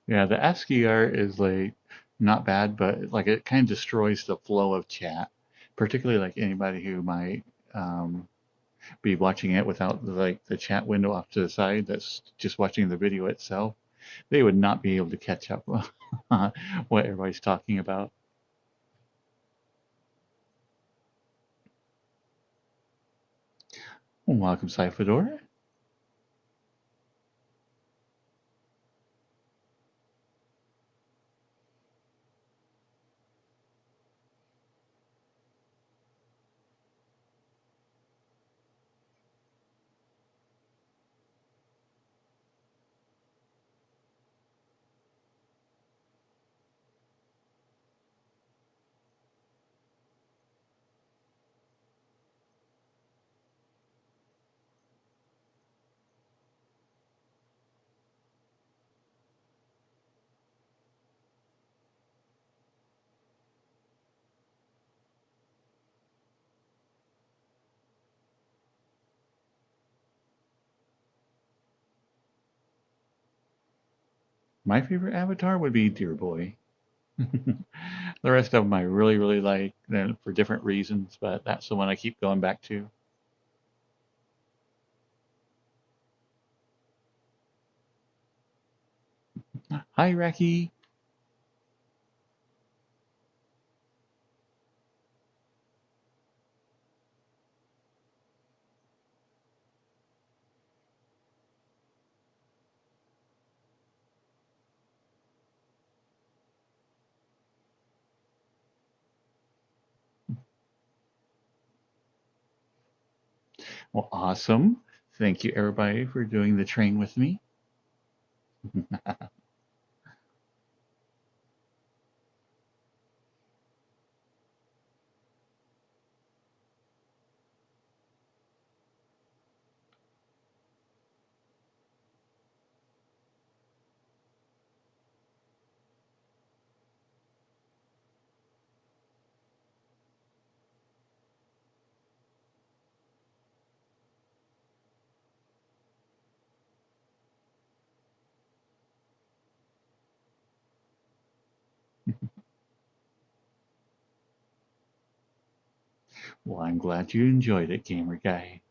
Yeah, the ASCII art is like not bad, but like it kind of destroys the flow of chat, particularly like anybody who might um, be watching it without like the chat window off to the side that's just watching the video itself. They would not be able to catch up what everybody's talking about. Well, welcome, Cypher. My favorite avatar would be Dear Boy. The rest of them I really, really like for different reasons, but that's the one I keep going back to. Hi, Raki. Well, awesome. Thank you, everybody, for doing the train with me. Well, I'm glad you enjoyed it, gamer guy.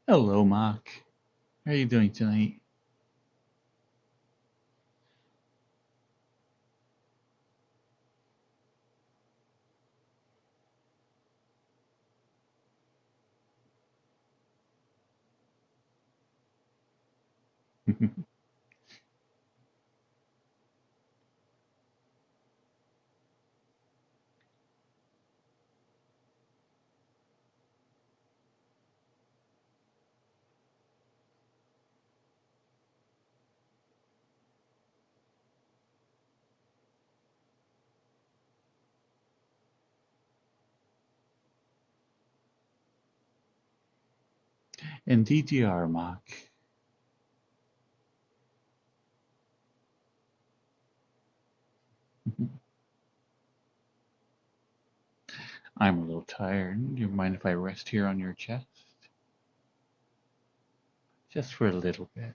Hello, Mark. How are you doing tonight? Indeed, you are, Mark. I'm a little tired. Do you mind if I rest here on your chest? Just for a little bit.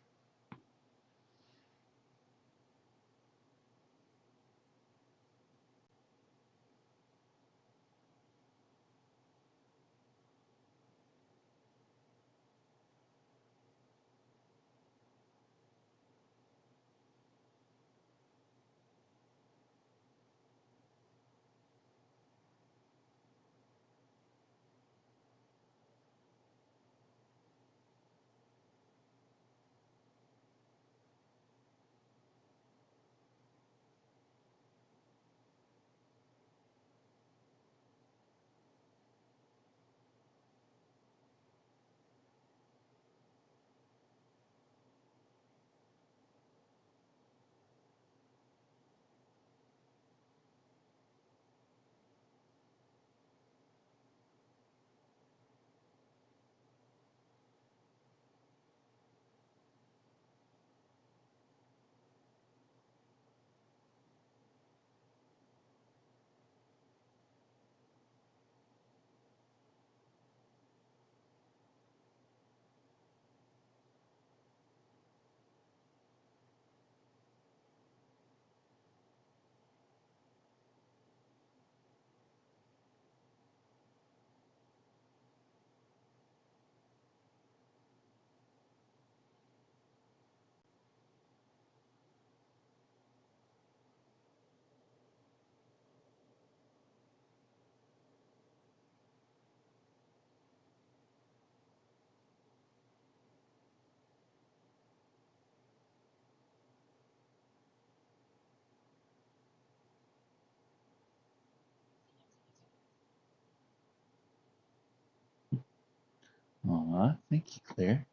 Aw, thank you, Claire.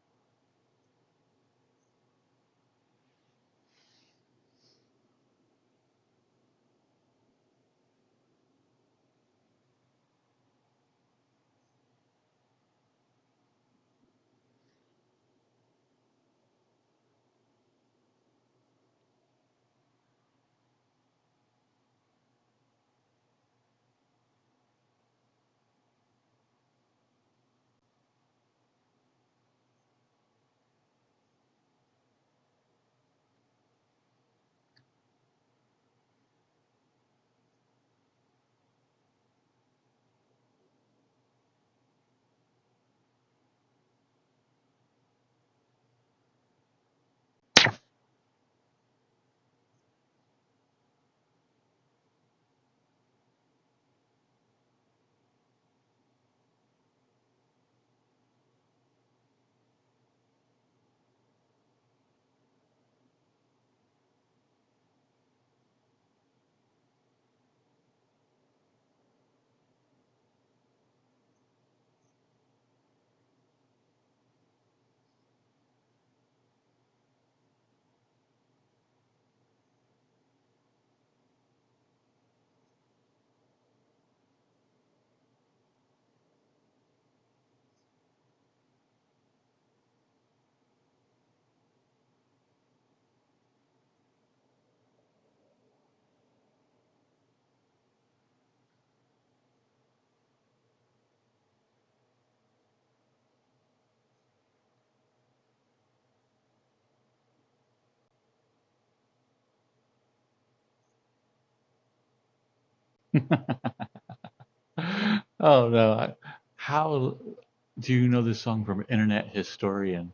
Oh no. How do you know this song from Internet Historian?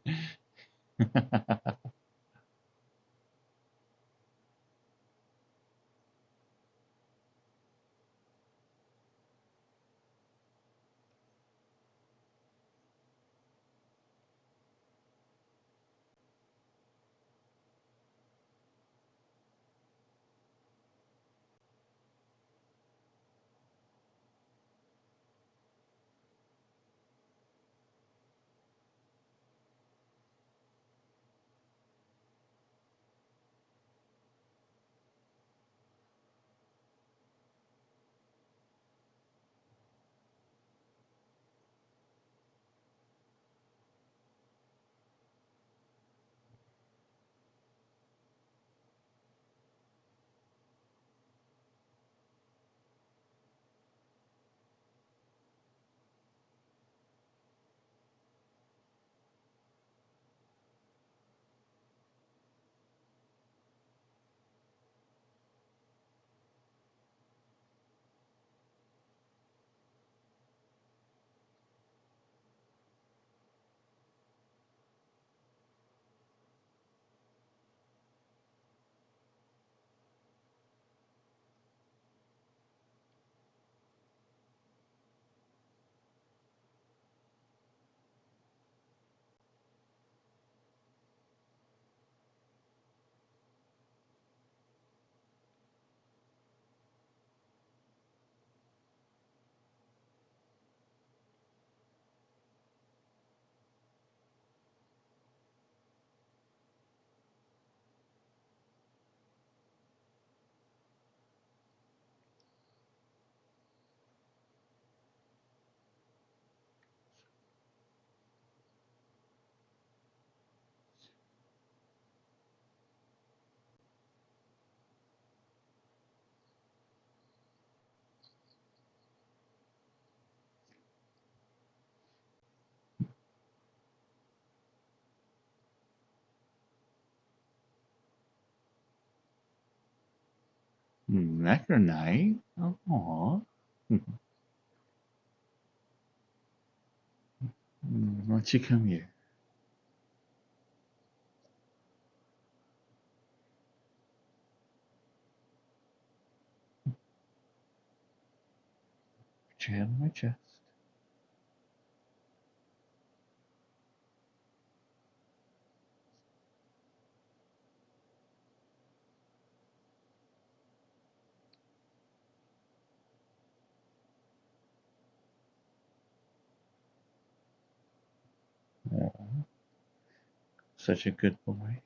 Macronite? Oh, why don't you come here? Put your hand on my chest. Such a good boy.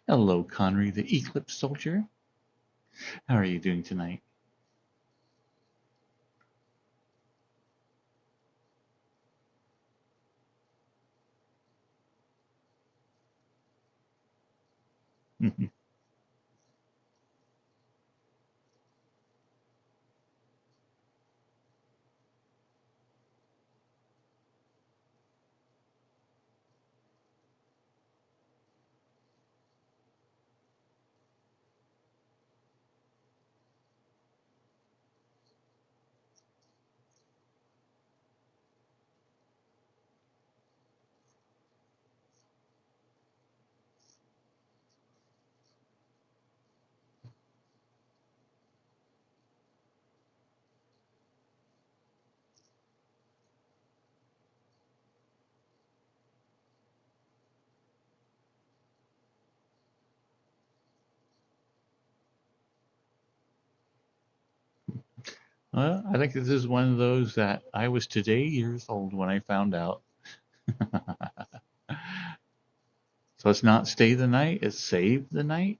Hello, Connery, the Eclipse Soldier. How are you doing tonight? Well, I think this is one of those that I was today years old when I found out. So it's not stay the night, it's save the night.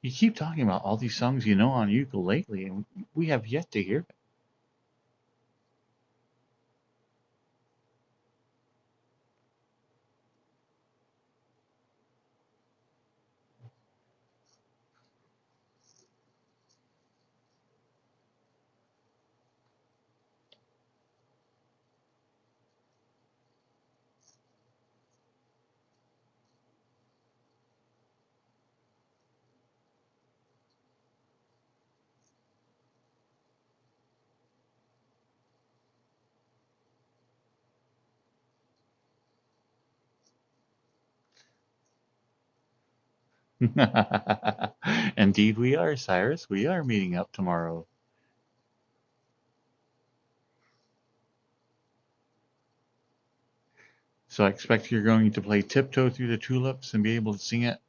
You keep talking about all these songs you know on ukulele, and we have yet to hear Indeed, we are, Cyrus. We are meeting up tomorrow. So I expect you're going to play Tiptoe Through the Tulips and be able to sing it.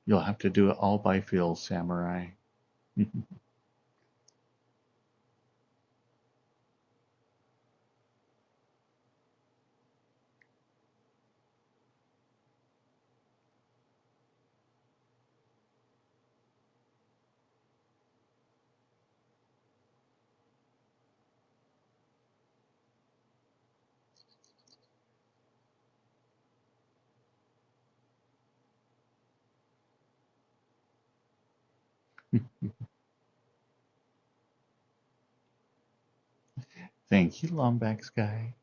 You'll have to do it all by feel, Samurai. Thank you, Lombax guy.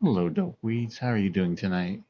Hello, Dope Weeds. How are you doing tonight?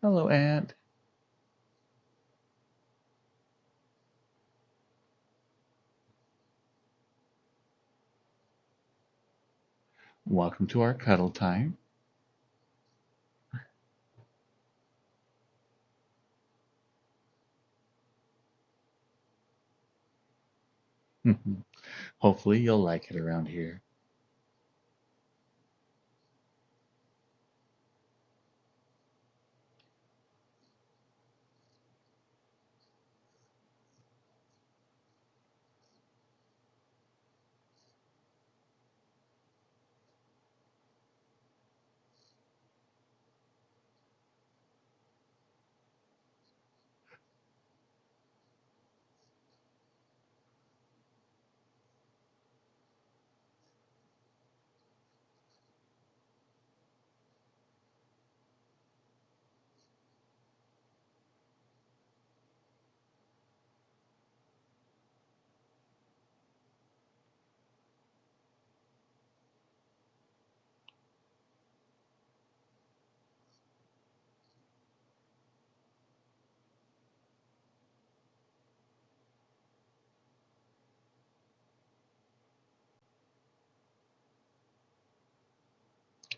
Hello, Aunt. Welcome to our cuddle time. Hopefully, you'll like it around here.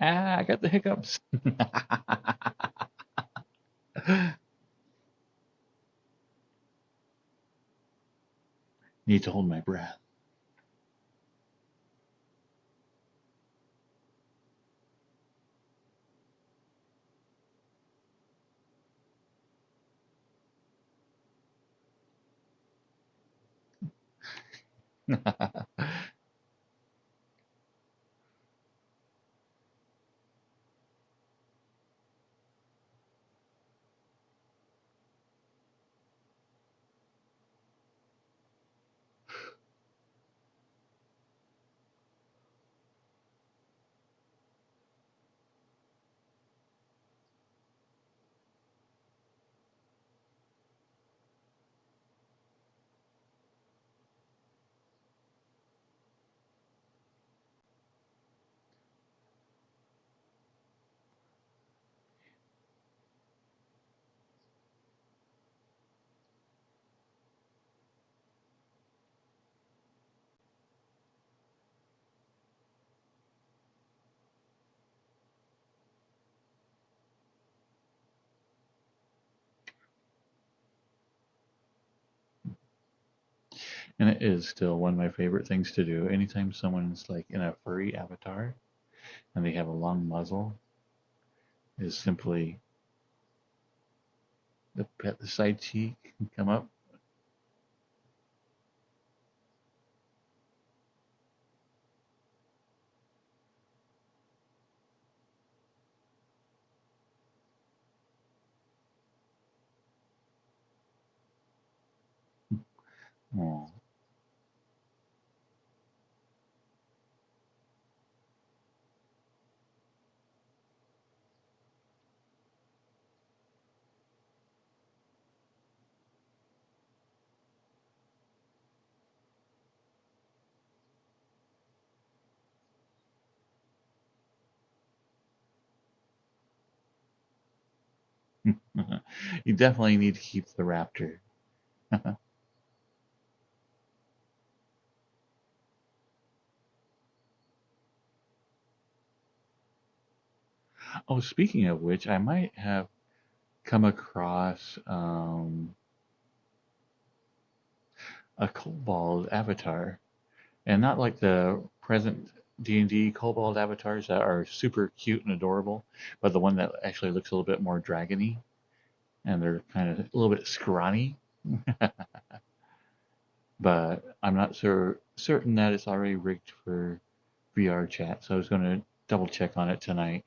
Ah, I got the hiccups. Need to hold my breath. And it is still one of my favorite things to do. Anytime someone's like in a furry avatar and they have a long muzzle, is simply the pet the side cheek and come up. Oh. You definitely need to keep the raptor. Oh, speaking of which, I might have come across a kobold avatar, and not like the present D&D kobold avatars that are super cute and adorable, but the one that actually looks a little bit more dragony, and they're kind of a little bit scrawny. But I'm not certain that it's already rigged for VRChat, so I was going to double check on it tonight.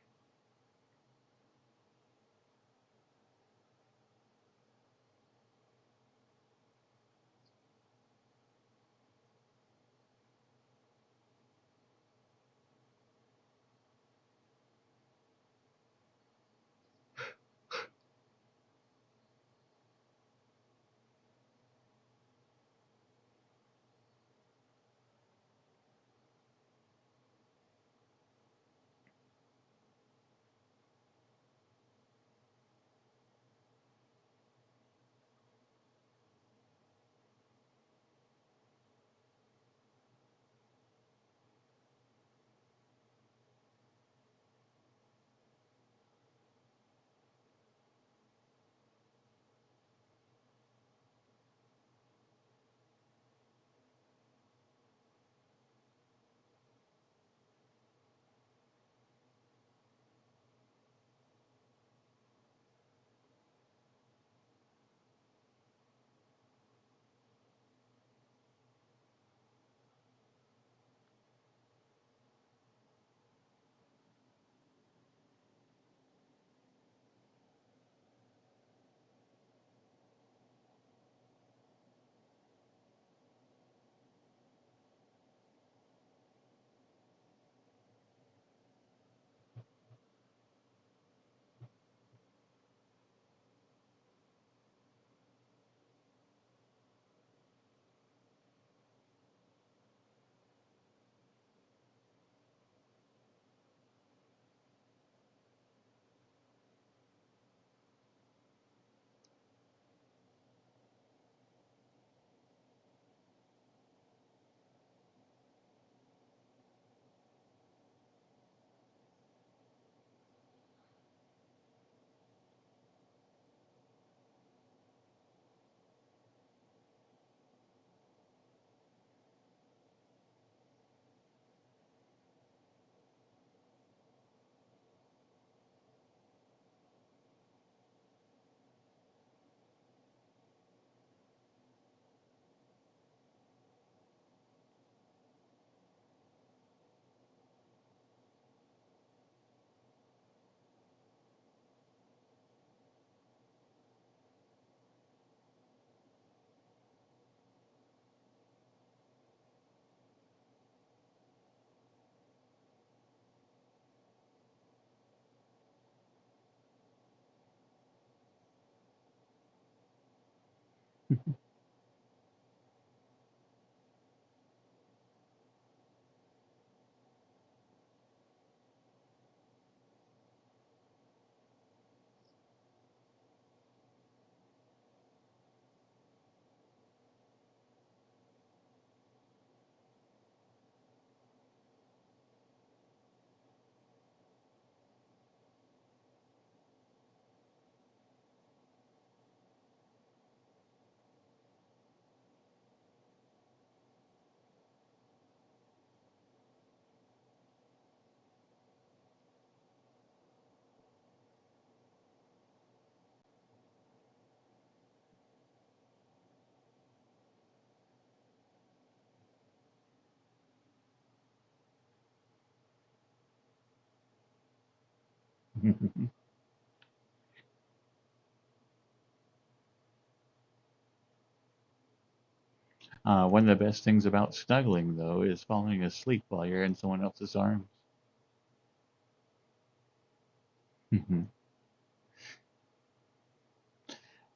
One of the best things about snuggling, though, is falling asleep while you're in someone else's arms.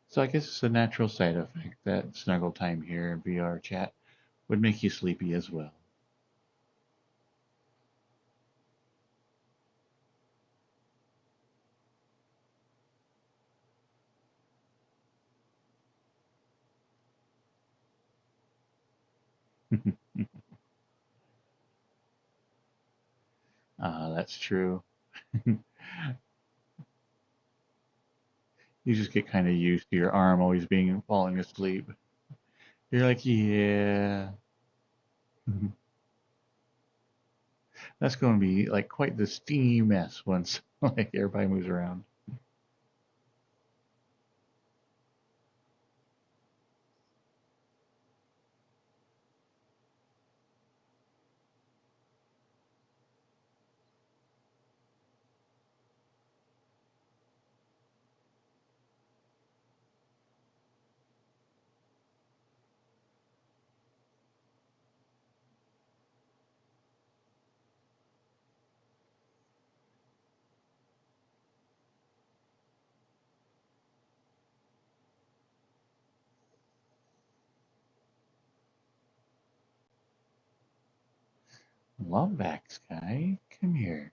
So I guess it's a natural side effect that snuggle time here in VR chat would make you sleepy as well. That's true. You just get kind of used to your arm always being falling asleep. You're like, yeah, that's going to be like quite the steamy mess once like everybody moves around. Love Sky, come here.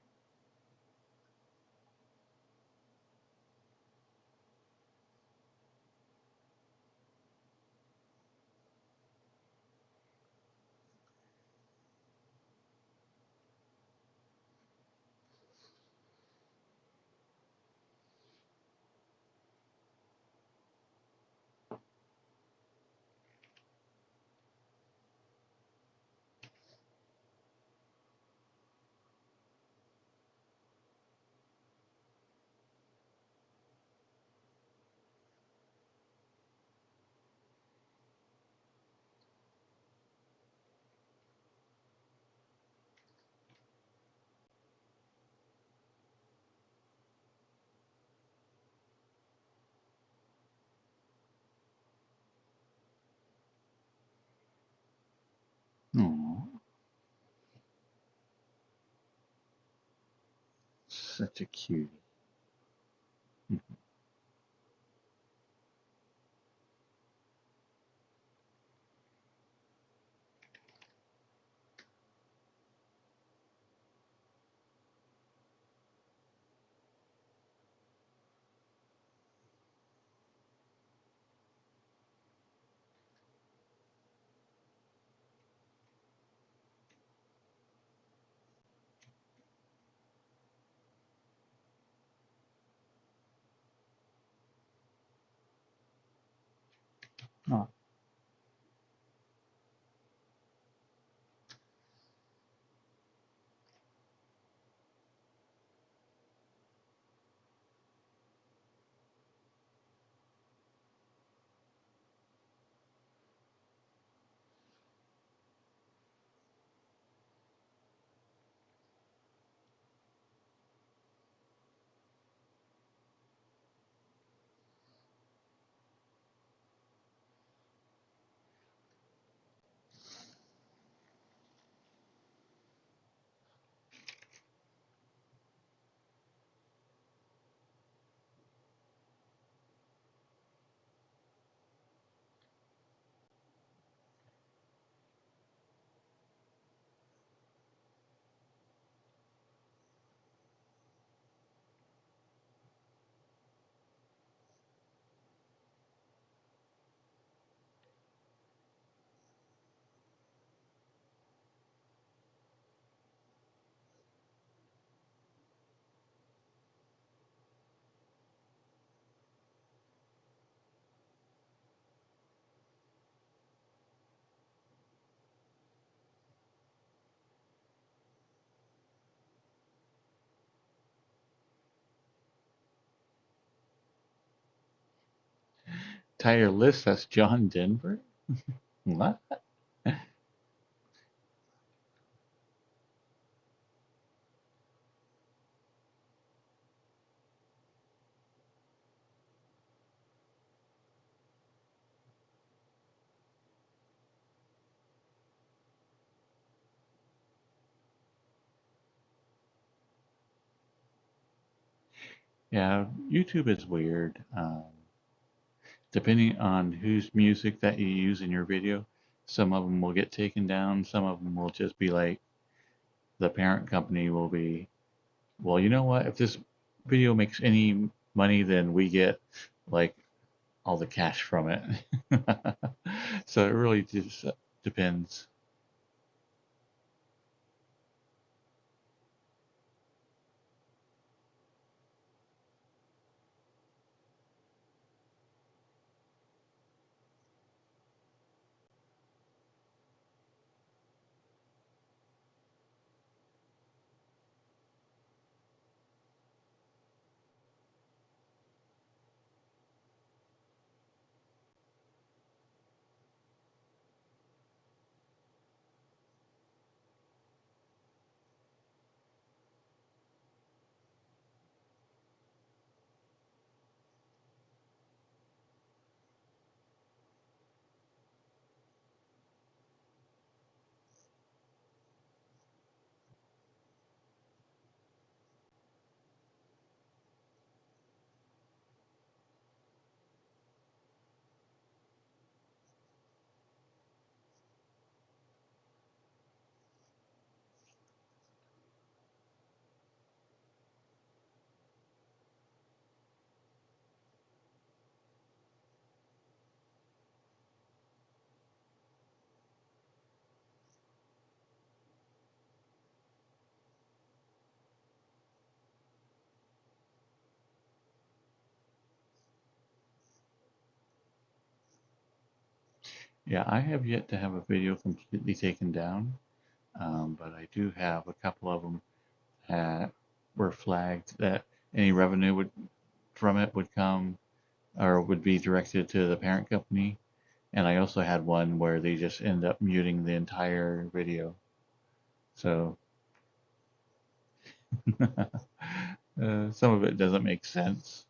Oh, such a cutie. Oh, entire list. That's John Denver. What? Yeah, YouTube is weird. Depending on whose music that you use in your video, some of them will get taken down. Some of them will just be like the parent company will be, well, you know what? If this video makes any money, then we get like all the cash from it. So it really just depends. Yeah, I have yet to have a video completely taken down, but I do have a couple of them that were flagged that any revenue would from it would come or would be directed to the parent company. And I also had one where they just end up muting the entire video. So some of it doesn't make sense,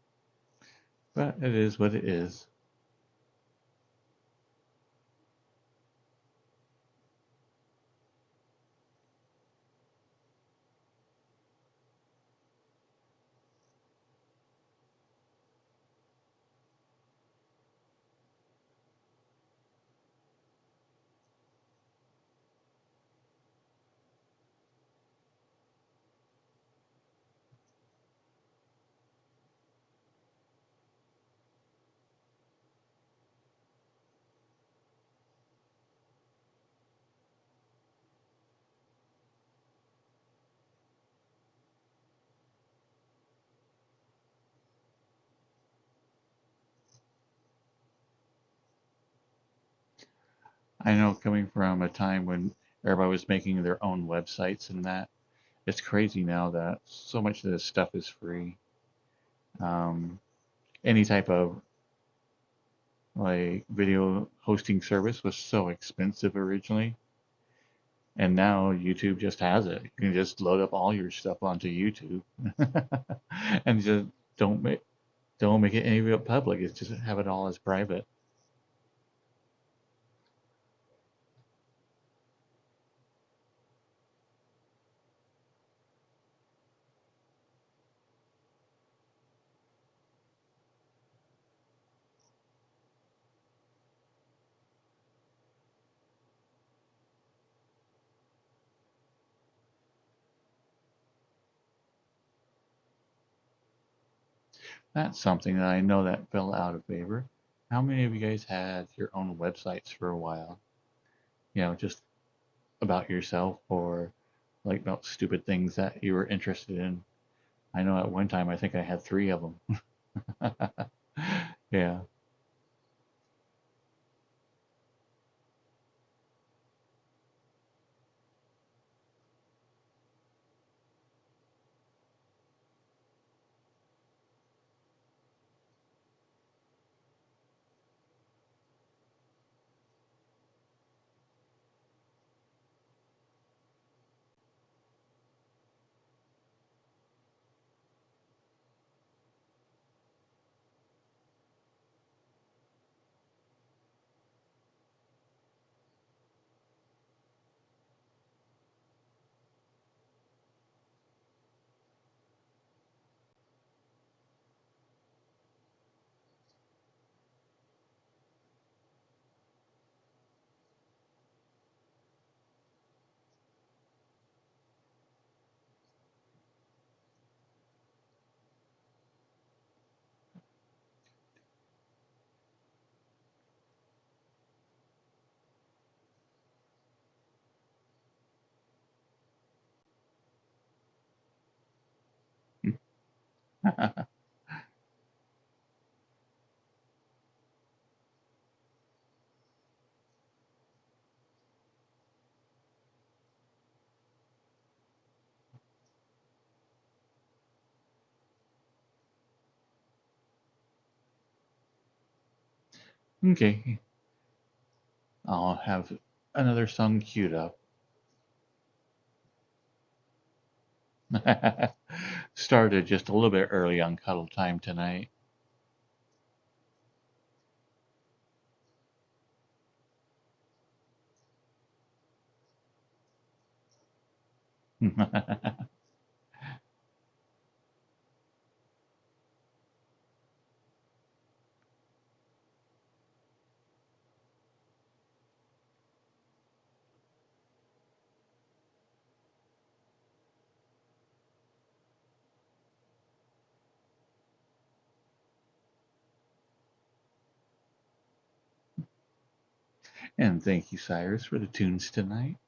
but it is what it is. I know coming from a time when everybody was making their own websites and that, it's crazy now that so much of this stuff is free. Um, any type of like video hosting service was so expensive originally, and now YouTube just has it. You can just load up all your stuff onto YouTube, and just don't make don't make it any real public. It's just have it all as private. That's something that I know that fell out of favor. How many of you guys had your own websites for a while? Just about yourself or like about stupid things that you were interested in. I know at one time I think I had three of them. Yeah. Okay, I'll have another song queued up. Started just a little bit early on cuddle time tonight. And thank you, Cyrus, for the tunes tonight.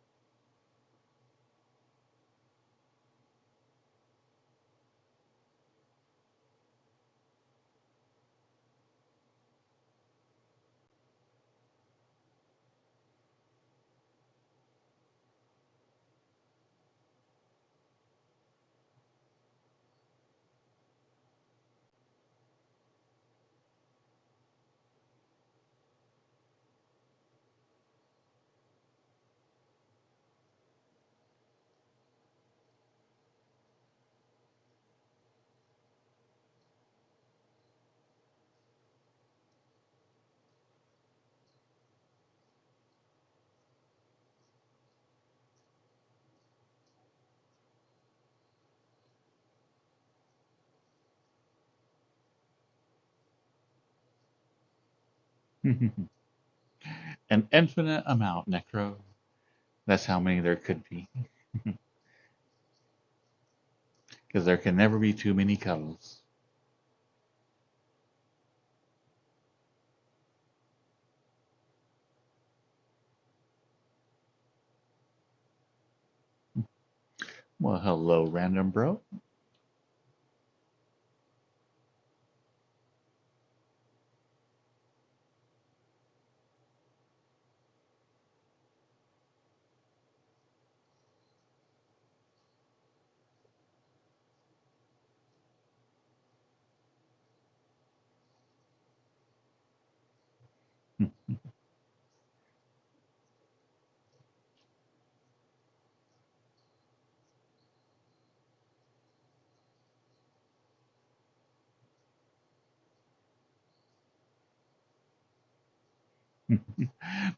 An infinite amount, Necro. That's how many there could be. Because there can never be too many cuddles. Well, hello, random bro.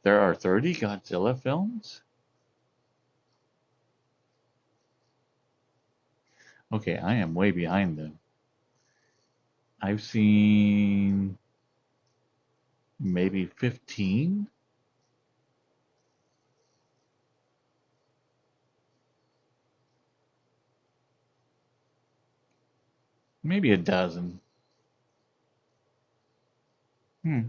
There are 30 Godzilla films? Okay, I am way behind them. I've seen maybe 15, maybe a dozen. Hmm.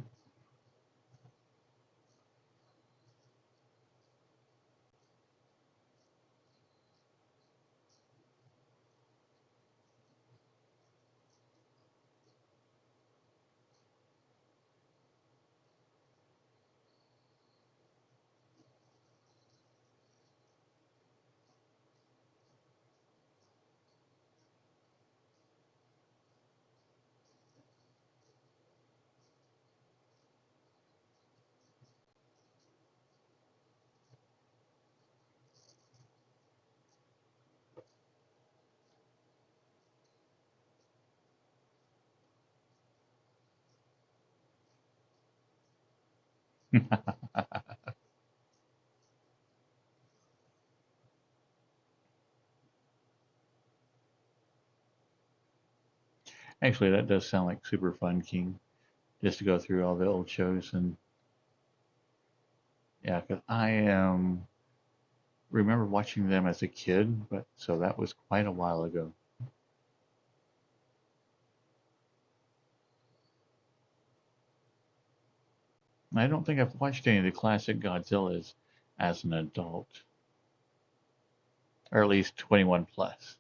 Actually, that does sound like super fun, King, just to go through all the old shows. And yeah, because I remember watching them as a kid, but so that was quite a while ago. I don't think I've watched any of the classic Godzillas as an adult, or at least 21 plus.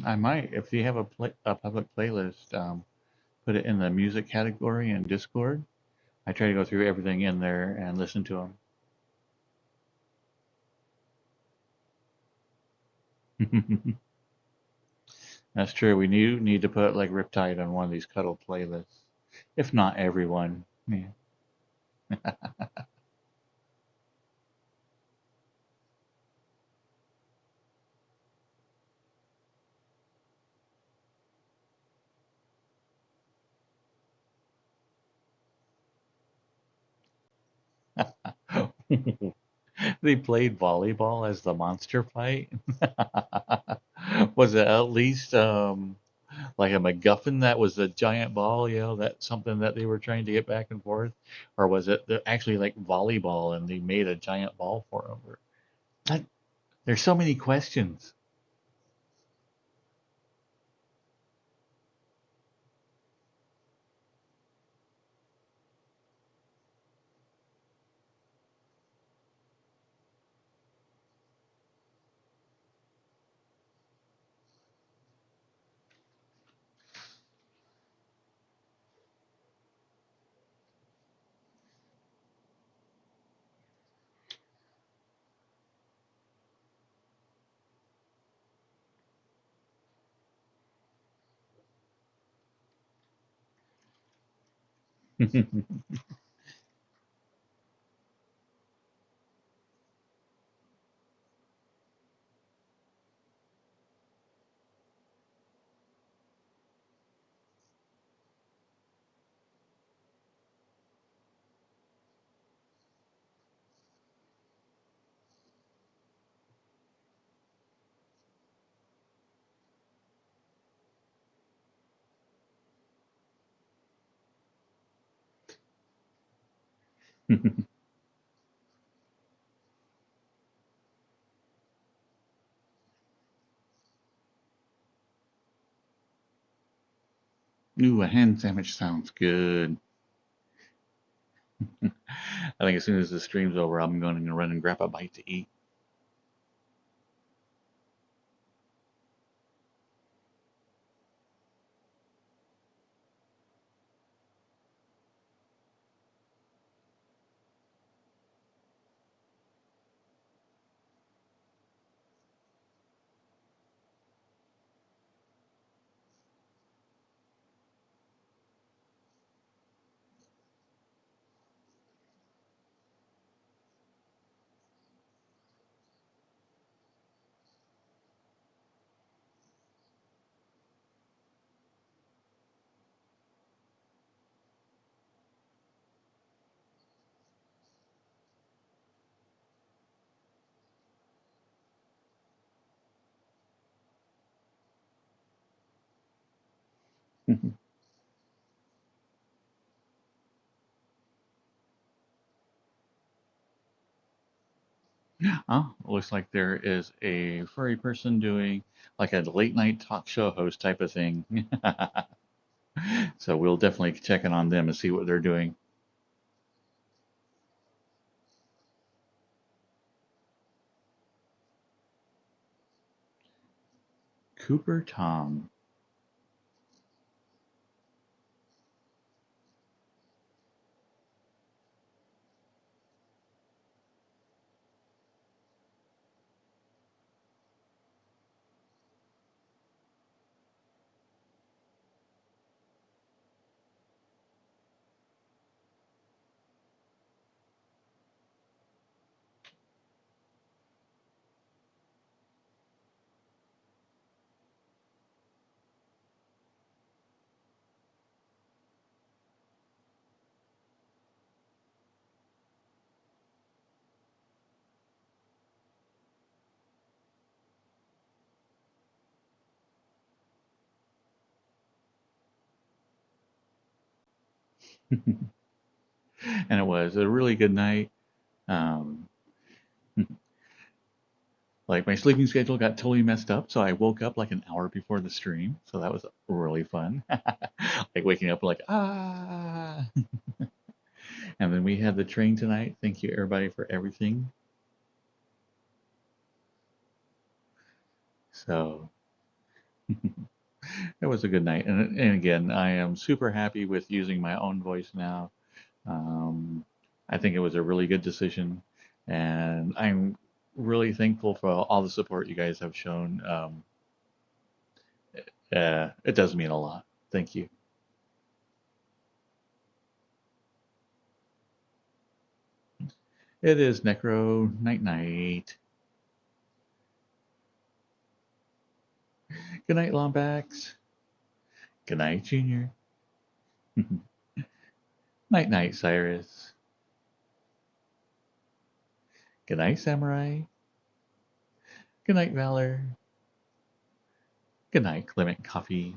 I might, if you have a public playlist, put it in the music category in Discord. I try to go through everything in there and listen to them. That's true. We need to put like Riptide on one of these cuddle playlists, if not everyone. Yeah. They played volleyball as the monster fight. Was it at least like a MacGuffin that was a giant ball, that's something that they were trying to get back and forth? Or was it actually like volleyball and they made a giant ball for him? Like, there's so many questions. Ooh, a hand sandwich sounds good. I think as soon as the stream's over, I'm going to run and grab a bite to eat. Oh, looks like there is a furry person doing like a late night talk show host type of thing. So we'll definitely check in on them and see what they're doing. Cooper Tom. And it was a really good night. Um, like my sleeping schedule got totally messed up, so I woke up like an hour before the stream. So that was really fun. Like waking up like ah. And then we had the train tonight. Thank you everybody for everything. So It was a good night. And again, I am super happy with using my own voice now. Um, I think it was a really good decision, and I'm really thankful for all the support you guys have shown. It does mean a lot. Thank you. It is Necro Night Night. Good night, Lombax. Good night, Junior. Night night, Cyrus. Good night, Samurai. Good night, Valor. Good night, Clement Coffee.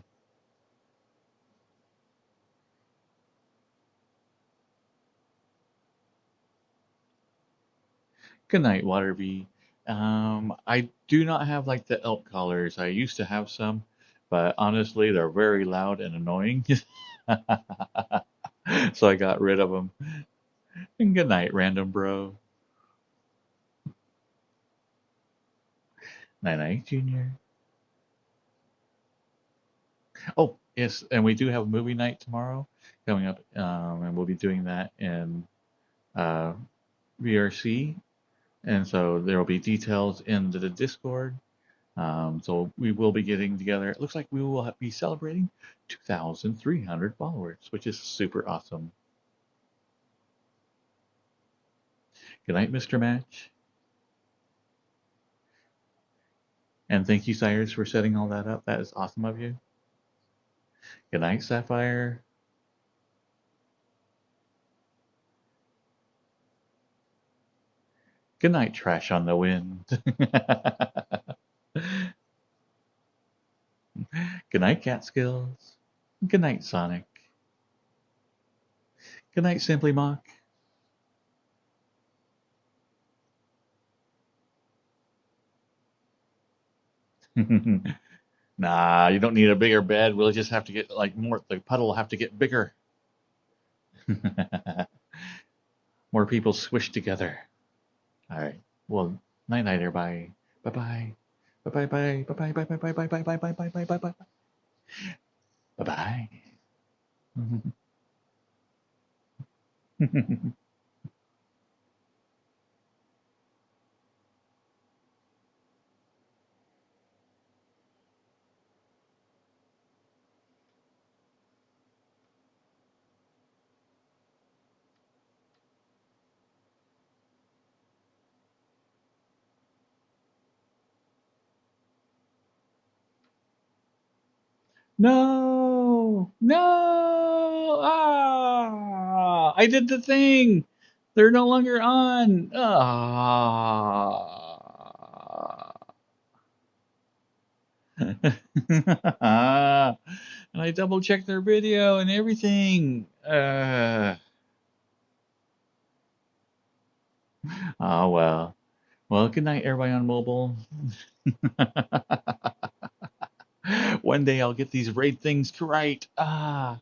Good night, Waterby. I do not have like the elk collars. I used to have some, but honestly, they're very loud and annoying. So I got rid of them. And good night, random bro. Night night, Junior. Oh, yes, and we do have a movie night tomorrow coming up, and we'll be doing that in uh, VRC. And so there will be details in the Discord. So we will be getting together. It looks like we will be celebrating 2,300 followers, which is super awesome. Good night, Mr. Match. And thank you, Cyrus, for setting all that up. That is awesome of you. Good night, Sapphire. Good night, Trash on the Wind. Good night, Catskills. Good night, Sonic. Good night, Simply Mock. Nah, you don't need a bigger bed. We'll just have to get like more. The puddle will have to get bigger. More people squish together. All right. Well, night night, everybody. Bye bye. Bye bye bye. Bye bye bye bye bye bye bye bye bye bye bye bye bye bye. No, no! Ah! I did the thing. They're no longer on. Ah! And I double checked their video and everything. Oh well. Well, good night, everybody on mobile. One day I'll get these raid things right. Ah.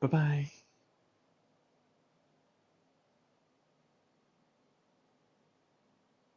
Bye bye.